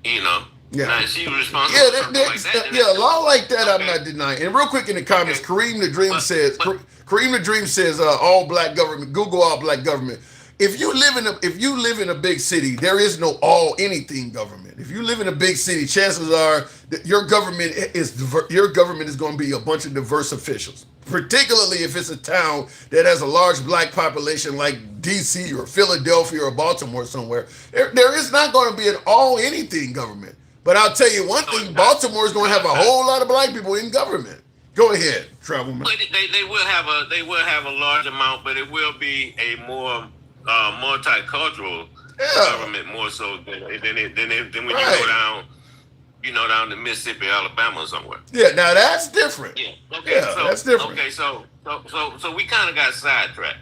You know. Yeah. Now, she was responsible for something like that. Yeah, a law like that, okay. I'm not denying. And real quick in the comments, Kareem the Dream says, all black government. Google all black government. If you live in a big city, there is no all anything government. If you live in a big city, chances are that your government is going to be a bunch of diverse officials. Particularly if it's a town that has a large black population like DC or Philadelphia or Baltimore somewhere. There is not going to be an all anything government. But I'll tell you one thing, Baltimore is going to have a whole lot of black people in government. Go ahead, Travelman. But they will have a large amount, but it will be a more multicultural government more so than when you go down to Mississippi, Alabama, or somewhere. Yeah, now that's different. Yeah, okay, yeah, so, that's different. Okay, so we kind of got sidetracked.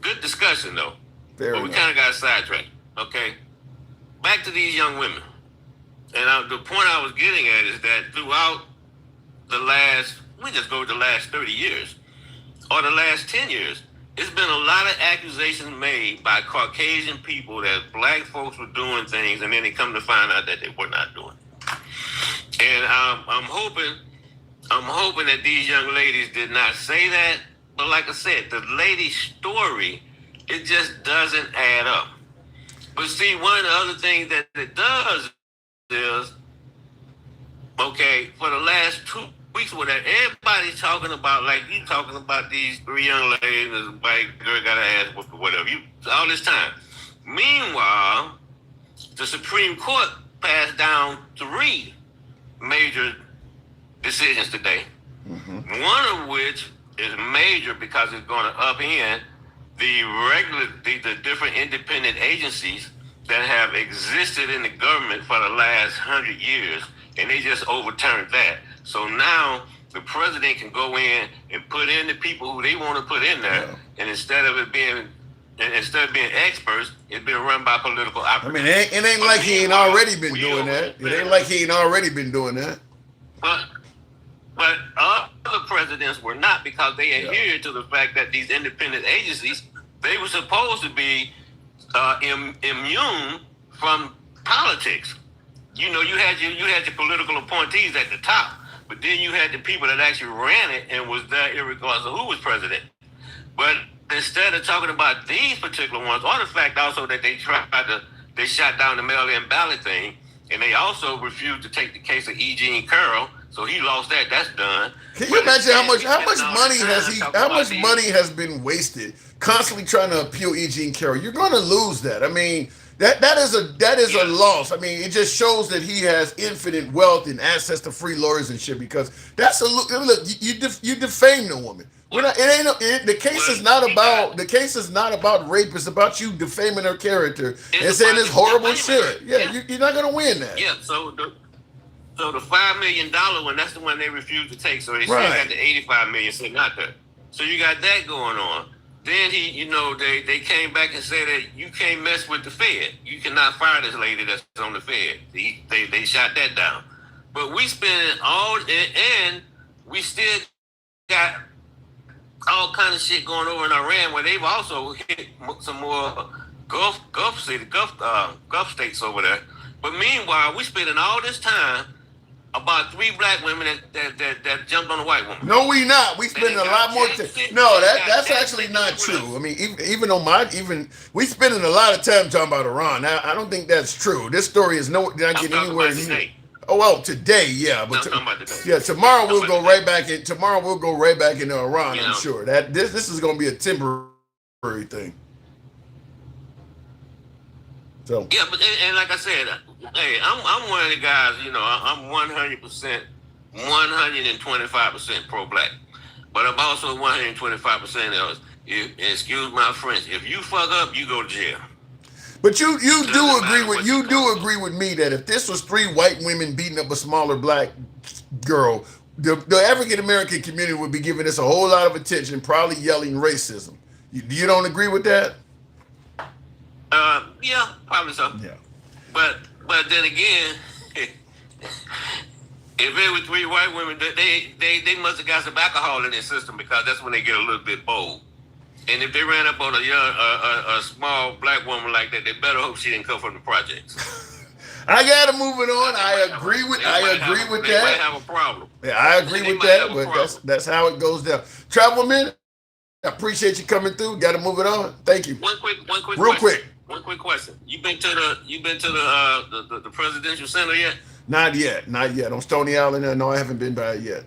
Good discussion though, but we kind of got sidetracked. Okay, back to these young women. And the point I was getting at is that throughout the last 30 years or the last 10 years, it's been a lot of accusations made by Caucasian people that black folks were doing things, and then they come to find out that they were not doing. And I'm hoping that these young ladies did not say that. But like I said, the lady's story, it just doesn't add up. But see, one of the other things that it does is, okay, for the last 2 weeks, whatever, everybody's talking about, like you talking about these 3 young ladies, this white girl got her ass whooped or whatever, all this time. Meanwhile, the Supreme Court passed down 3 major decisions today. Mm-hmm. One of which is major because it's going to upend the different independent agencies that have existed in the government for the last 100 years, and they just overturned that. So now the president can go in and put in the people who they want to put in there, and instead of being experts, it's been run by political operatives. I mean, it ain't like he ain't already been doing that. It ain't like he ain't already been doing that. but other presidents were not, because they adhered to the fact that these independent agencies, they were supposed to be immune from politics. You know, you had your political appointees at the top, but then you had the people that actually ran it and was there irregardless of who was president. But instead of talking about these particular ones, or the fact also that they shot down the mail-in ballot thing, and they also refused to take the case of E. Jean Carroll, so he lost that. That's done. Can you imagine how much money has been wasted constantly trying to appeal E. Jean Carroll? You're going to lose that. I mean, that is a loss. I mean, it just shows that he has infinite wealth and access to free lawyers and shit. Because that's look. You defame the woman. The case is not about rape. It's about you defaming her character and saying this horrible shit. You're not going to win that. Yeah. So the $5 million one, that's the one they refused to take. So they still got the $85 million sitting out there. So you got that going on. Then they came back and said that you can't mess with the Fed. You cannot fire this lady that's on the Fed. They shot that down. But we spent and we still got all kind of shit going over in Iran, where they've also hit some more Gulf states over there. But meanwhile, we spending all this time about 3 black women that jumped on a white woman. No, we not. We spending a lot more time. No, that's actually not true. I mean, we spending a lot of time talking about Iran. I don't think that's true. This story is not getting anywhere near. Oh well, today, yeah, but tomorrow we'll go right back in. Tomorrow we'll go right back into Iran. I'm sure that this is going to be a temporary thing. So yeah, but and like I said, hey, I'm one of the guys. You know, I'm 100%, 125% pro-black, but I'm also 125% else. Excuse my French. If you fuck up, you go to jail. But you do agree with me that if this was 3 white women beating up a smaller black girl, the African American community would be giving this a whole lot of attention, probably yelling racism. You don't agree with that? Yeah, probably so. Yeah. But then again, if it was 3 white women, they must have got some alcohol in their system, because that's when they get a little bit bold. And if they ran up on a small black woman like that, they better hope she didn't come from the projects. I gotta move it on. I agree with that. They might have a problem. Yeah, I agree with that, but that's how it goes down. Travelman, I appreciate you coming through. Got to move it on. Thank you. One quick question. You been to the presidential center yet? Not yet. On Stony Island, no, I haven't been by it yet.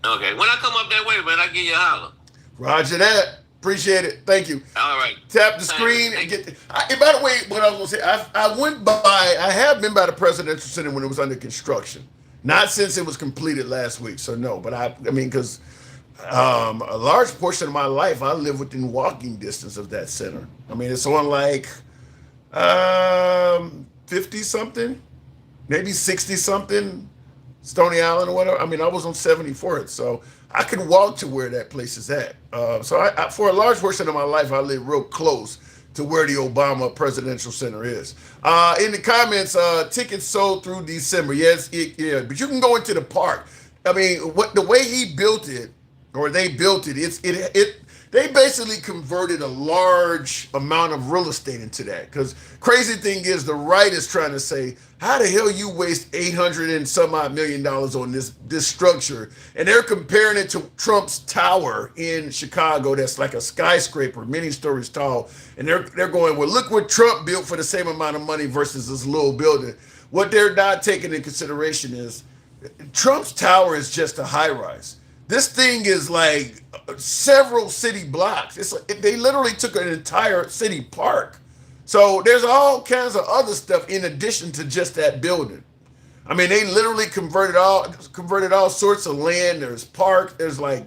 Okay, when I come up that way, man, I'll give you a holler. Roger that. Appreciate it. Thank you. All right. Tap the screen and get. And by the way, what I was gonna say, I went by. I have been by the presidential center when it was under construction. Not since it was completed last week. So no, but I mean, because a large portion of my life I live within walking distance of that center. I mean, it's on like 50 something, maybe 60 something, Stony Island or whatever. I mean, I was on 74th, so I could walk to where that place is at. So I, for a large portion of my life, I live real close to where the Obama Presidential Center is. In the comments, tickets sold through December. Yes, yeah, but you can go into the park. I mean, the way he built it, or they built it, they basically converted a large amount of real estate into that. Because crazy thing is, the right is trying to say, how the hell you waste $800 and some odd million on this structure? And they're comparing it to Trump's tower in Chicago. That's like a skyscraper, many stories tall. And they're going, well, look what Trump built for the same amount of money versus this little building. What they're not taking into consideration is Trump's tower is just a high rise. This thing is like several city blocks. It's like, they literally took an entire city park. So there's all kinds of other stuff in addition to just that building. I mean, they literally converted all sorts of land. There's park. There's like,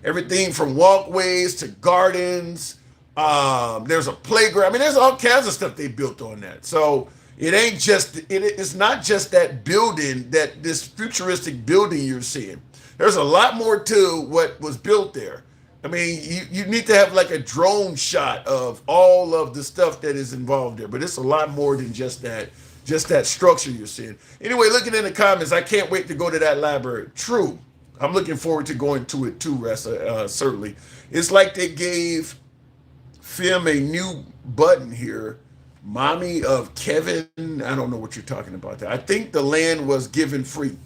everything from walkways to gardens. There's a playground. I mean, there's all kinds of stuff they built on that. So it ain't just it's not just that building, this futuristic building you're seeing. There's a lot more to what was built there. I mean, you need to have like a drone shot of all of the stuff that is involved there, but it's a lot more than just that just that structure you're seeing. Anyway, looking in the comments, I can't wait to go to that library. True. I'm looking forward to going to it too, Ressa, certainly. It's like they gave Film a new button here. Mommy of Kevin. I don't know what you're talking about there. I think the land was given free.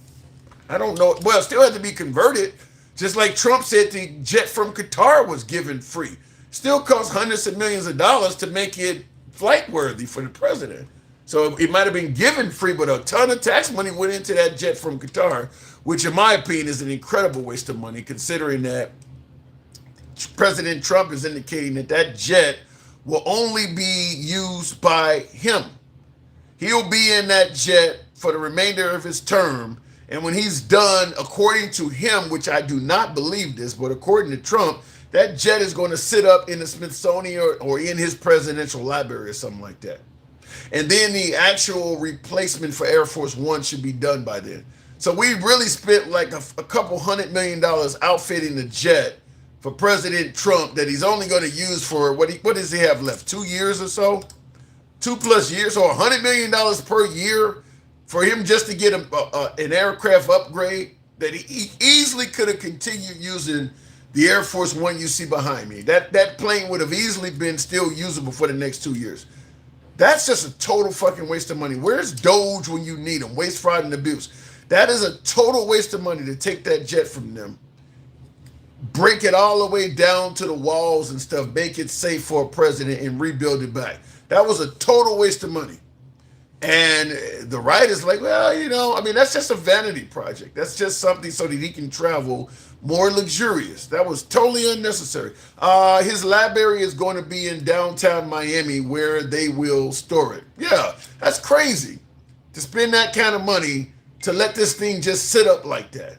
I don't know. Well, it still had to be converted. Just like Trump said the jet from Qatar was given free. Still cost hundreds of millions of dollars to make it flight worthy for the president. So it might have been given free, but a ton of tax money went into that jet from Qatar, which in my opinion is an incredible waste of money considering that President Trump is indicating that that jet will only be used by him. He'll be in that jet for the remainder of his term. And when he's done, according to him, which I do not believe this, but according to Trump, that jet is going to sit up in the Smithsonian or in his presidential library or something like that. And then the actual replacement for Air Force One should be done by then. So we really spent like a couple $100 million outfitting the jet for President Trump that he's only going to use for, what does he have left, 2 years or so? 2+ years, or $100 million per year for him just to get an aircraft upgrade that he easily could have continued using the Air Force One you see behind me. That plane would have easily been still usable for the next 2 years. That's just a total fucking waste of money. Where's Doge when you need them? Waste, fraud, and abuse. That is a total waste of money to take that jet from them, break it all the way down to the walls and stuff, make it safe for a president and rebuild it back. That was a total waste of money. And the right is like, well, I mean, that's just a vanity project. That's just something so that he can travel more luxurious. That was totally unnecessary. His library is going to be in downtown Miami where they will store it. Yeah, that's crazy to spend that kind of money to let this thing just sit up like that.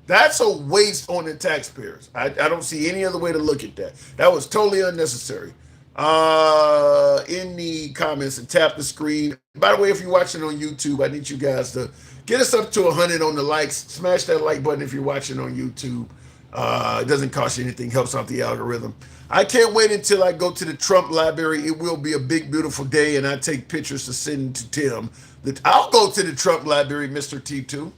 That's a waste on the taxpayers. I don't see any other way to look at that. That was totally unnecessary. In the comments and tap the screen. By the way, if you're watching on YouTube, I need you guys to get us up to 100 on the likes. Smash that like button if you're watching on YouTube. It doesn't cost you anything, helps out the algorithm. I can't wait until I go to the Trump library. It will be a big, beautiful day, and I take pictures to send to Tim. I'll go to the Trump library, Mr. T2.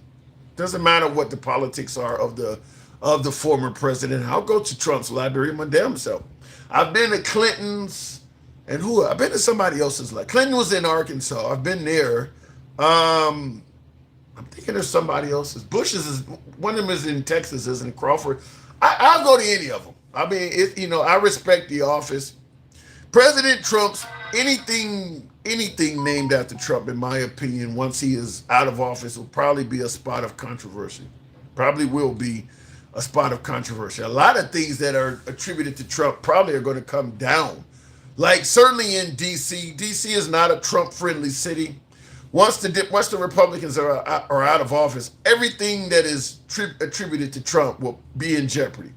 Doesn't matter what the politics are of the former president. I'll go to Trump's library my damn self. I've been to Clinton's, and I've been to somebody else's. Like Clinton was in Arkansas. I've been there. I'm thinking of somebody else's. Bush's is one of them is in Texas, isn't it? Crawford. I'll go to any of them. I mean, I respect the office. President Trump's anything named after Trump, in my opinion, once he is out of office, will probably be a spot of controversy. Probably will be a spot of controversy. A lot of things that are attributed to Trump probably are going to come down. Like certainly in D.C. D.C. is not a Trump-friendly city. Once the Republicans are out of office, everything that is attributed to Trump will be in jeopardy.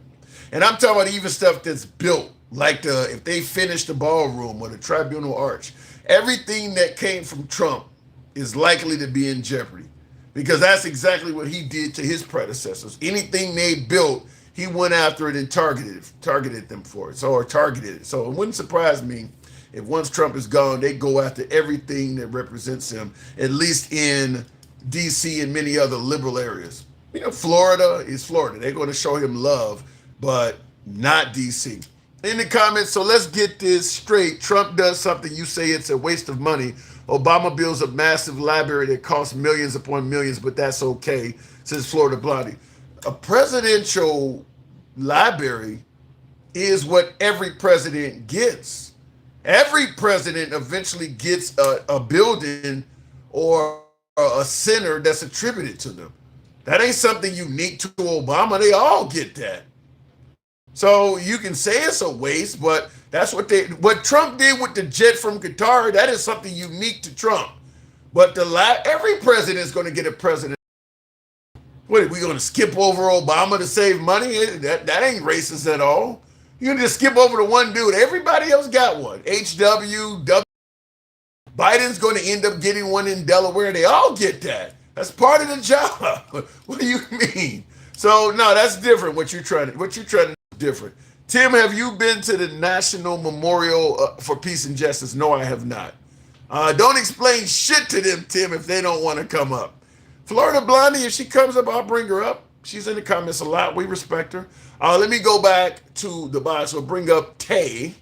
And I'm talking about even stuff that's built, like if they finish the ballroom or the tribunal arch. Everything that came from Trump is likely to be in jeopardy because that's exactly what he did to his predecessors. Anything they built, he went after it and targeted them for it. So it wouldn't surprise me if once Trump is gone, they go after everything that represents him, at least in D.C. and many other liberal areas. Florida is Florida. They're going to show him love, but not D.C. In the comments, so let's get this straight. Trump does something, you say it's a waste of money. Obama builds a massive library that costs millions upon millions, but that's okay, says Florida Blondie. A presidential library is what every president gets. Every president eventually gets a building or a center that's attributed to them. That ain't something unique to Obama. They all get that. So you can say it's a waste, but that's what Trump did with the jet from Qatar. That is something unique to Trump. But every president is going to get a president. What, are we going to skip over Obama to save money? That ain't racist at all. You can just skip over the one dude. Everybody else got one. HW, Biden's going to end up getting one in Delaware. They all get that. That's part of the job. What do you mean? So no, that's different. What you're trying to do is different. Tim, have you been to the National Memorial for Peace and Justice? No, I have not. Don't explain shit to them, Tim, if they don't want to come up. Florida Blondie, if she comes up, I'll bring her up. She's in the comments a lot. We respect her. Let me go back to the box. We'll bring up Tay.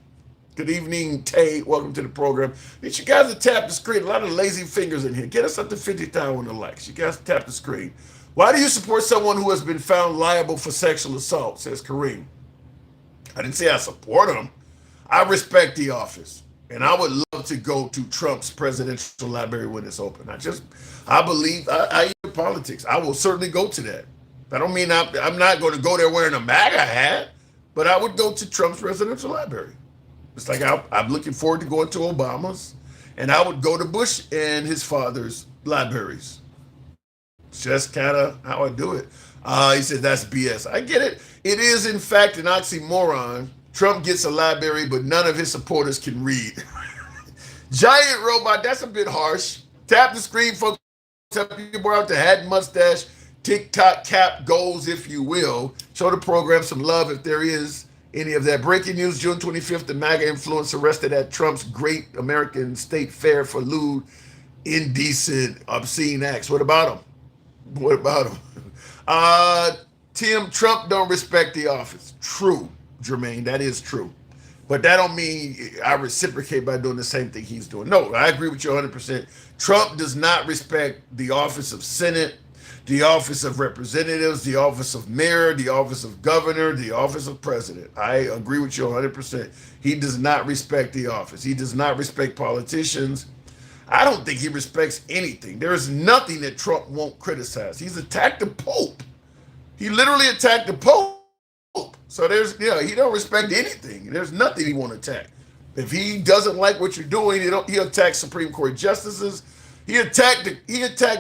Good evening, Tay. Welcome to the program. Need you guys to tap the screen. A lot of lazy fingers in here. Get us up to 50,000 likes. You guys tap the screen. Why do you support someone who has been found liable for sexual assault? Says Kareem. I didn't say I support him. I respect the office. And I would love to go to Trump's presidential library when it's open. I believe I eat politics. I will certainly go to that. I don't mean I'm not going to go there wearing a MAGA hat, but I would go to Trump's presidential library. It's like I'm looking forward to going to Obama's, and I would go to Bush and his father's libraries. It's just kind of how I do it. He said that's BS. I get it. It is, in fact, an oxymoron. Trump gets a library, but none of his supporters can read. Giant robot, that's a bit harsh. Tap the screen, folks. Tell people out the hat and mustache, TikTok cap goals, if you will. Show the program some love if there is any of that. Breaking news, June 25th, the MAGA influencer arrested at Trump's Great American State Fair for lewd, indecent, obscene acts. What about him? What about him? Tim, Trump don't respect the office. True, Jermaine, that is true. But that don't mean I reciprocate by doing the same thing he's doing. No, I agree with you 100%. Trump does not respect the office of Senate, the office of representatives, the office of mayor, the office of governor, the office of president. I agree with you 100%. He does not respect the office. He does not respect politicians. I don't think he respects anything. There is nothing that Trump won't criticize. He's attacked the Pope. He literally attacked the Pope. So he don't respect anything. There's nothing he won't attack. If he doesn't like what you're doing, he'll attack Supreme Court justices. He attacked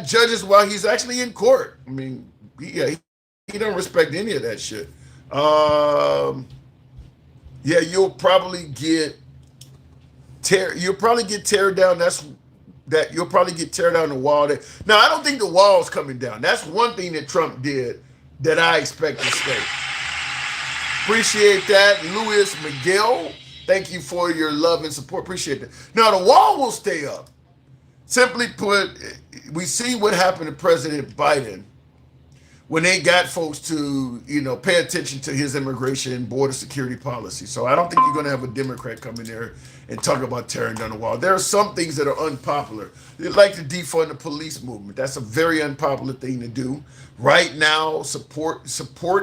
judges while he's actually in court. I mean, he don't respect any of that shit. You'll probably get tear down. You'll probably get tear down the wall. Now, I don't think the wall's coming down. That's one thing that Trump did that I expect to stay. Appreciate that, Louis Miguel. Thank you for your love and support. Appreciate that. Now, the wall will stay up. Simply put, we see what happened to President Biden when they got folks to, pay attention to his immigration and border security policy. So I don't think you're going to have a Democrat come in there and talk about tearing down the wall. There are some things that are unpopular. They like to defund the police movement. That's a very unpopular thing to do. Right now, support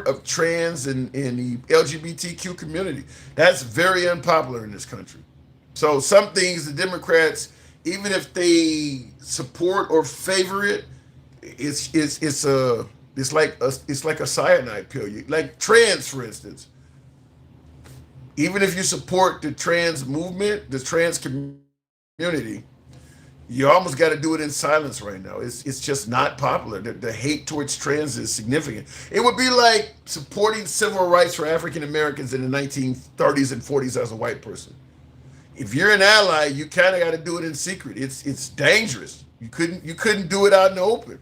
of trans and the LGBTQ community. That's very unpopular in this country. So some things the Democrats, even if they support or favor it, it's like a cyanide pill. Like trans, for instance. Even if you support the trans movement, the trans community, you almost got to do it in silence right now. It's just not popular. The hate towards trans is significant. It would be like supporting civil rights for African Americans in the 1930s and 40s as a white person. If you're an ally, you kind of got to do it in secret. It's dangerous. You couldn't do it out in the open.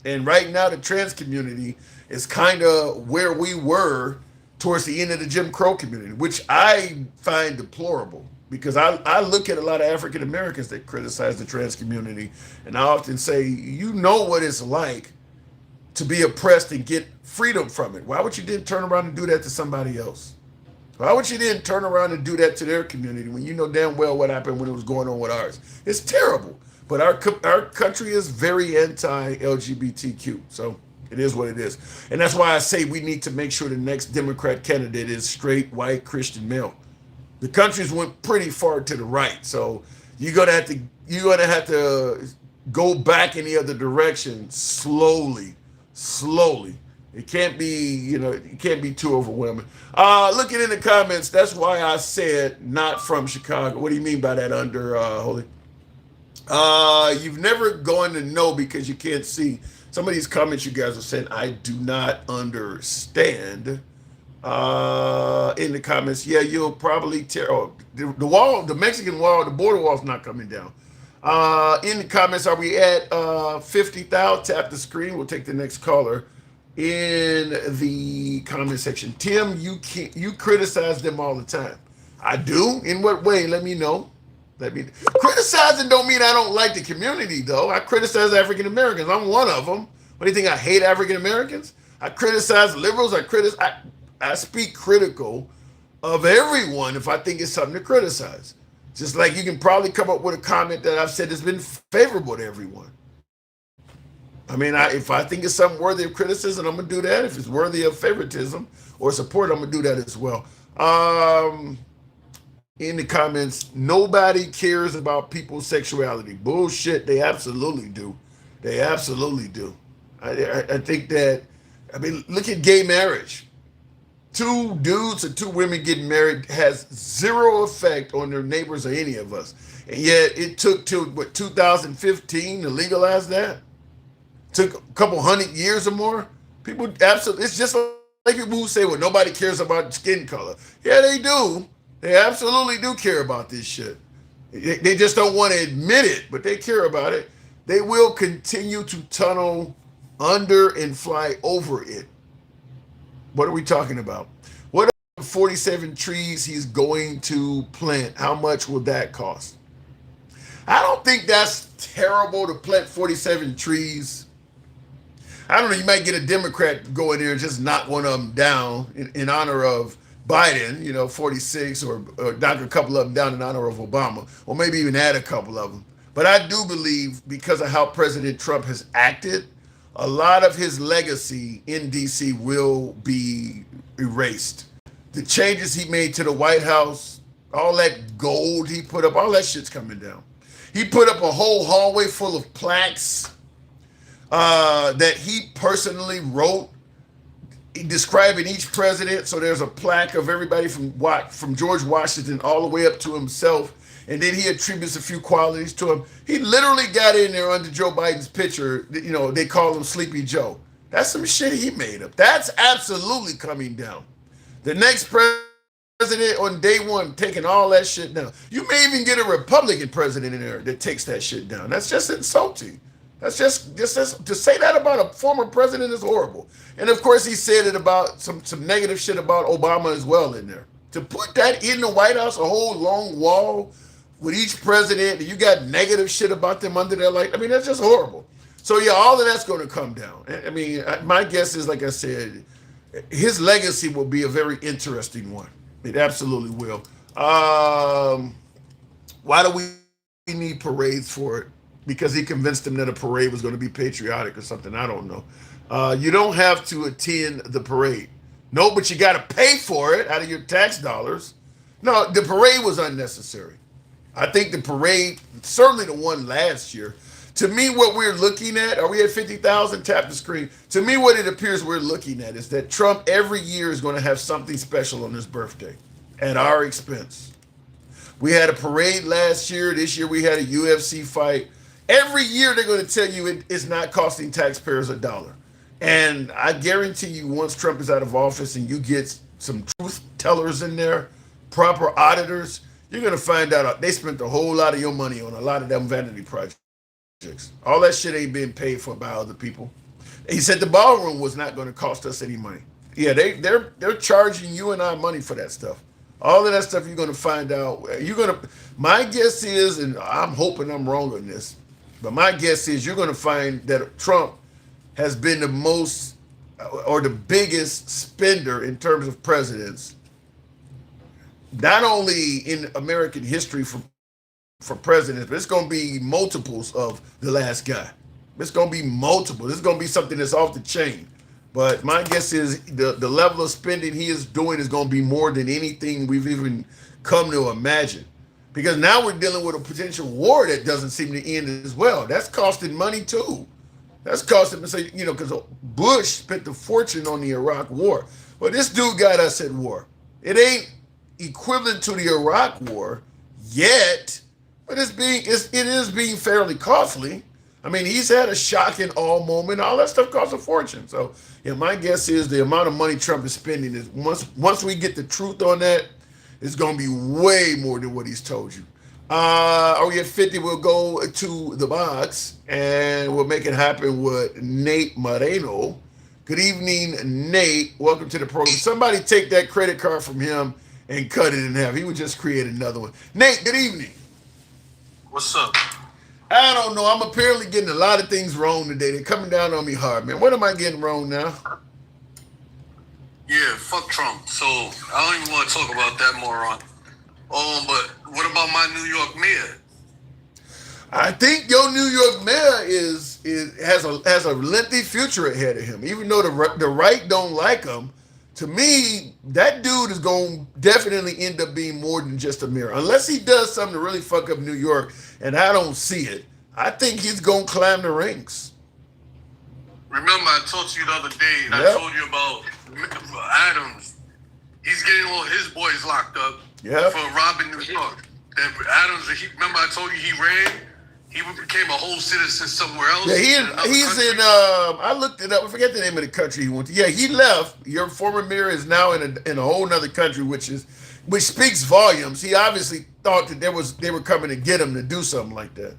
And right now, the trans community is kind of where we were towards the end of the Jim Crow community, which I find deplorable because I look at a lot of African Americans that criticize the trans community, and I often say, you know what it's like to be oppressed and get freedom from it. Why would you then turn around and do that to somebody else? Why would you then turn around and do that to their community when you know damn well what happened when it was going on with ours? It's terrible. But our country is very anti-LGBTQ, so it is what it is. And that's why I say we need to make sure the next Democrat candidate is straight, white, Christian male. The country's went pretty far to the right, so you're gonna have to go back in the other direction slowly. It can't be, it can't be too overwhelming. Looking in the comments, that's why I said not from Chicago. What do you mean by that, Holy? You've never going to know because you can't see. Some of these comments you guys are saying, I do not understand. In the comments, you'll probably tear the wall, the Mexican wall, the border wall's not coming down. In the comments, are we at 50,000? Tap the screen. We'll take the next caller in the comment section. Tim, you criticize them all the time. I do? In what way? Let me know. Criticizing don't mean I don't like the community, though. I criticize African Americans. I'm one of them. What do you think? I hate African Americans? I criticize liberals. I speak critical of everyone if I think it's something to criticize. Just like you can probably come up with a comment that I've said has been favorable to everyone. I mean, if I think it's something worthy of criticism, I'm gonna do that. If it's worthy of favoritism or support, I'm gonna do that as well. In the comments, nobody cares about people's sexuality. Bullshit. They absolutely do. They absolutely do. I think that. I mean, look at gay marriage. Two dudes or two women getting married has zero effect on their neighbors or any of us. And yet it took till 2015 to legalize that. Took a couple hundred years or more. People absolutely, it's just like people who say, well, nobody cares about skin color. Yeah, they do. They absolutely do care about this shit. They just don't want to admit it, but they care about it. They will continue to tunnel under and fly over it. What are we talking about? What are 47 trees he's going to plant? How much will that cost? I don't think that's terrible to plant 47 trees. I don't know, you might get a Democrat go in there and just knock one of them down in honor of Biden, 46, or knock a couple of them down in honor of Obama, or maybe even add a couple of them. But I do believe, because of how President Trump has acted, a lot of his legacy in D.C. will be erased. The changes he made to the White House, all that gold he put up, all that shit's coming down. He put up a whole hallway full of plaques that he personally wrote describing each president. So there's a plaque of everybody from George Washington all the way up to himself. And then he attributes a few qualities to him. He literally got in there under Joe Biden's picture. They call him Sleepy Joe. That's some shit he made up. That's absolutely coming down. The next president on day one taking all that shit down. You may even get a Republican president in there that takes that shit down. That's just insulting. That's just to say that about a former president is horrible. And of course, he said it about some negative shit about Obama as well in there. To put that in the White House, a whole long wall with each president, and you got negative shit about them under their light. I mean, that's just horrible. So yeah, all of that's going to come down. I mean, my guess is, like I said, his legacy will be a very interesting one. It absolutely will. Why do we need parades for it? Because he convinced them that a parade was going to be patriotic or something. I don't know. You don't have to attend the parade. No, but you got to pay for it out of your tax dollars. No, the parade was unnecessary. I think the parade, certainly the one last year, to me, what we're looking at, are we at 50,000? Tap the screen. To me, what it appears we're looking at is that Trump every year is going to have something special on his birthday at our expense. We had a parade last year. This year we had a UFC fight. Every year they're going to tell you it's not costing taxpayers a dollar. And I guarantee you, once Trump is out of office and you get some truth tellers in there, proper auditors, you're going to find out they spent a whole lot of your money on a lot of them vanity projects. All that shit ain't being paid for by other people. He said the ballroom was not going to cost us any money. Yeah, they're charging you and I money for that stuff. All of that stuff you're going to find out. My guess is, and I'm hoping I'm wrong on this, but my guess is you're going to find that Trump has been the most or the biggest spender in terms of presidents, not only in American history for presidents, but it's going to be multiples of the last guy. It's going to be multiple. This is going to be something that's off the chain. But my guess is the level of spending he is doing is going to be more than anything we've even come to imagine. Because now we're dealing with a potential war that doesn't seem to end as well. That's costing money too. That's costing, because Bush spent a fortune on the Iraq war. Well, this dude got us at war. It ain't equivalent to the Iraq war yet, but it is being fairly costly. I mean, he's had a shock and awe moment. All that stuff costs a fortune. So, yeah, my guess is the amount of money Trump is spending is once we get the truth on that, it's going to be way more than what he's told you. Are we at 50? We'll go to the box and we'll make it happen with Nate Moreno. Good evening, Nate. Welcome to the program. Somebody take that credit card from him and cut it in half. He would just create another one. Nate, good evening. What's up? I don't know. I'm apparently getting a lot of things wrong today. They're coming down on me hard, man. What am I getting wrong now? Yeah, fuck Trump. So I don't even want to talk about that moron. But what about my New York mayor? I think your New York mayor has a lengthy future ahead of him. Even though the right don't like him, to me, that dude is going to definitely end up being more than just a mayor. Unless he does something to really fuck up New York, and I don't see it. I think he's going to climb the ranks. Remember, I talked to you the other day, and Yep. I told you about Adams. He's getting all his boys locked up for robbing New York. And Adams, remember I told you he ran? He became a whole citizen somewhere else. Yeah, he's in. I looked it up. I forget the name of the country he went to. Yeah, he left. Your former mayor is now in a whole other country, which speaks volumes. He obviously thought that they were coming to get him to do something like that.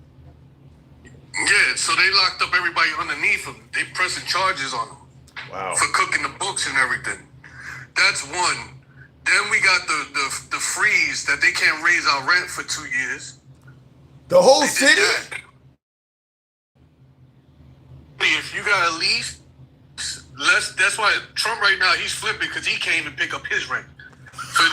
Yeah, so they locked up everybody underneath him. They pressing charges on him. Wow. For cooking the books and everything. That's one. Then we got the freeze that they can't raise our rent for 2 years. The whole city? If you got a lease, that's why Trump right now, he's flipping because he can't even pick up his rent. For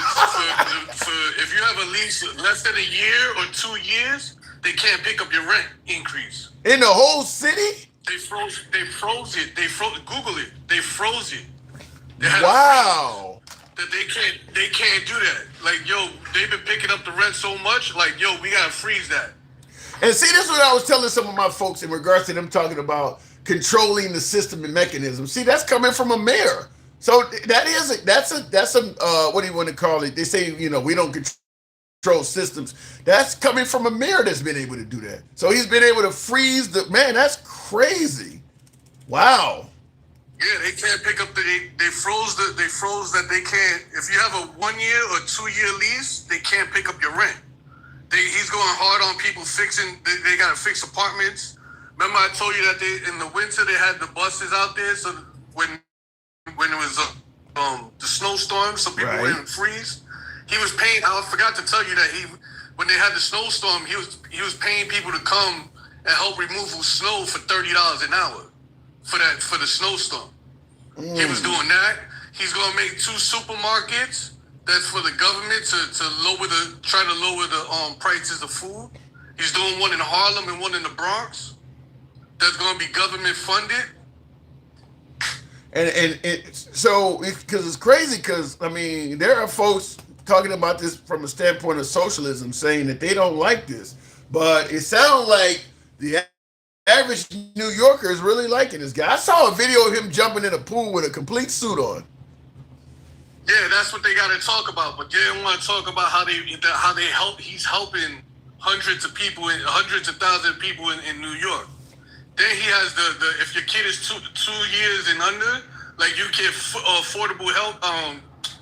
if you have a lease less than a year or 2 years, they can't pick up your rent increase. In the whole city? They froze it. Google it. They froze it. Wow. That they can't do that. Like, yo, they've been picking up the rent so much, like, yo, we gotta freeze that. And see, this is what I was telling some of my folks in regards to them talking about controlling the system and mechanism. See, that's coming from a mayor. So that's a what do you want to call it? They say, we don't control systems. That's coming from a mayor that's been able to do that. So he's been able to freeze man, that's crazy. Wow. Yeah, they can't pick up they froze that they can't. If you have a 1 year or 2 year lease, they can't pick up your rent. He's going hard on people fixing. They gotta fix apartments. Remember, I told you that in the winter they had the buses out there. So when it was the snowstorm, so people wouldn't freeze. He was paying. I forgot to tell you that when they had the snowstorm, he was paying people to come and help remove snow for $30 an hour for the snowstorm. He was doing that. He's gonna make 2 supermarkets. That's for the government to try to lower the prices of food. He's doing one in Harlem and one in the Bronx. That's going to be government funded. And so because it's crazy, because I mean there are folks talking about this from a standpoint of socialism, saying that they don't like this, but it sounds like the average New Yorker is really liking this guy. I saw a video of him jumping in a pool with a complete suit on. Yeah, that's what they got to talk about, but they don't want to talk about how they help. He's helping hundreds of people, hundreds of thousands of people in New York. Then he has the if your kid is 2 years and under, like you get affordable help.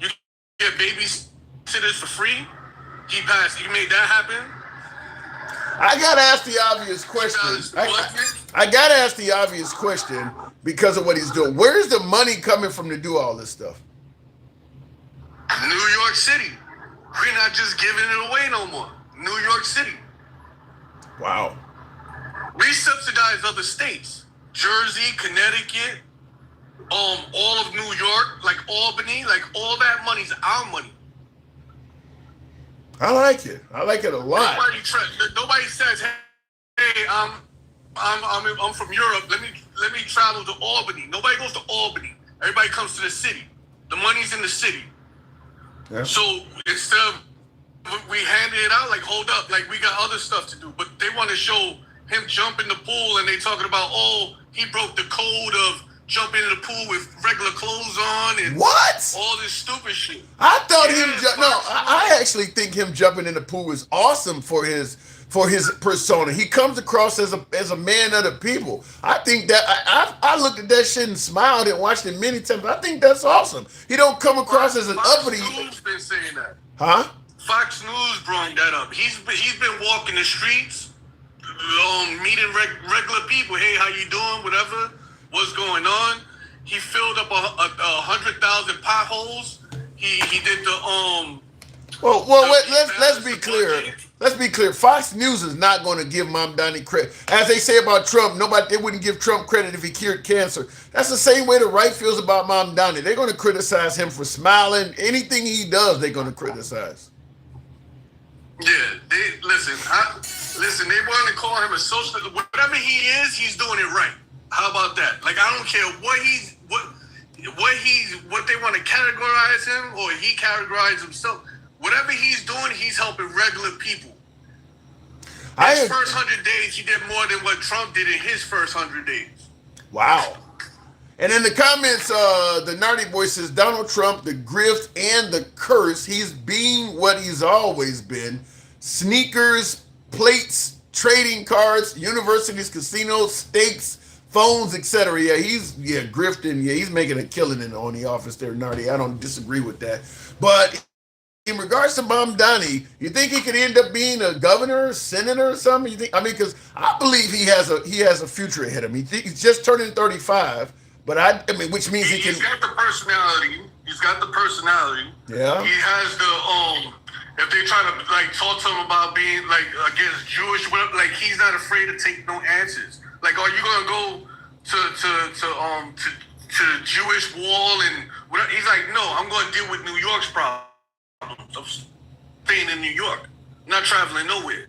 You get babysitters for free. He made that happen. I gotta ask the obvious question. I gotta ask the obvious question because of what he's doing. Where's the money coming from to do all this stuff? New York City. We're not just giving it away no more. New York City. Wow. We subsidize other states. Jersey, Connecticut, all of New York, like Albany, like all that money's our money. I like it. I like it a lot. Nobody says, "Hey, I'm from Europe. Let me travel to Albany." Nobody goes to Albany. Everybody comes to the city. The money's in the city. Yeah. So instead of we handed it out, like, hold up, like we got other stuff to do, but they want to show him jump in the pool, and they talking about, oh, he broke the code of jumping in the pool with regular clothes on and what? All this stupid shit. I thought I actually think him jumping in the pool is awesome for his persona. He comes across as a man of the people. I think that I looked at that shit and smiled and watched it many times. I think that's awesome. He don't come across as an uppity. Fox News been saying that. Huh? Fox News brought that up. He's been walking the streets, meeting regular people. Hey, how you doing? Whatever. What's going on? He filled up 100,000 potholes. He did the Well, let's be clear. let's be clear. Fox News is not going to give Mamdani credit. As they say about Trump, they wouldn't give Trump credit if he cured cancer. That's the same way the right feels about Mamdani. They're going to criticize him for smiling. Anything he does, they're going to criticize. Yeah, listen. They want to call him a social. Whatever he is, he's doing it right. How about that? Like, I don't care what they want to categorize him, or he categorizes himself. Whatever he's doing, he's helping regular people. His first 100 days, he did more than what Trump did in his first 100 days. Wow. And in the comments, the Nardy Boy says, Donald Trump, the grift and the curse, he's being what he's always been. Sneakers, plates, trading cards, universities, casinos, steaks, phones, etc. Yeah, he's grifting. Yeah, he's making a killing on the office there, Nardy. I don't disagree with that. But in regards to Mamdani, you think he could end up being a governor, senator, or something? You think? I mean, because I believe he has a future ahead of him. He's just turning 35, but I mean, which means he can. He's got the personality. He's got the personality. Yeah. He has the If they try to like talk to him about being like against Jewish, whatever, like he's not afraid to take no answers. Like, are you gonna go to the Jewish wall and whatever? He's like, no, I'm gonna deal with New York's problems. I'm staying in New York, not traveling nowhere.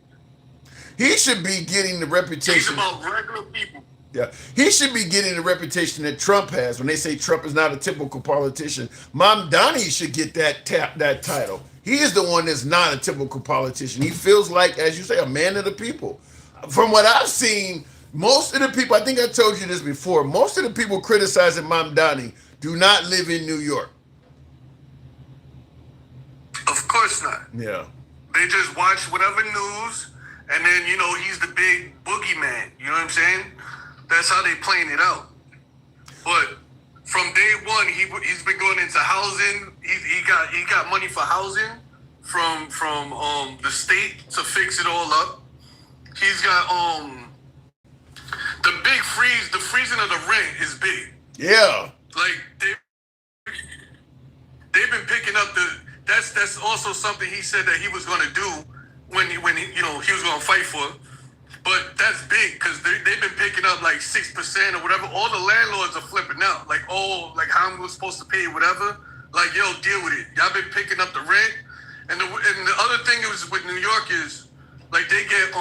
He should be getting the reputation. He's about regular people. Yeah, he should be getting the reputation that Trump has. When they say Trump is not a typical politician, Mamdani should get that title. He is the one that's not a typical politician. He feels like, as you say, a man of the people. From what I've seen, most of the people, I think I told you this before, most of the people criticizing Mamdani do not live in New York. Of course not. Yeah. They just watch whatever news, and then, he's the big boogeyman. You know what I'm saying? That's how they playing it out. But from day one, he's been going into housing. He got money for housing from the state to fix it all up. He's got the big freeze. The freezing of the rent is big. Yeah. Like they've been picking up That's also something he said that he was going to do when he was going to fight for. But that's big because they've been picking up like 6% or whatever. All the landlords are flipping out. Like, like how I'm supposed to pay whatever. Like, yo, deal with it. Y'all been picking up the rent. And the other thing is with New York is like they get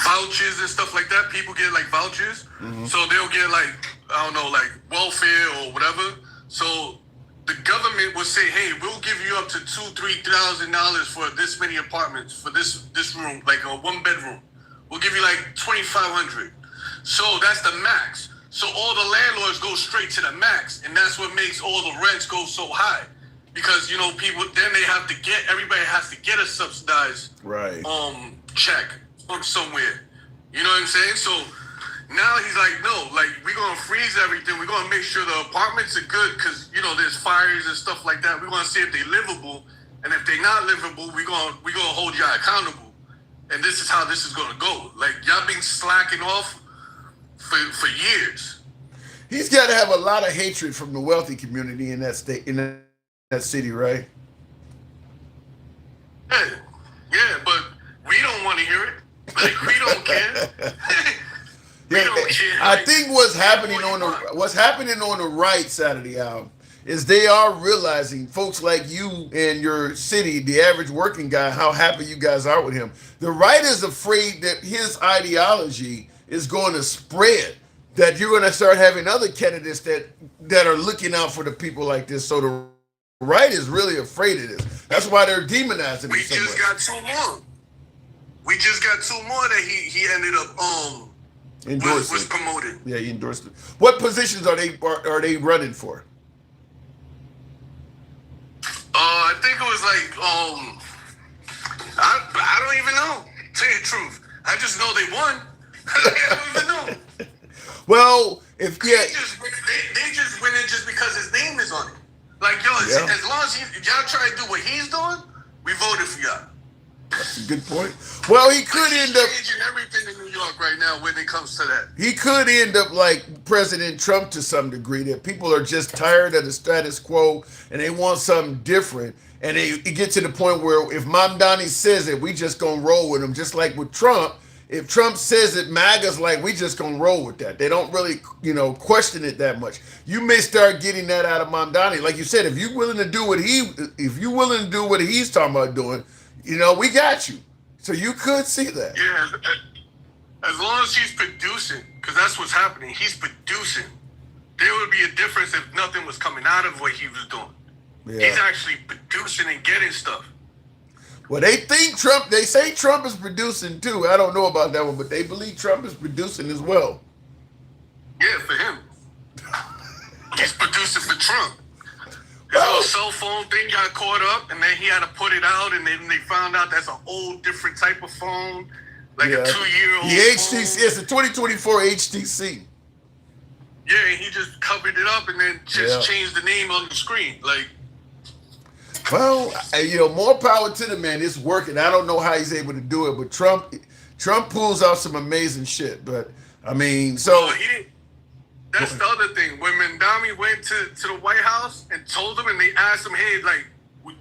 vouchers and stuff like that. People get like vouchers. Mm-hmm. So they'll get like, I don't know, like welfare or whatever. So the government will say, hey, we'll give you up to $2,000-$3,000 for this many apartments, for this room, like a one bedroom. We'll give you like $2,500. So that's the max. So all the landlords go straight to the max, and that's what makes all the rents go so high. Because, people, then everybody has to get a subsidized check from somewhere. You know what I'm saying? So now he's like, no, like, we're going to freeze everything. We're going to make sure the apartments are good because, there's fires and stuff like that. We're going to see if they're livable. And if they're not livable, we're going to hold y'all accountable. And this is how this is going to go. Like, y'all been slacking off for years. He's got to have a lot of hatred from the wealthy community in that state, in that city, right? Yeah, but we don't want to hear it. Like, we don't care. I think what's happening on the right side of the aisle is they are realizing, folks like you and your city, the average working guy, how happy you guys are with him. The right is afraid that his ideology is going to spread, that you're going to start having other candidates that are looking out for the people like this. So the right is really afraid of this. That's why they're demonizing him. We just got two more. We just got two more that he ended up was promoted. Yeah, he endorsed it. What positions are they running for? I think it was like I don't even know. Tell you the truth, I just know they won. I don't even know. Well, they just win it just because his name is on it. Like, yo, as long as y'all try to do what he's doing, we voted for y'all. That's a good point. Well, he could end up changing everything in New York right now when it comes to that. He could end up like President Trump to some degree, that people are just tired of the status quo and they want something different. And it gets to the point where if Mamdani says it, we just gonna roll with him. Just like with Trump, if Trump says it, MAGA's like, we just gonna roll with that. They don't really, question it that much. You may start getting that out of Mamdani. Like you said, if you're willing to do what he's talking about doing, we got you. So you could see that. Yeah, as long as he's producing, because that's what's happening. He's producing. There would be a difference if nothing was coming out of what he was doing. Yeah. He's actually producing and getting stuff. Well, they say Trump is producing too. I don't know about that one, but they believe Trump is producing as well. Yeah, for him. He's producing for Trump. His little cell phone thing got caught up, and then he had to put it out, and then they found out that's an old, different type of phone, like a 2-year-old The HTC, phone. it's a 2024 HTC. Yeah, and he just covered it up and then just changed the name on the screen. Like, well, more power to the man. It's working. I don't know how he's able to do it, but Trump pulls off some amazing shit. But I mean, so that's the other thing. When Mamdani went to the White House and told him, and they asked him, "Hey, like,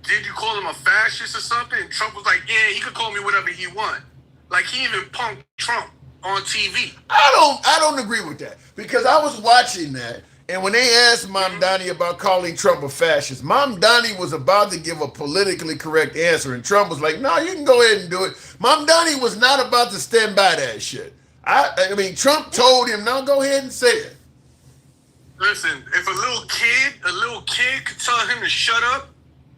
did you call him a fascist or something?" And Trump was like, "Yeah, he could call me whatever he want." Like, he even punked Trump on TV. I don't agree with that, because I was watching that. And when they asked Mamdani about calling Trump a fascist, Mamdani was about to give a politically correct answer, and Trump was like, "No, you can go ahead and do it." Mamdani was not about to stand by that shit. I mean, Trump told him, "No, go ahead and say it." Listen, if a little kid could tell him to shut up,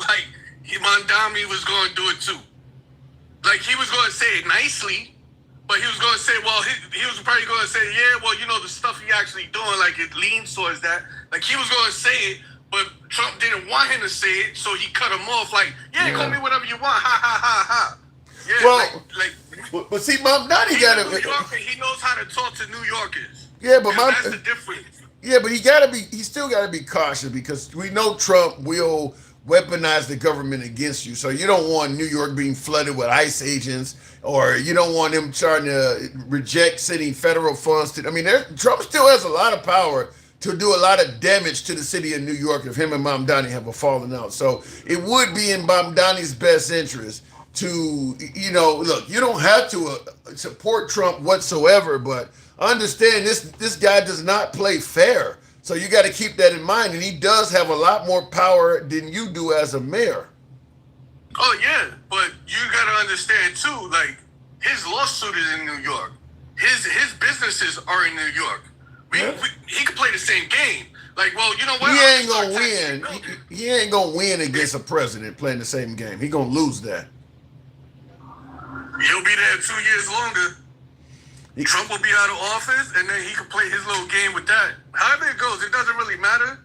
like, Mamdani was going to do it too. Like, he was going to say it nicely. But he was going to say, well, he was probably going to say, yeah, well, the stuff he actually doing, like, it leans towards that. Like, he was going to say it, but Trump didn't want him to say it, so he cut him off, like, call me whatever you want, ha, ha, ha, ha. Yeah, well, but see, Mamdani got to... New Yorker, he knows how to talk to New Yorkers. Yeah, but that's the difference. Yeah, but he still got to be cautious, because we know Trump will weaponize the government against you. So you don't want New York being flooded with ICE agents, or you don't want him trying to reject sending federal funds to. I mean, Trump still has a lot of power to do a lot of damage to the city of New York if him and Mamdani have a falling out. So it would be in Mamdani's best interest to, look, you don't have to support Trump whatsoever, but understand this guy does not play fair. So you got to keep that in mind, and he does have a lot more power than you do as a mayor. Oh yeah, but you got to understand too. Like, his lawsuit is in New York. His businesses are in New York. He could play the same game. Like, well, you know what? He ain't gonna win. He ain't gonna win against a president playing the same game. He gonna lose that. He'll be there 2 years longer. Trump will be out of office, and then he can play his little game with that. However it goes, it doesn't really matter.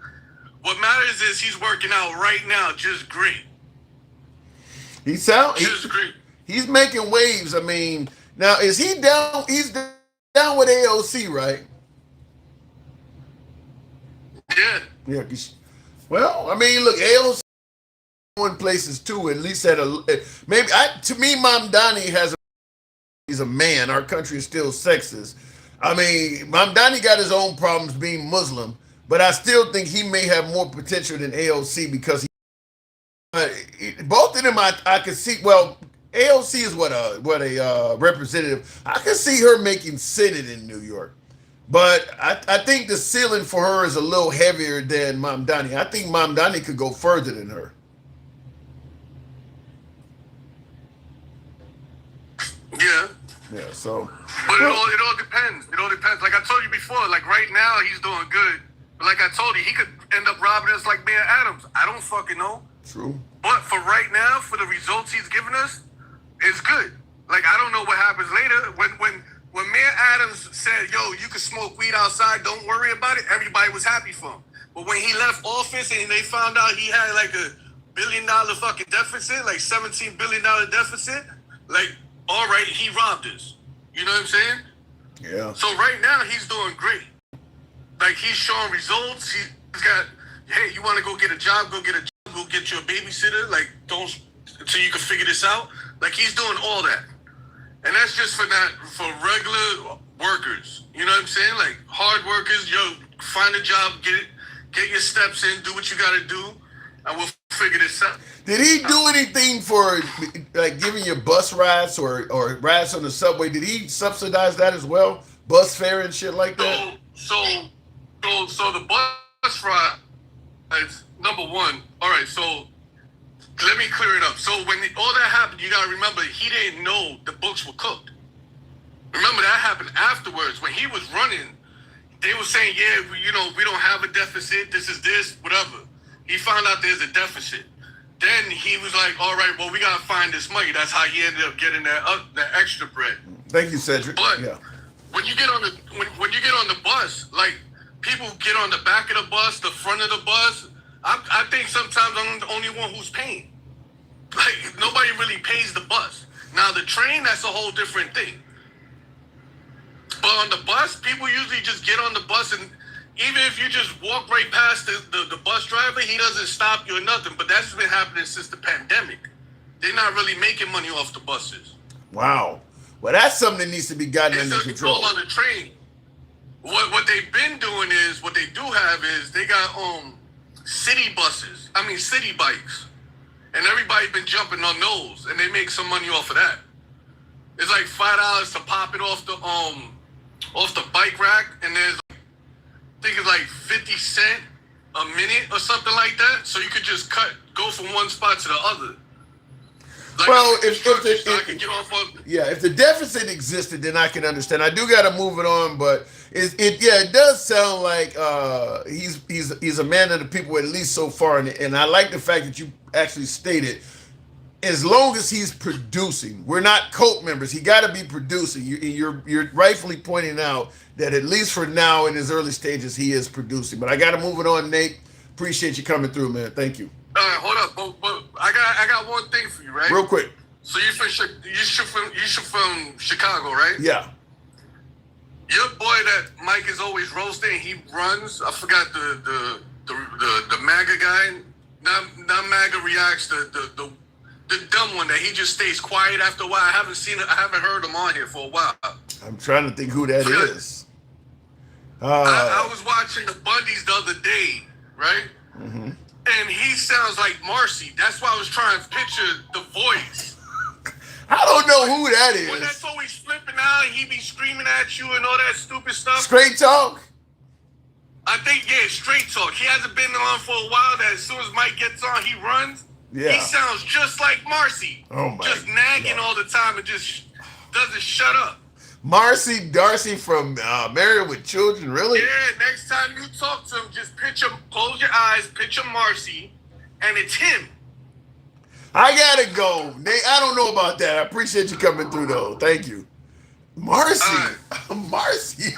What matters is he's working out right now just great. Great. He's making waves. I mean, now is he down? He's down with AOC, right? Yeah. Yeah. Well, I mean, look, AOC going places too. At least to me, Mamdani he's a man. Our country is still sexist. I mean, Mamdani got his own problems being Muslim, but I still think he may have more potential than AOC, because both of them I could see. Well, AOC is what a representative. I could see her making Senate in New York, but I think the ceiling for her is a little heavier than Mamdani. I think Mamdani could go further than her. Yeah. Yeah, so. But it all depends. It all depends. Like I told you before, like right now he's doing good. But like I told you, he could end up robbing us like Mayor Adams. I don't fucking know. True. But for right now, for the results he's giving us, it's good. Like, I don't know what happens later. When Mayor Adams said, yo, you can smoke weed outside, don't worry about it, everybody was happy for him. But when he left office and they found out he had like $1 billion fucking deficit, like $17 billion deficit, like, all right, he robbed us. You know what I'm saying? Yeah. So right now, he's doing great. Like, he's showing results. He's got, hey, you want to go get a job, go get a job, go get you a babysitter, like, until you can figure this out. Like, he's doing all that. And that's just for regular workers. You know what I'm saying? Like, hard workers, yo, find a job, get your steps in, do what you got to do, and we'll figure this out. Did he do anything for like giving you bus rides or rides on the subway? Did he subsidize that as well? Bus fare and shit like that? So the bus ride is number one. All right, so let me clear it up. So when all that happened, you gotta remember he didn't know the books were cooked. Remember that happened afterwards when he was running. They were saying, yeah, we don't have a deficit. This is this, whatever. He found out there's a deficit. Then he was like, all right, well, we gotta find this money. That's how he ended up getting that extra bread. Thank you, Cedric. But yeah. when you get on the when you get on the bus, like people get on the back of the bus, the front of the bus. I think sometimes I'm the only one who's paying. Like nobody really pays the bus. Now the train, that's a whole different thing. But on the bus, people usually just get on the bus, and even if you just walk right past the bus driver, he doesn't stop you or nothing. But that's been happening since the pandemic. They're not really making money off the buses. Wow. Well, that's something that needs to be gotten under control. On the train. What they've been doing is, what they do have is, they got city buses. I mean, city bikes. And everybody's been jumping on those, and they make some money off of that. It's like $5 to pop it off the bike rack, and there's, I think it's like 50 cents a minute or something like that. So you could just go from one spot to the other. Like, well, if the deficit existed, then I can understand. I do got to move it on, but it does sound like he's a man of the people, at least so far, and I like the fact that you actually stated, as long as he's producing, we're not cult members. He got to be producing. You're rightfully pointing out that at least for now, in his early stages, he is producing. But I got to move it on, Nate. Appreciate you coming through, man. Thank you. Hold up, but I got one thing for you, right? Real quick. So you from Chicago, right? Yeah. Your boy that Mike is always roasting, he runs. I forgot the MAGA guy. Not MAGA reacts. The dumb one that he just stays quiet after a while. I haven't heard him on here for a while. I'm trying to think who that is. I was watching the Bundys the other day, right? Mm-hmm. And he sounds like Marcy. That's why I was trying to picture the voice. I don't know who that is. When that's always flipping out, he be screaming at you and all that stupid stuff. Straight talk? I think, yeah, straight talk. He hasn't been on for a while. That as soon as Mike gets on, he runs. Yeah. He sounds just like Marcy. Oh my just nagging God. all the time and just doesn't shut up. Marcy Darcy from Married with Children, really? Yeah, next time you talk to him, just close your eyes, picture Marcy, and it's him. I gotta go. Nate, I don't know about that. I appreciate you coming through, though. Thank you. Marcy. Marcy.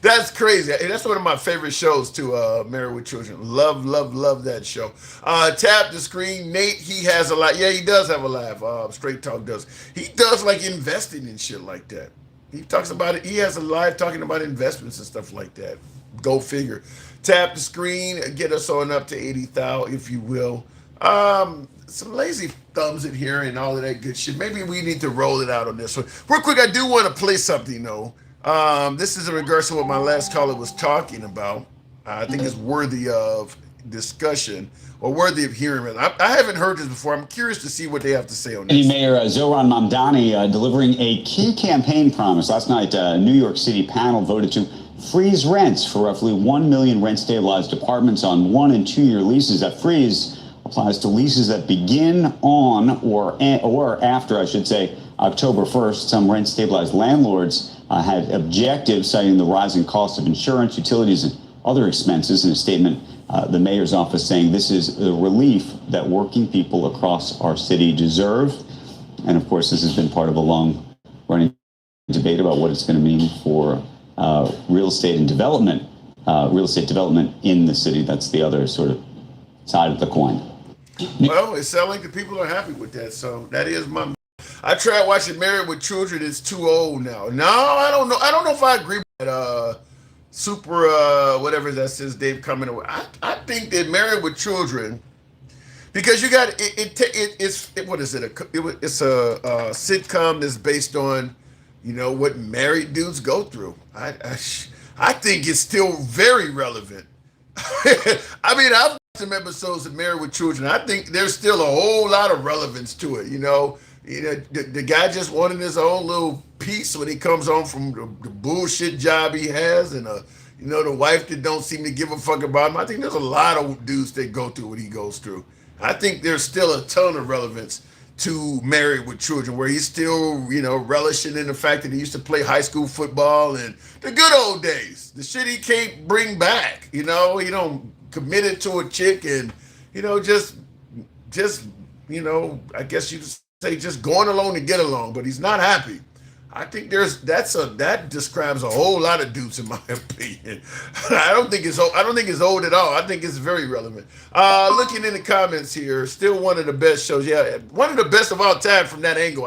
That's crazy. That's one of my favorite shows, too, Married with Children. Love, love, love that show. Tap the screen. Nate, he has a lot. Yeah, he does have a laugh. Straight Talk does. He does like investing in shit like that. He talks about it. He has a live talking about investments and stuff like that. Go figure. Tap the screen. Get us on up to 80,000, if you will. Some lazy thumbs in here and all of that good shit. Maybe we need to roll it out on this one. Real quick, I do want to play something, though. This is in regards to what my last caller was talking about. I think it's worthy of discussion or worthy of hearing. I haven't heard this before. I'm curious to see what they have to say on this. Mayor Zoran Mamdani delivering a key campaign promise. Last night, a New York City panel voted to freeze rents for roughly 1 million rent-stabilized apartments on 1- and 2-year leases. That freeze applies to leases that begin on or after, I should say, October 1st. Some rent-stabilized landlords had objectives, citing the rising cost of insurance, utilities, and other expenses. In a statement, the mayor's office saying this is the relief that working people across our city deserve. And of course, this has been part of a long-running debate about what it's going to mean for real estate development in the city. That's the other sort of side of the coin. Well, it sounds like the people are happy with that. So that is my. I tried watching Married with Children. It's too old now. No, I don't know. I don't know if I agree with that. Whatever that says, Dave coming away. I think that Married with Children, because you got it's what is it? It's a sitcom that's based on, what married dudes go through. I think it's still very relevant. I mean, I've some episodes of Married with Children. I think there's still a whole lot of relevance to it. The guy just wanted his own little piece when he comes home from the bullshit job he has, and the wife that don't seem to give a fuck about him. I think there's a lot of dudes that go through what he goes through. I think there's still a ton of relevance to Married with Children, where he's still, relishing in the fact that he used to play high school football and the good old days, the shit he can't bring back. He don't committed to a chick and, just, I guess you could say just going along to get along, but he's not happy. I think that describes a whole lot of dudes in my opinion. I don't think it's old at all. I think it's very relevant. Looking in the comments here, still one of the best shows. Yeah, one of the best of all time from that angle.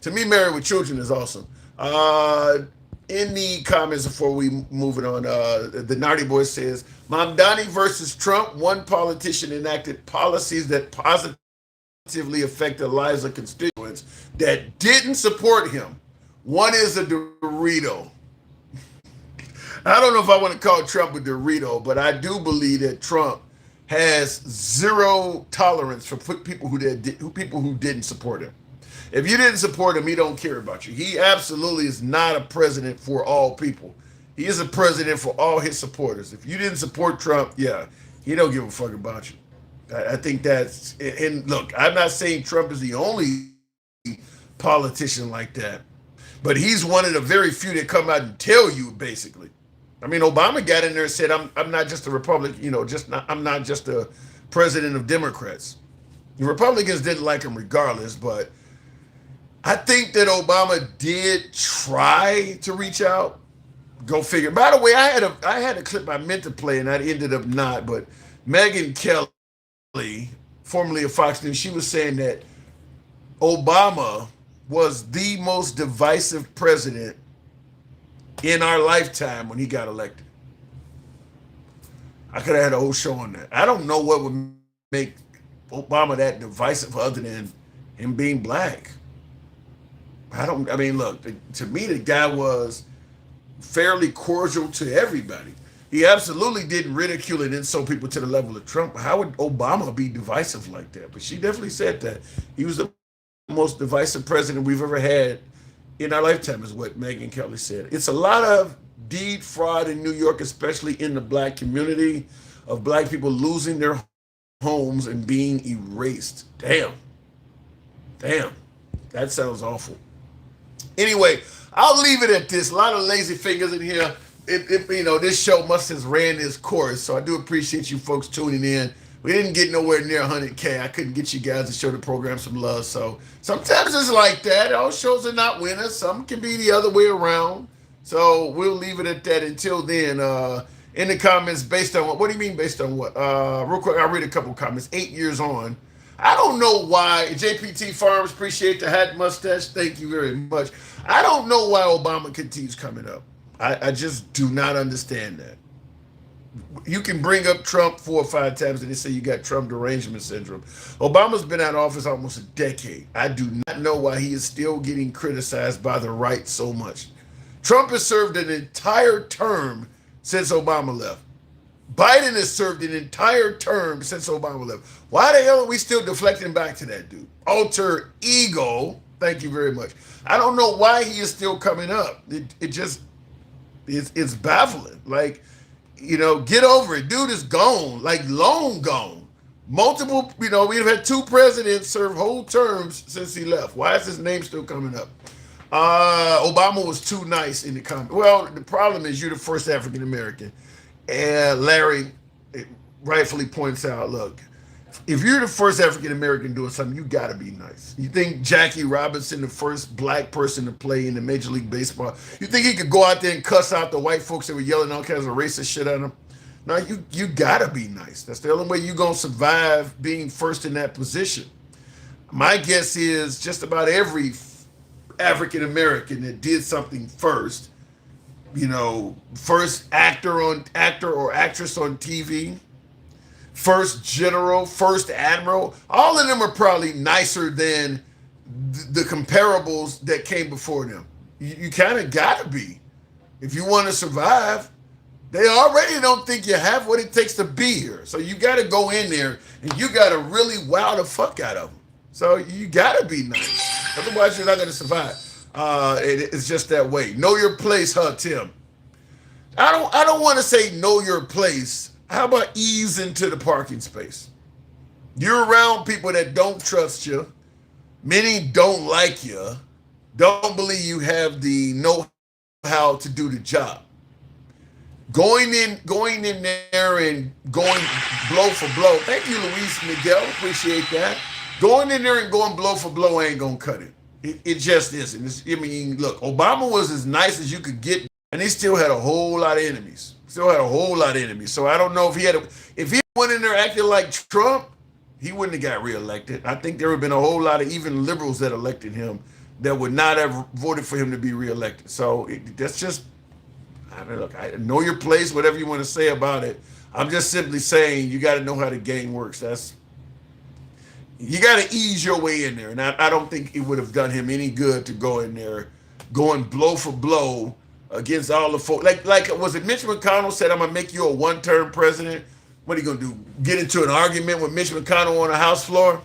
To me, Married with Children is awesome. In the comments before we move it on, the Naughty Boy says, Mamdani versus Trump, one politician enacted policies that positively affect the lives of constituents that didn't support him. One is a Dorito. I don't know if I want to call Trump a Dorito, but I do believe that Trump has zero tolerance for people who didn't support him. If you didn't support him, he don't care about you. He absolutely is not a president for all people. He is a president for all his supporters. If you didn't support Trump, he don't give a fuck about you. I think that's, and look, I'm not saying Trump is the only politician like that, but he's one of the very few that come out and tell you, basically. I mean, Obama got in there and said, I'm not just a Republican, I'm not just a president of Democrats. The Republicans didn't like him regardless, but I think that Obama did try to reach out. Go figure. By the way, I had a clip I meant to play and I ended up not, but Megyn Kelly, formerly of Fox News, she was saying that Obama was the most divisive president in our lifetime when he got elected. I could have had a whole show on that. I don't know what would make Obama that divisive other than him being black. Look, to me, the guy was fairly cordial to everybody. He absolutely didn't ridicule and insult people to the level of Trump. How would Obama be divisive like that? But she definitely said that. He was the most divisive president we've ever had in our lifetime, is what Megyn Kelly said. It's a lot of deed fraud in New York, especially in the black community, of black people losing their homes and being erased. Damn. That sounds awful. Anyway, I'll leave it at this. A lot of lazy fingers in here. This show must have ran its course, so I do appreciate you folks tuning in. We didn't get nowhere near 100K. I couldn't get you guys to show the program some love. So sometimes it's like that. All shows are not winners. Some can be the other way around. So we'll leave it at that. Until then, in the comments, based on what do you mean based on what? Real quick, I'll read a couple comments. 8 years on. I don't know why. JPT Farms, appreciate the hat mustache. Thank you very much. I don't know why Obama continues coming up. I just do not understand that. You can bring up Trump 4 or 5 times and they say you got Trump derangement syndrome. Obama's been out of office almost a decade. I do not know why he is still getting criticized by the right so much. Trump has served an entire term since Obama left. Biden has served an entire term since Obama left. Why the hell are we still deflecting back to that dude? Alter ego. Thank you very much. I don't know why he is still coming up. It's baffling. Like, get over it. Dude is gone, like long gone. Multiple, we've had 2 presidents serve whole terms since he left. Why is his name still coming up? Obama was too nice in the comment. Well, the problem is you're the first African American. And Larry rightfully points out, look, if you're the first African American doing something, you gotta be nice. You think Jackie Robinson, the first black person to play in the Major League Baseball, you think he could go out there and cuss out the white folks that were yelling all kinds of racist shit at him? No, you gotta be nice. That's the only way you're gonna survive being first in that position. My guess is just about every African American that did something first, first actor or actress on TV, first general, first admiral, all of them are probably nicer than the comparables that came before them. You kind of got to be. If you want to survive, They already don't think you have what it takes to be here. So you got to go in there and you got to really wow the fuck out of them. So you got to be nice. Otherwise, you're not going to survive. It's just that way. Know your place, huh, Tim? I don't want to say know your place. How about ease into the parking space? You're around people that don't trust you. Many don't like you. Don't believe you have the know-how to do the job. Going in there and going blow for blow. Thank you, Luis Miguel. Appreciate that. Going in there and going blow for blow ain't gonna cut it. It just isn't. I mean, look, Obama was as nice as you could get, and he still had a whole lot of enemies. So I don't know if he went in there acting like Trump, he wouldn't have got reelected. I think there would have been a whole lot of even liberals that elected him that would not have voted for him to be reelected. So that's just. I mean, look, I know your place, whatever you want to say about it. I'm just simply saying you got to know how the game works. You got to ease your way in there. And I don't think it would have done him any good to go in there going blow for blow against all the folks. Like was it Mitch McConnell said, I'm going to make you a one-term president? What are you going to do? Get into an argument with Mitch McConnell on the House floor?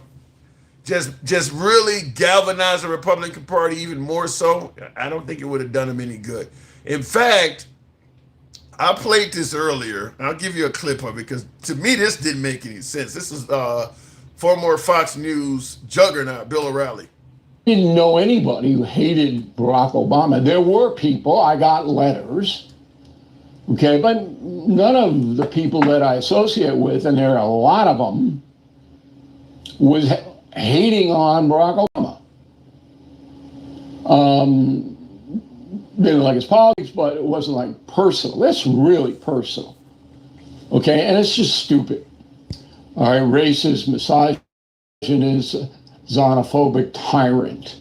Just really galvanize the Republican Party even more so? I don't think it would have done him any good. In fact, I played this earlier. I'll give you a clip of it because to me this didn't make any sense. This is former Fox News juggernaut Bill O'Reilly. Didn't know anybody who hated Barack Obama. There were people, I got letters, okay, but none of the people that I associate with, and there are a lot of them, was hating on Barack Obama. Didn't like his politics, but it wasn't like personal. That's really personal. Okay, and it's just stupid. All right, racist, misogynist, xenophobic tyrant.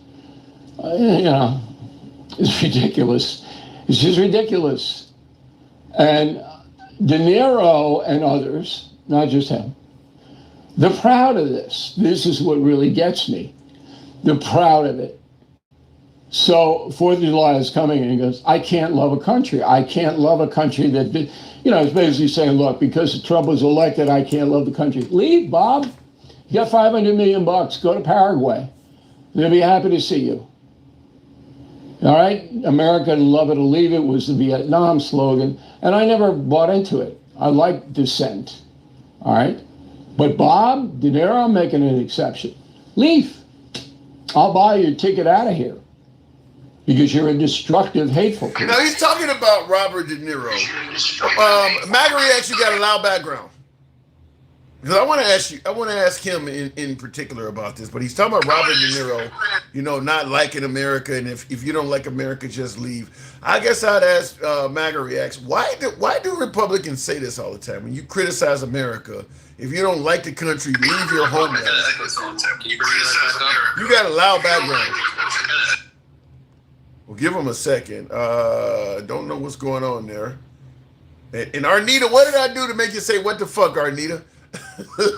It's ridiculous. It's just ridiculous. And De Niro and others, not just him, they're proud of this. This is what really gets me. They're proud of it. So 4th of July is coming and he goes, I can't love a country. I can't love a country that did, it's basically saying, look, because Trump was elected, I can't love the country. Leave, Bob. You got $500 million. Go to Paraguay. They'll be happy to see you. All right? America, love it or leave it was the Vietnam slogan. And I never bought into it. I like dissent. All right? But Bob, De Niro, I'm making an exception. Leave. I'll buy you a ticket out of here. Because you're a destructive, hateful person. Now he's talking about Robert De Niro. Magari actually got a loud background. Because I want to ask him in particular about this, but he's talking about Robert De Niro, not liking America, and if you don't like America, just leave. I guess I'd ask Magari, why do Republicans say this all the time? When you criticize America, if you don't like the country, leave your homeland. You got a loud background. Well, give him a second. Don't know what's going on there. And Arnita, what did I do to make you say, what the fuck, Arnita?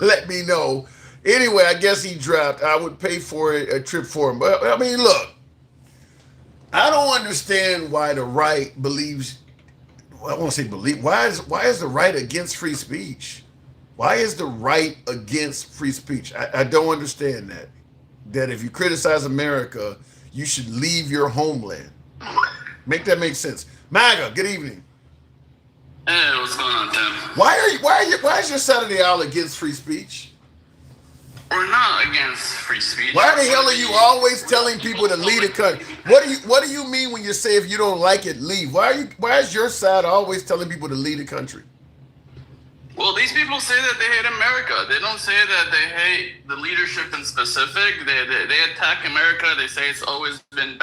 Let me know. Anyway, I guess he dropped. I would pay for a trip for him. But, I mean, look. I don't understand why the right believes, I won't say believe, why is the right against free speech? Why is the right against free speech? I don't understand that. That if you criticize America, you should leave your homeland. Make that make sense. MAGA, good evening. Hey, what's going on, Tim? Why is your side of the aisle against free speech? We're not against free speech. Why the hell are you always telling people to leave the country? What do you mean when you say if you don't like it, leave? Why is your side always telling people to leave the country? Well, these people say that they hate America. They don't say that they hate the leadership in specific. They attack America. They say it's always been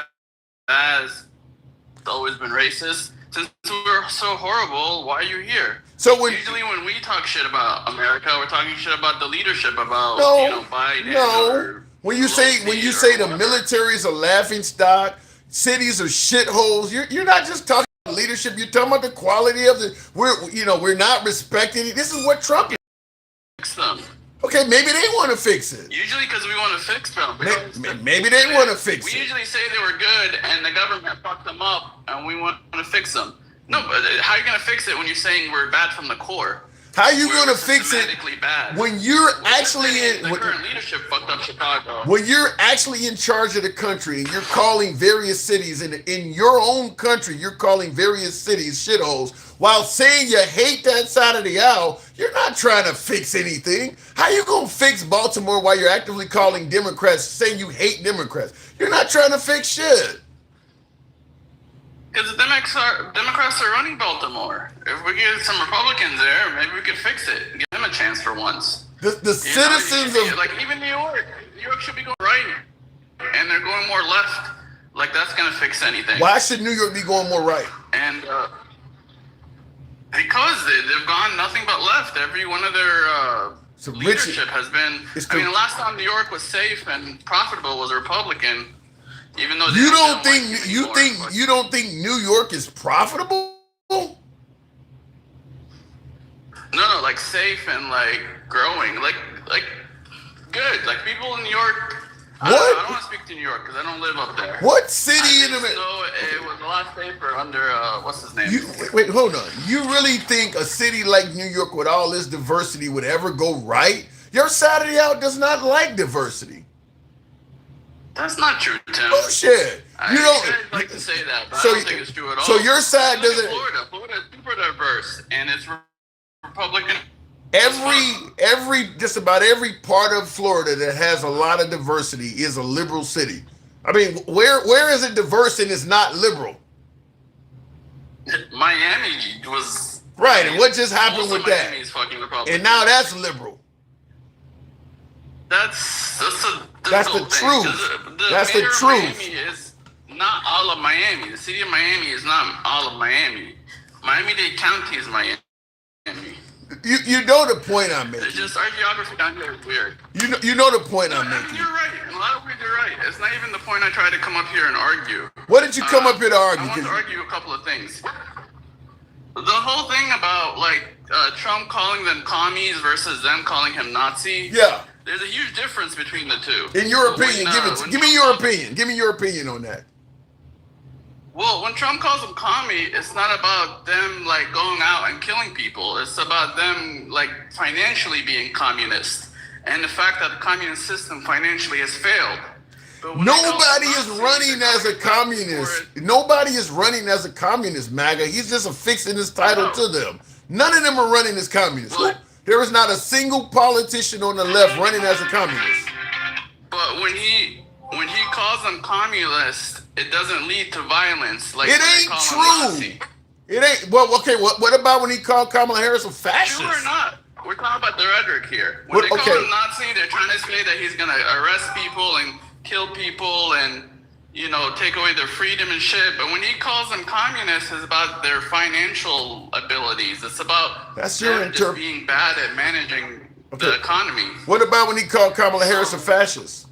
bad. It's always been racist. Since we're so horrible, why are you here? Usually when we talk shit about America, we're talking shit about the leadership, about Biden. No. When you say the military's a laughing stock, cities are shitholes, you're not just talking about leadership. You're talking about the quality of we're not respecting it. This is what Trump is. Fix them. Okay, maybe they want to fix it. Usually because we want to fix them. Maybe they want to fix it. We usually say they were good and the government fucked them up and we want to fix them. No, but how are you going to fix it when you're saying we're bad from the core? How are you going to fix it bad. when you're actually in the current leadership fucked up Chicago? When you're actually in charge of the country and you're calling various cities in your own country, you're calling various cities shitholes while saying you hate that side of the aisle. You're not trying to fix anything. How you gonna fix Baltimore while you're actively calling Democrats, saying you hate Democrats? You're not trying to fix shit. Because the Democrats are running Baltimore. If we get some Republicans there, maybe we could fix it. Give them a chance for once. The citizens of like even New York should be going right, and they're going more left. Like that's gonna fix anything. Why should New York be going more right? And because they've gone nothing but left. Every one of their leadership has been. I mean, the last time New York was safe and profitable was Republican. Even though you don't think New York is profitable? No, like safe and like growing, like good. Like people in New York. I don't want to speak to New York because I don't live up there. What city in America? So it was the last paper under what's his name? Wait, hold on. You really think a city like New York with all this diversity would ever go right? Your side of the aisle does not like diversity. That's not true, Tim. Bullshit. You don't like to say that, but I don't think it's true at all. So your side doesn't. Florida is super diverse, and it's Republican. Just about every part of Florida that has a lot of diversity is a liberal city. I mean, where is it diverse and it's not liberal? Miami was right, and what just happened with that? Miami is fucking Republican. And now that's liberal. That's the truth. That's the truth. Miami is not all of Miami. The city of Miami is not all of Miami. Miami-Dade County is Miami. You know the point I'm making. It's just our geography down here is weird. You know the point I'm making. You're right. In a lot of ways, you're right. It's not even the point I tried to come up here and argue. What did you come up here to argue? I want to argue a couple of things. The whole thing about like Trump calling them commies versus them calling him Nazi. Yeah. There's a huge difference between the two. In your opinion, give me your opinion. Give me your opinion on that. Well, when Trump calls them commie, it's not about them like going out and killing people. It's about them like financially being communist, and the fact that the communist system financially has failed. Nobody is running as a communist. Nobody is running as a communist, MAGA. He's just affixing his title to them. None of them are running as communists. There is not a single politician on the left running as a communist. But when he calls them communist, it doesn't lead to violence. Like it ain't true. It ain't. Well, okay. What about when he called Kamala Harris a fascist? True or not? We're talking about the rhetoric here. When they call him Nazi, they're trying to say that he's going to arrest people and kill people and take away their freedom and shit. But when he calls them communists, it's about their financial abilities. It's about just being bad at managing the economy. What about when he called Kamala Harris a fascist?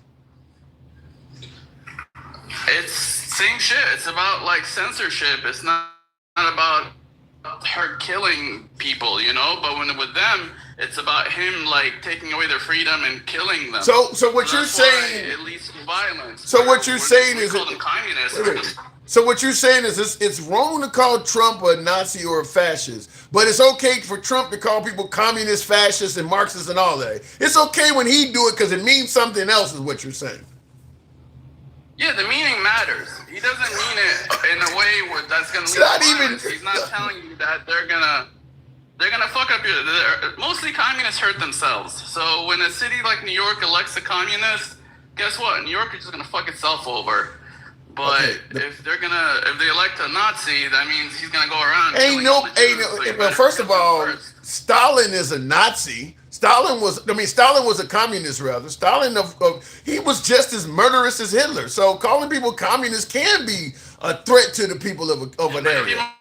It's same shit. It's about like censorship. It's not about her killing people, but with them, it's about him like taking away their freedom and killing them. So what you're saying? It leads to violence. So what you're saying is communists. So what you're saying is it's wrong to call Trump a Nazi or a fascist, but it's okay for Trump to call people communist, fascists, and Marxists and all that. It's okay when he do it because it means something else, is what you're saying. Yeah, the meaning matters. He doesn't mean it in a way where that's gonna lead to violence. He's not telling you that they're gonna fuck up your. Mostly communists hurt themselves. So when a city like New York elects a communist, guess what? New York is just gonna fuck itself over. But if they elect a Nazi, that means he's gonna go around. Well, first of all, Stalin is a Nazi. Stalin was a communist, rather. Stalin, he was just as murderous as Hitler. So calling people communists can be a threat to the people of an area.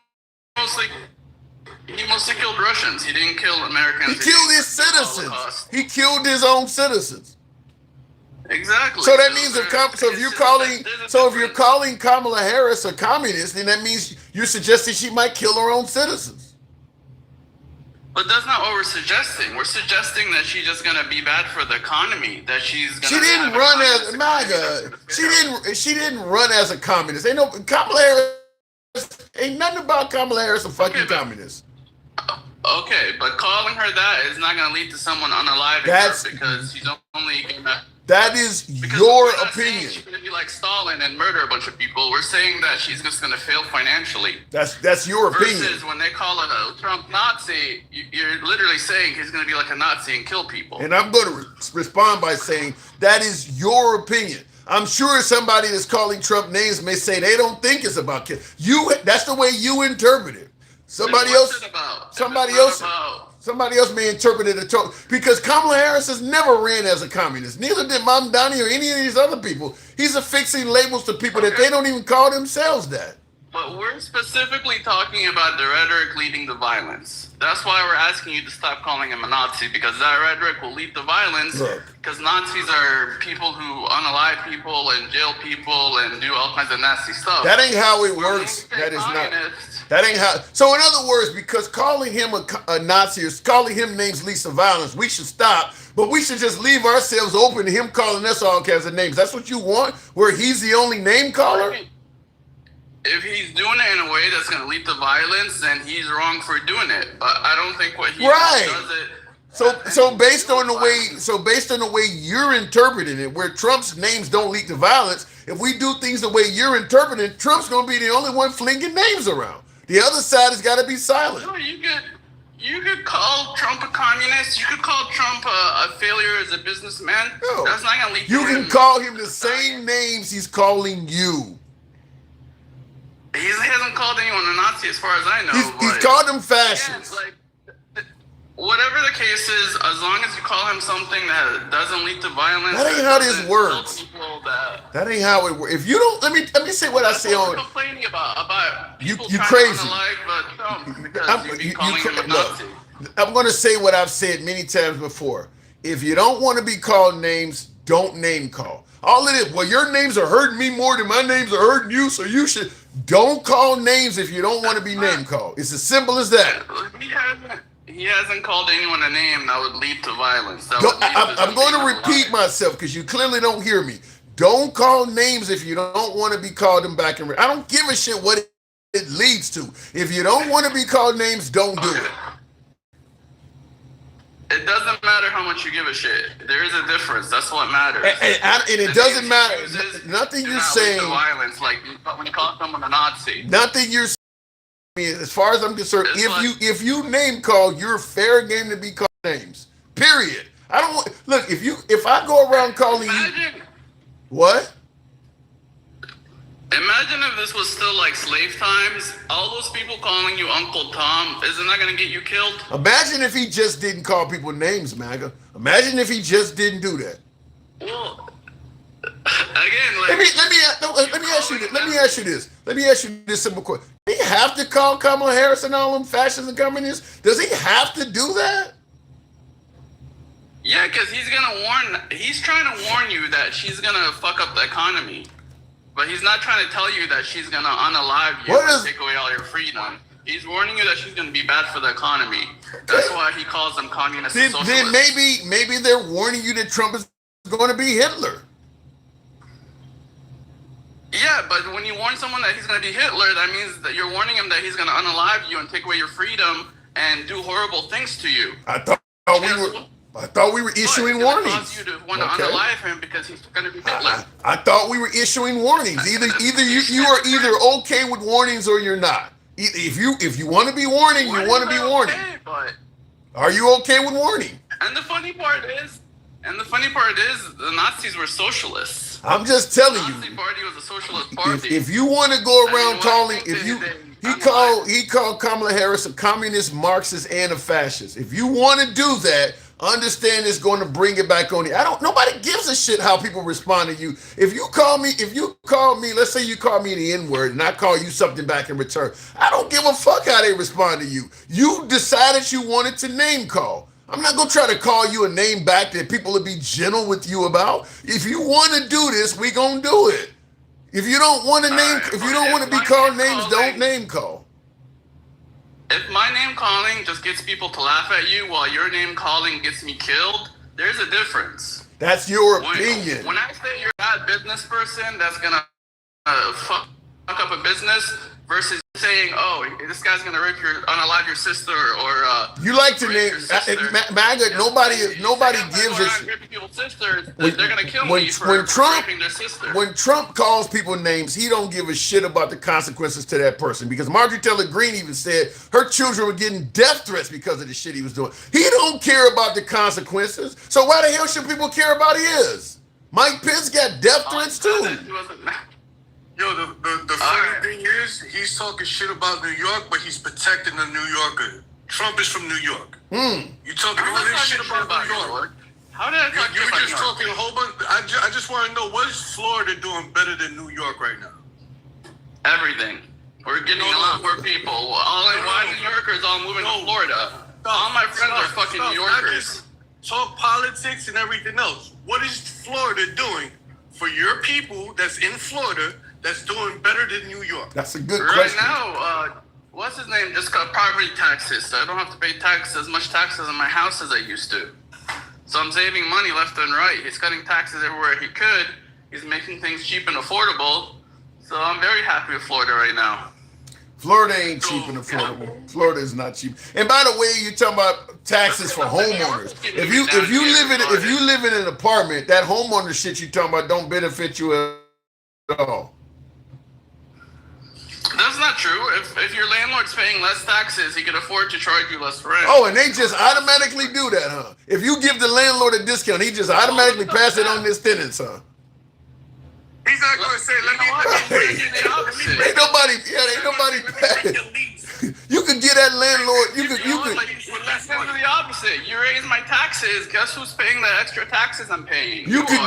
He mostly killed Russians. He didn't kill Americans. He killed his citizens. He killed his own citizens. Exactly. So that means if you're calling Kamala Harris a communist, then that means you're suggesting she might kill her own citizens. But that's not what we're suggesting. We're suggesting that she's just gonna be bad for the economy. That she's gonna. She didn't run as MAGA. She didn't run as a communist. Kamala Harris ain't nothing about Kamala Harris a fucking communist. Okay, but calling her that is not going to lead to someone unaliving her because she's only going to... That is your opinion. She's going to be like Stalin and murder a bunch of people. We're saying that she's just going to fail financially. That's your opinion. Versus when they call a Trump Nazi, you're literally saying he's going to be like a Nazi and kill people. And I'm going to respond by saying that is your opinion. I'm sure somebody that's calling Trump names may say they don't think it's about killing. That's the way you interpret it. Somebody else may interpret it because Kamala Harris has never ran as a communist. Neither did Mamdani or any of these other people. He's affixing labels to people that they don't even call themselves that. But we're specifically talking about the rhetoric leading to violence. That's why we're asking you to stop calling him a Nazi, because that rhetoric will lead to violence. Because Nazis are people who unalive people and jail people and do all kinds of nasty stuff. That ain't how it works. That is not. That ain't how. So in other words, because calling him a Nazi or calling him names leads to violence, we should stop. But we should just leave ourselves open to him calling us all kinds of names. That's what you want, where he's the only name caller? If he's doing it in a way that's going to lead to violence, then he's wrong for doing it. But I don't think what he does it. So based on the way you're interpreting it, where Trump's names don't lead to violence, if we do things the way you're interpreting, Trump's going to be the only one flinging names around. The other side has got to be silent. No, you could call Trump a communist. You could call Trump a failure as a businessman. No. That's not going to lead to You can call him the same names he's calling you. He hasn't called anyone a Nazi as far as I know. He's called them fascists. Whatever the case is, as long as you call him something that doesn't lead to violence. That ain't how this works. That ain't how it works. If you don't, let me say what I say on. Complaining about people you trying crazy. to unalive Trump because you be calling him a Nazi. I'm going to say what I've said many times before. If you don't want to be called names, don't name call. All it is, well, your names are hurting me more than my names are hurting you, so you should. Don't call names if you don't want to be name called. It's as simple as that. He hasn't called anyone a name that would lead to violence. I'm going to repeat myself because you clearly don't hear me. Don't call names if you don't want to be called them back. I don't give a shit what it leads to. If you don't want to be called names, don't do it. It doesn't matter how much you give a shit. There is a difference. That's what matters. And it doesn't matter. Nothing you're saying. Violence, like when you call someone a Nazi. Nothing you're saying. As far as I'm concerned, if you name call, you're fair game to be called names. Period. I don't want. Look, if I go around calling you. What? Imagine if this was still like slave times. All those people calling you Uncle Tom, isn't that going to get you killed? Imagine if he just didn't call people names, MAGA. Imagine if he just didn't do that. Well, again, like, let me ask you this. Let me ask you this simple question. Do you have to call Kamala Harris and all them fascists and communists? Does he have to do that? Yeah, because he's trying to warn you that she's going to fuck up the economy. But he's not trying to tell you that she's going to unalive you and take away all your freedom. He's warning you that she's going to be bad for the economy. That's why he calls them communists and socialists. Then maybe they're warning you that Trump is going to be Hitler. Yeah, but when you warn someone that he's going to be Hitler, that means that you're warning him that he's going to unalive you and take away your freedom and do horrible things to you. I thought we were issuing warnings. Cause you to want to unalive him because he's going to be Hitler. I thought we were issuing warnings. Either you are either okay with warnings or you're not. If you want to be warning, you want to be warning. Okay, but are you okay with warning? And the funny part is, the Nazis were socialists. I'm just telling you. The Nazi Party was a socialist party. If you want to go around calling, he called Kamala Harris a communist, Marxist, and a fascist. If you want to do that, understand it's going to bring it back on you. Nobody gives a shit how people respond to you. If you call me, let's say you call me the N-word and I call you something back in return. I don't give a fuck how they respond to you. You decided you wanted to name call. I'm not going to try to call you a name back that people will be gentle with you about. If you want to do this, we going to do it. If you don't want to be called names, don't name call. If my name calling just gets people to laugh at you while your name calling gets me killed, there's a difference. That's your opinion. When I say you're a bad business person, that's gonna fuck up a business versus saying, "Oh, this guy's gonna unalive your sister," or you like to name MAGA. Yeah. Nobody gives a shit. Ripping people's sisters, they're gonna kill me for raping their sister. When Trump calls people names, he don't give a shit about the consequences to that person. Because Marjorie Taylor Greene even said her children were getting death threats because of the shit he was doing. He don't care about the consequences. So why the hell should people care about his? Mike Pence got death threats too. Yo, the funny thing is, he's talking shit about New York, but he's protecting the New Yorker. Trump is from New York. You talking all this shit about New York. How did I talk You were just talking a whole bunch. I just want to know, what is Florida doing better than New York right now? Everything. We're getting a lot more people. Why New Yorkers all moving to Florida? All my friends are fucking New Yorkers. Talk politics and everything else. What is Florida doing for your people that's in Florida that's doing better than New York? That's a good question. Right now, what's his name? Just got property taxes. So I don't have to pay as much taxes on my house as I used to. So I'm saving money left and right. He's cutting taxes everywhere he could. He's making things cheap and affordable. So I'm very happy with Florida right now. Florida ain't cheap and affordable. Florida is not cheap. And by the way, you're talking about taxes for homeowners. If you live in an apartment, that homeowner shit you talking about don't benefit you at all. That's not true. If your landlord's paying less taxes, he can afford to charge you less rent. Oh, and they just automatically do that, huh? If you give the landlord a discount, he just automatically pass it on his tenants, huh? He's not going to say, let me Ain't nobody. You could get that landlord. You could. Let's do the opposite. You raise my taxes. Guess who's paying the extra taxes I'm paying? You could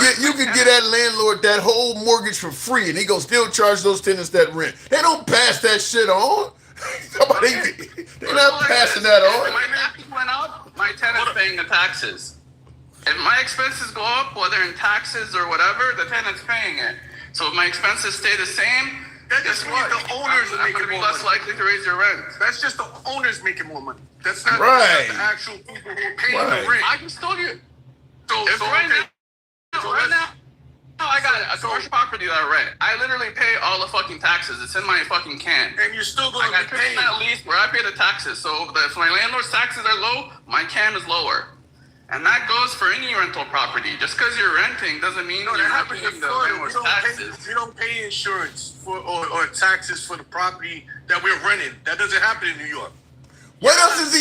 get that landlord that whole mortgage for free, and he gonna still charge those tenants that rent. They don't pass that shit on. They're not passing that on. If my taxes went up, my tenant's paying the taxes. If my expenses go up, whether in taxes or whatever, the tenant's paying it. So if my expenses stay the same, that just means the owners are making more less likely to raise your rent. That's just the owners making more money. That's not, right. That's not the actual people who are paying the rent. I just told you. Right now, I got a commercial property that I rent. I literally pay all the fucking taxes. It's in my fucking can. And you're still going to be paying that lease where I pay the taxes. So if my landlord's taxes are low, my can is lower. And that goes for any rental property. Just because you're renting doesn't mean you're not paying the landlord's taxes. You don't pay insurance for or taxes for the property that we're renting. That doesn't happen in New York. What else is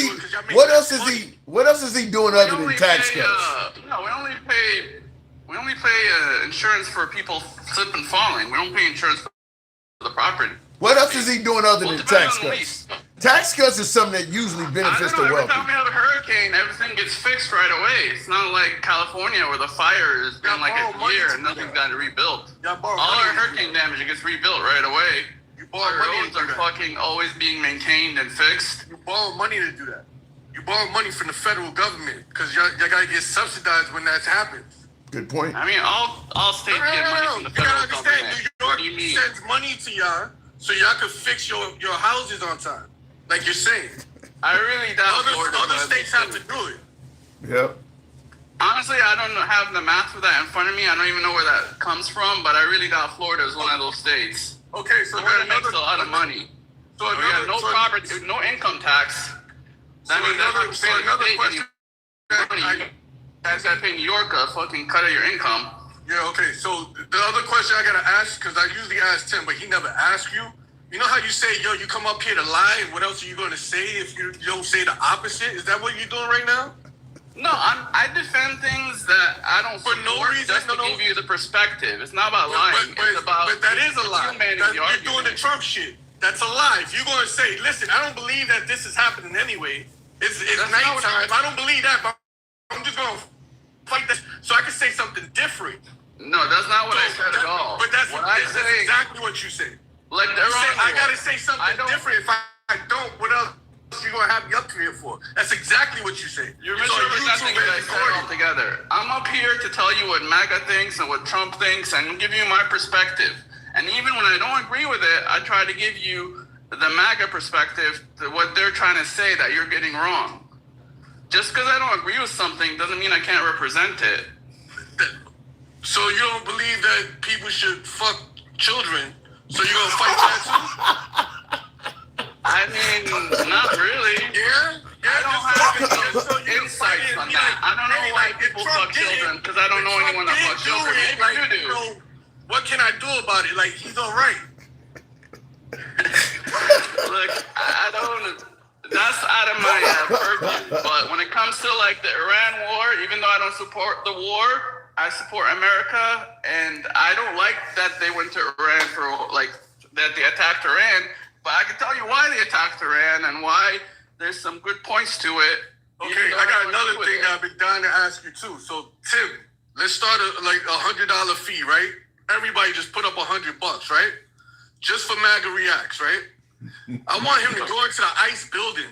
he doing other than tax cuts? No, we only pay insurance for people slip and falling. We don't pay insurance for the property. What else is he doing other than tax cuts? Tax cuts is something that usually benefits the wealthy. Every time we have a hurricane, everything gets fixed right away. It's not like California where the fire has been like a year and nothing's gotten rebuilt. All our hurricane damage gets rebuilt right away. Our roads are fucking always being maintained and fixed. You borrow money to do that. You borrow money from the federal government because y'all gotta get subsidized when that happens. Good point. I mean, all states get money from the federal government. New York sends money to y'all so y'all can fix your houses on time. Like you're saying. I really doubt other states have to do it. Yep. Honestly, I don't have the math for that in front of me. I don't even know where that comes from, but I really doubt Florida is one of those states. Okay, so Florida makes a lot of money. So we got no property, no income tax. That means another question. That's got to pay New York a fucking cut of your income. Yeah, okay. So the other question I gotta ask, because I usually ask Tim, but he never asks you. You know how you say, yo, you come up here to lie, and what else are you going to say if you don't say the opposite? Is that what you're doing right now? No, I defend things that I don't for no reason. Just to give you the perspective. It's not about lying. It's about but that is a lie. You're doing the Trump shit. That's a lie. If you're going to say, listen, I don't believe that this is happening anyway. It's nighttime. I don't believe that, but I'm just going to fight this so I can say something different. No, that's not what I said at all. But that's exactly what you say. Like I gotta say something different. If I don't, what else you gonna have me up here for? That's exactly what you say. You're misrepresenting what I said altogether. I'm up here to tell you what MAGA thinks and what Trump thinks and give you my perspective. And even when I don't agree with it, I try to give you the MAGA perspective to what they're trying to say that you're getting wrong. Just because I don't agree with something doesn't mean I can't represent it. So you don't believe that people should fuck children So you gonna fight that too? I mean, not really. Yeah? I don't have any insights on that. I don't know why people fuck children, because I don't know anyone that fucks children. Maybe you do. Bro, what can I do about it? Like, he's all right. Look, I don't. That's out of my purview. But when it comes to like the Iran war, even though I don't support the war, I support America, and I don't like that they went to Iran for like that they attacked Iran. But I can tell you why they attacked Iran and why there's some good points to it. Okay, I got another thing that I've been dying to ask you too. So Tim, let's start like $100 fee, right? Everybody just put up $100, right? Just for MAGA Reacts, right? I want him to go into the ICE building,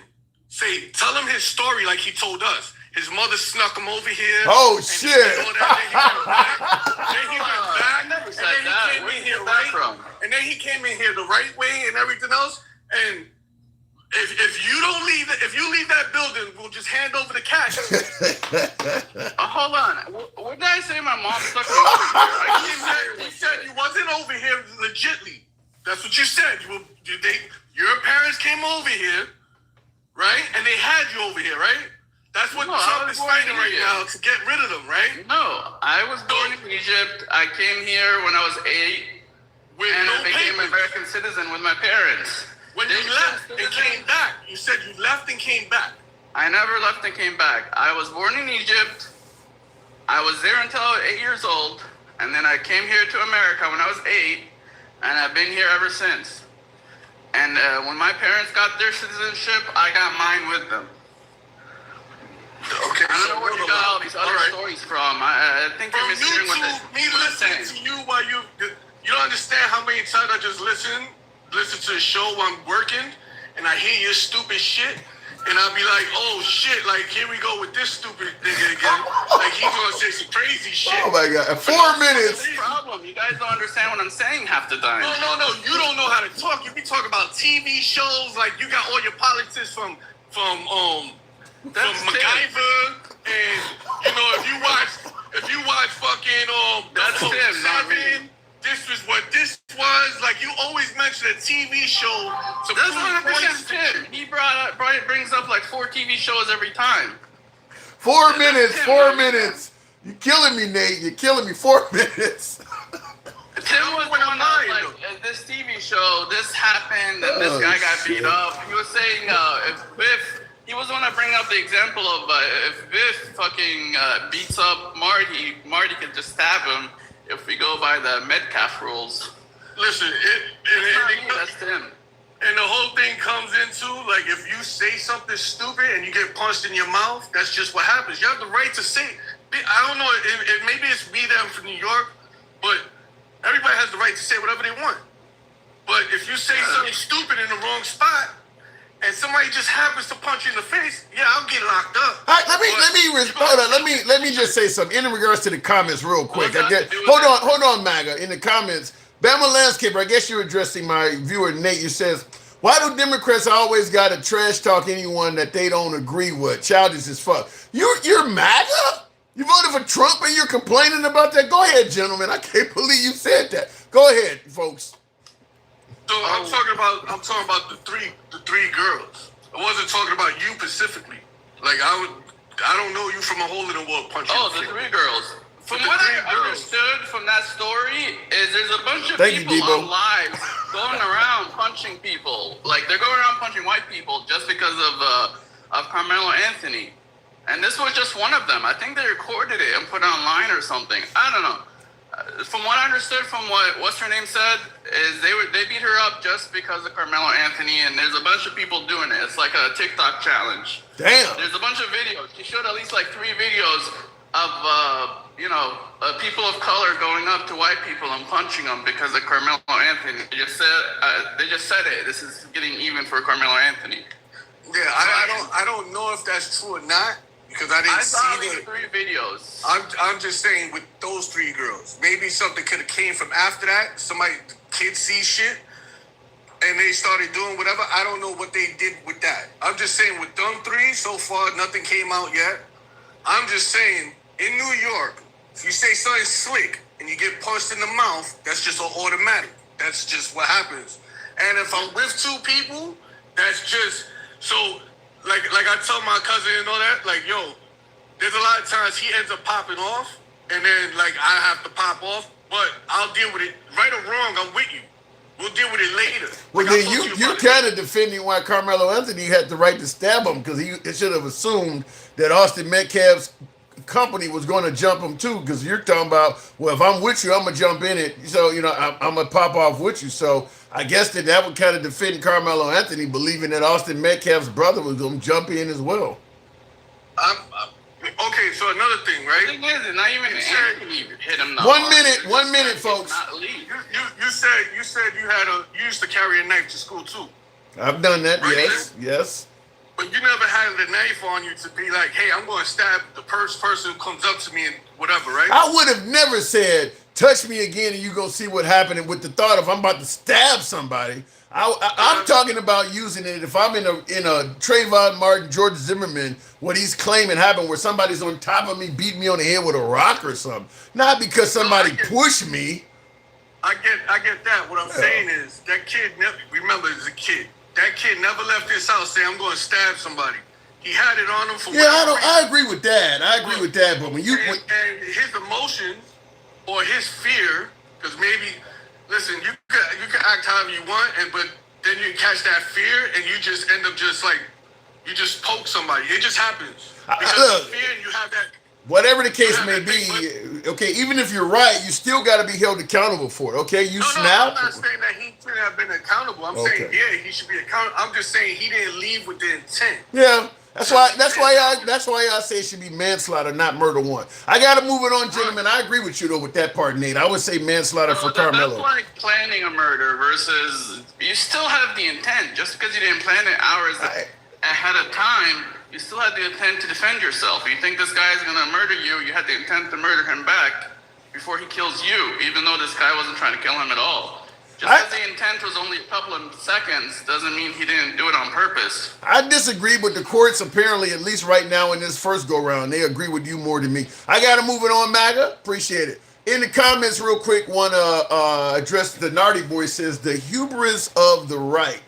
tell him his story like he told us. His mother snuck him over here. Oh shit! Then he went back. Then he went back. I never said And then that. he came Where in did you here get that right. from? And then he came in here the right way and everything else. And if you don't leave, if you leave that building, we'll just hand over the cash. Hold on. What did I say? My mom stuck me over here. You said you wasn't over here legitly. That's what you said. Your parents came over here, right? And they had you over here, right? That's what Trump is fighting right now to get rid of them, right? No, I was born in Egypt. I came here when I was 8, and I became an American citizen with my parents. When you left and came back, you said you left and came back. I never left and came back. I was born in Egypt. I was there until I was 8 years old, and then I came here to America when I was 8, and I've been here ever since. And when my parents got their citizenship, I got mine with them. Okay, I don't know where you got all these other stories from. I think you're mishearing what me listening to you while you don't understand how many times I just listen to the show while I'm working, and I hear your stupid shit, and I'll be like, oh shit, like here we go with this stupid nigga again. Like he's gonna say some crazy shit. Oh my god! 4 minutes. That's the problem. You guys don't understand what I'm saying half the time. No. You don't know how to talk. You be talking about TV shows, like you got all your politics from MacGyver, and you know if you watch fucking that's him, not me. this was what this was. Like you always mention a TV show. That's 100% Tim. He brings up like 4 TV shows every time. 4 minutes. 4 minutes. You're killing me, Nate. You're killing me. 4 minutes. Tim was the one that was like, this TV show, this happened, and this guy got beat up. He was saying if Biff. He was the one to bring up the example of if Biff fucking beats up Marty could just stab him if we go by the Metcalf rules. Listen, that's him. And the whole thing comes into, like, if you say something stupid and you get punched in your mouth, that's just what happens. You have the right to say, I don't know, maybe it's me that I'm from New York, but everybody has the right to say whatever they want. But if you say something stupid in the wrong spot, and somebody just happens to punch you in the face, yeah, I'll get locked up. All right, let me just say something in regards to the comments real quick. Hold on, MAGA. In the comments, Bama Landscaper, I guess you're addressing my viewer Nate. You says, why do Democrats always gotta trash talk anyone that they don't agree with? Childish as fuck. You're MAGA? You voted for Trump and you're complaining about that? Go ahead, gentlemen. I can't believe you said that. Go ahead, folks. So I'm talking about the three girls. I wasn't talking about you specifically. Like I don't know you from a hole in the wall punch. Oh, the 3 girls. From what I understood from that story is there's a bunch of people on live going around punching people. Like they're going around punching white people just because of Carmelo Anthony. And this was just one of them. I think they recorded it and put it online or something. I don't know. From what I understood from what what's her name said is they beat her up just because of Carmelo Anthony, and there's a bunch of people doing it. It's like a TikTok challenge. Damn. There's a bunch of videos. She showed at least like 3 videos of people of color going up to white people and punching them because of Carmelo Anthony. They just said it. This is getting even for Carmelo Anthony. Yeah, I don't know if that's true or not. Because I saw see the 3 videos. I'm just saying with those 3 girls, maybe something could have came from after that. Kids see shit, and they started doing whatever. I don't know what they did with that. I'm just saying with them 3 so far, nothing came out yet. I'm just saying in New York, if you say something slick and you get punched in the mouth, that's just automatic. That's just what happens. And if I'm with two people, that's just so. Like I tell my cousin and all that, like, yo, there's a lot of times he ends up popping off, and then like I have to pop off, but I'll deal with it. Right or wrong, I'm with you. We'll deal with it later. Well, Like, then you're kind of defending why Carmelo Anthony had the right to stab him because he should have assumed that Austin Metcalf's company was going to jump him too. Because you're talking about, well, if I'm with you, I'm gonna jump in it. So I'm gonna pop off with you. So I guess that would kind of defend Carmelo Anthony believing that Austin Metcalf's brother was going to jump in as well. Okay, so another thing, right? The thing is, not even Anthony hit him. 1 minute, folks. You said you used to carry a knife to school too. I've done that. Right? Yes. But you never had the knife on you to be like, hey, I'm going to stab the first person who comes up to me and whatever, right? I would have never said, touch me again and you go see what happened. And with the thought of I'm about to stab somebody, I'm talking about using it if I'm in a Trayvon Martin, George Zimmerman, what he's claiming happened where somebody's on top of me, beat me on the head with a rock or something. Not because somebody pushed me. I get that. What I'm saying is that kid remember as a kid. That kid never left his house saying I'm going to stab somebody. He had it on him for I agree with that. But when you and his emotions or his fear, because maybe listen, you can act however you want, but then you catch that fear and you just end up just like you just poke somebody. It just happens because of fear and you have that. Whatever the case may be, okay, even if you're right, you still got to be held accountable for it. Okay, you snap. I'm not saying that he shouldn't have been accountable. I'm saying he should be accountable. I'm just saying he didn't leave with the intent. Yeah, that's why I say it should be manslaughter, not murder one. I got to move it on, gentlemen. I agree with you though with that part, Nate. I would say manslaughter for Carmelo. That's like planning a murder versus you still have the intent. Just because you didn't plan it hours ahead of time, you still had the intent to defend yourself. You think this guy is going to murder you, you had the intent to murder him back before he kills you, even though this guy wasn't trying to kill him at all. Just because the intent was only a couple of seconds doesn't mean he didn't do it on purpose. I disagree with the courts, apparently, at least right now in this first go-round. They agree with you more than me. I got to move it on, MAGA. Appreciate it. In the comments, real quick, want to address the Nardy Boy says, the hubris of the right.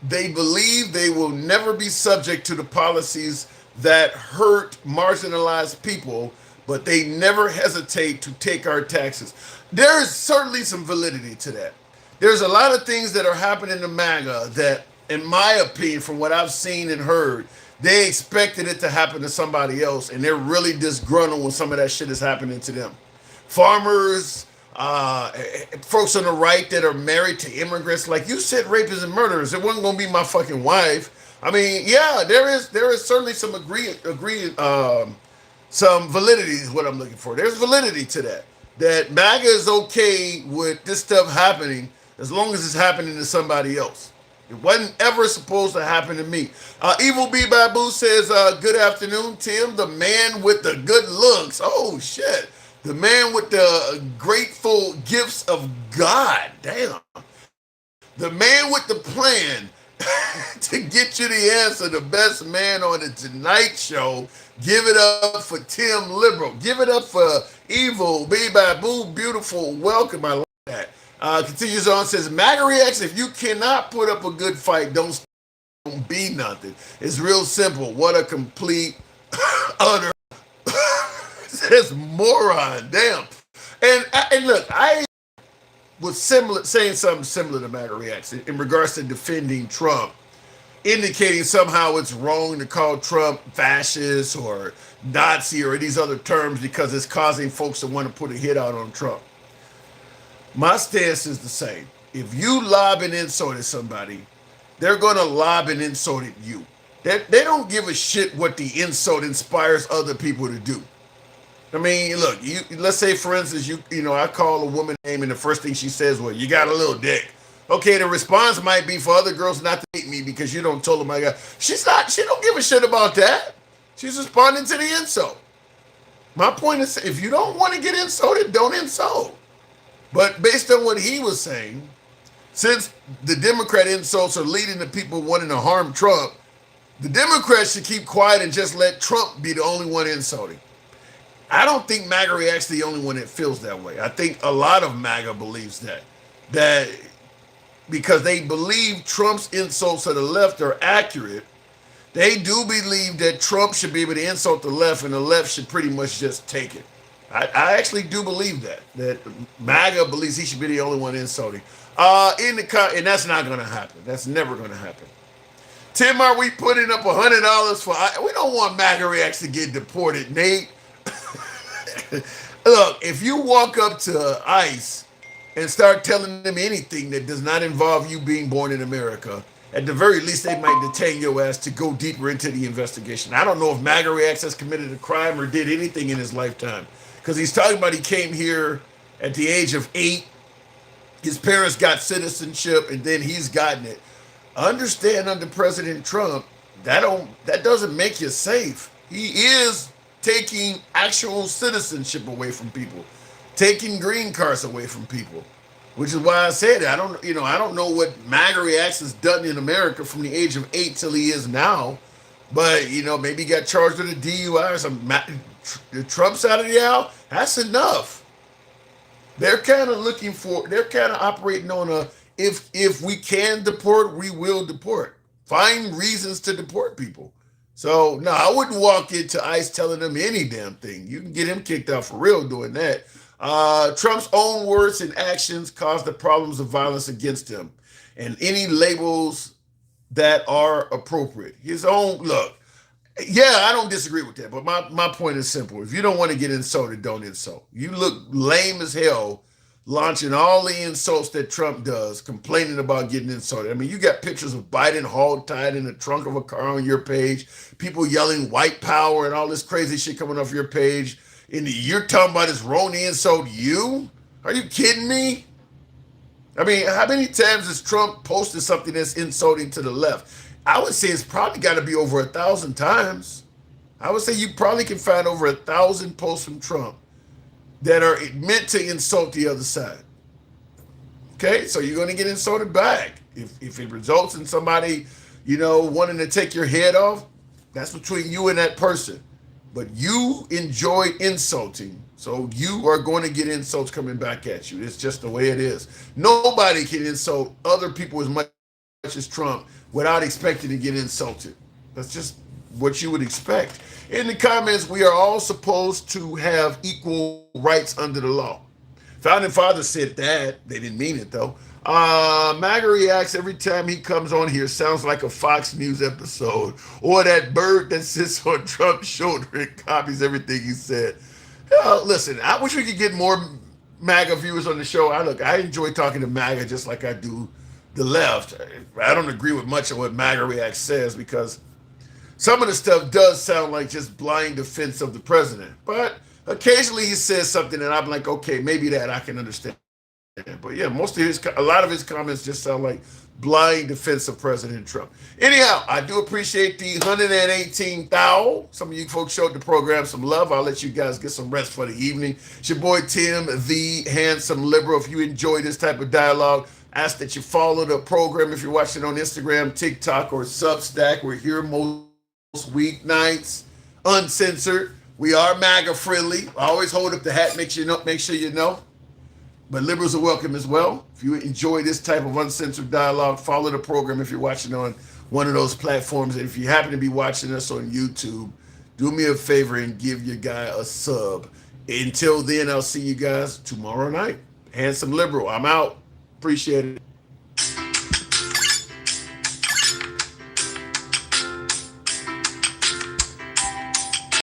They believe they will never be subject to the policies that hurt marginalized people, but they never hesitate to take our taxes. There is certainly some validity to that. There's a lot of things that are happening to MAGA that, in my opinion, from what I've seen and heard, they expected it to happen to somebody else, and they're really disgruntled when some of that shit is happening to them. Farmers, folks on the right that are married to immigrants, like you said, rapists and murderers. It wasn't gonna be my fucking wife. I mean, yeah, there is certainly some some validity is what I'm looking for. There's validity to that. That MAGA is okay with this stuff happening as long as it's happening to somebody else. It wasn't ever supposed to happen to me. Evil B Babu says, good afternoon, Tim, the man with the good looks. Oh shit. The man with the grateful gifts of God. Damn. The man with the plan to get you the answer. The best man on the Tonight Show. Give it up for Tim Liberal. Give it up for Evil B Babu. Beautiful. Welcome. I like that. Continues on, says, MAGA reacts, if you cannot put up a good fight, don't be nothing. It's real simple. What a complete, utter says moron, damn. And look, I was saying something similar to MAGA reacts in regards to defending Trump, indicating somehow it's wrong to call Trump fascist or Nazi or these other terms because it's causing folks to want to put a hit out on Trump. My stance is the same. If you lob an insult at somebody, they're going to lob an insult at you. They don't give a shit what the insult inspires other people to do. I mean, look, let's say, for instance, you know, I call a woman name and the first thing she says, well, you got a little dick. Okay, the response might be for other girls not to hate me because you don't tell them I got. She don't give a shit about that. She's responding to the insult. My point is, if you don't want to get insulted, don't insult. But based on what he was saying, since the Democrat insults are leading to people wanting to harm Trump, the Democrats should keep quiet and just let Trump be the only one insulting. I don't think MAGA reacts the only one that feels that way. I think a lot of MAGA believes that because they believe Trump's insults to the left are accurate. They do believe that Trump should be able to insult the left and the left should pretty much just take it. I actually do believe that MAGA believes he should be the only one insulting. And that's not going to happen. That's never going to happen. Tim, are we putting up $100 for? We don't want MAGA reacts to get deported, Nate. Look, if you walk up to ICE and start telling them anything that does not involve you being born in America, at the very least, they might detain your ass to go deeper into the investigation. I don't know if MAGA reacts has committed a crime or did anything in his lifetime, because he's talking about he came here at the age of 8. His parents got citizenship, and then he's gotten it. Understand, under President Trump, that doesn't make you safe. He is taking actual citizenship away from people, taking green cards away from people, which is why I said it. I don't know what MAGA reacts has done in America from the age of 8 till he is now, but maybe he got charged with a DUI or something. Trump's out of the aisle. That's enough. They're kind of operating on a, if we can deport, we will deport. Find reasons to deport people. So, no, I wouldn't walk into ICE telling them any damn thing. You can get him kicked out for real doing that. Trump's own words and actions caused the problems of violence against him, and any labels that are appropriate. His own, look, yeah, I don't disagree with that, but my point is simple. If you don't want to get insulted, don't insult. You look lame as hell launching all the insults that Trump does, complaining about getting insulted. I mean, you got pictures of Biden hog-tied in the trunk of a car on your page, people yelling white power and all this crazy shit coming off your page. And you're talking about this Roni insult you? Are you kidding me? I mean, how many times has Trump posted something that's insulting to the left? I would say it's probably got to be over 1,000 times. I would say you probably can find over 1,000 posts from Trump that are meant to insult the other side. Okay, so you're going to get insulted back. If it results in somebody, wanting to take your head off, that's between you and that person. But you enjoy insulting, so you are going to get insults coming back at you. It's just the way it is. Nobody can insult other people as much as Trump without expecting to get insulted. That's just what you would expect. In the comments, we are all supposed to have equal rights under the law. Founding Fathers said that. They didn't mean it, though. MAGA reacts every time he comes on here. Sounds like a Fox News episode. Or that bird that sits on Trump's shoulder and copies everything he said. Listen, I wish we could get more MAGA viewers on the show. I enjoy talking to MAGA just like I do the left. I don't agree with much of what MAGA reacts says, because some of the stuff does sound like just blind defense of the president. But occasionally he says something and I'm like, okay, maybe that I can understand. But yeah, a lot of his comments just sound like blind defense of President Trump. Anyhow, I do appreciate the 118,000. Some of you folks showed the program some love. I'll let you guys get some rest for the evening. It's your boy Tim, the handsome liberal. If you enjoy this type of dialogue, ask that you follow the program if you're watching on Instagram, TikTok, or Substack. We're here most weeknights, uncensored. We are MAGA friendly. I always hold up the hat, make sure you know. But liberals are welcome as well. If you enjoy this type of uncensored dialogue, follow the program if you're watching on one of those platforms. And if you happen to be watching us on YouTube, do me a favor and give your guy a sub. Until then, I'll see you guys tomorrow night. Handsome liberal, I'm out. Appreciate it.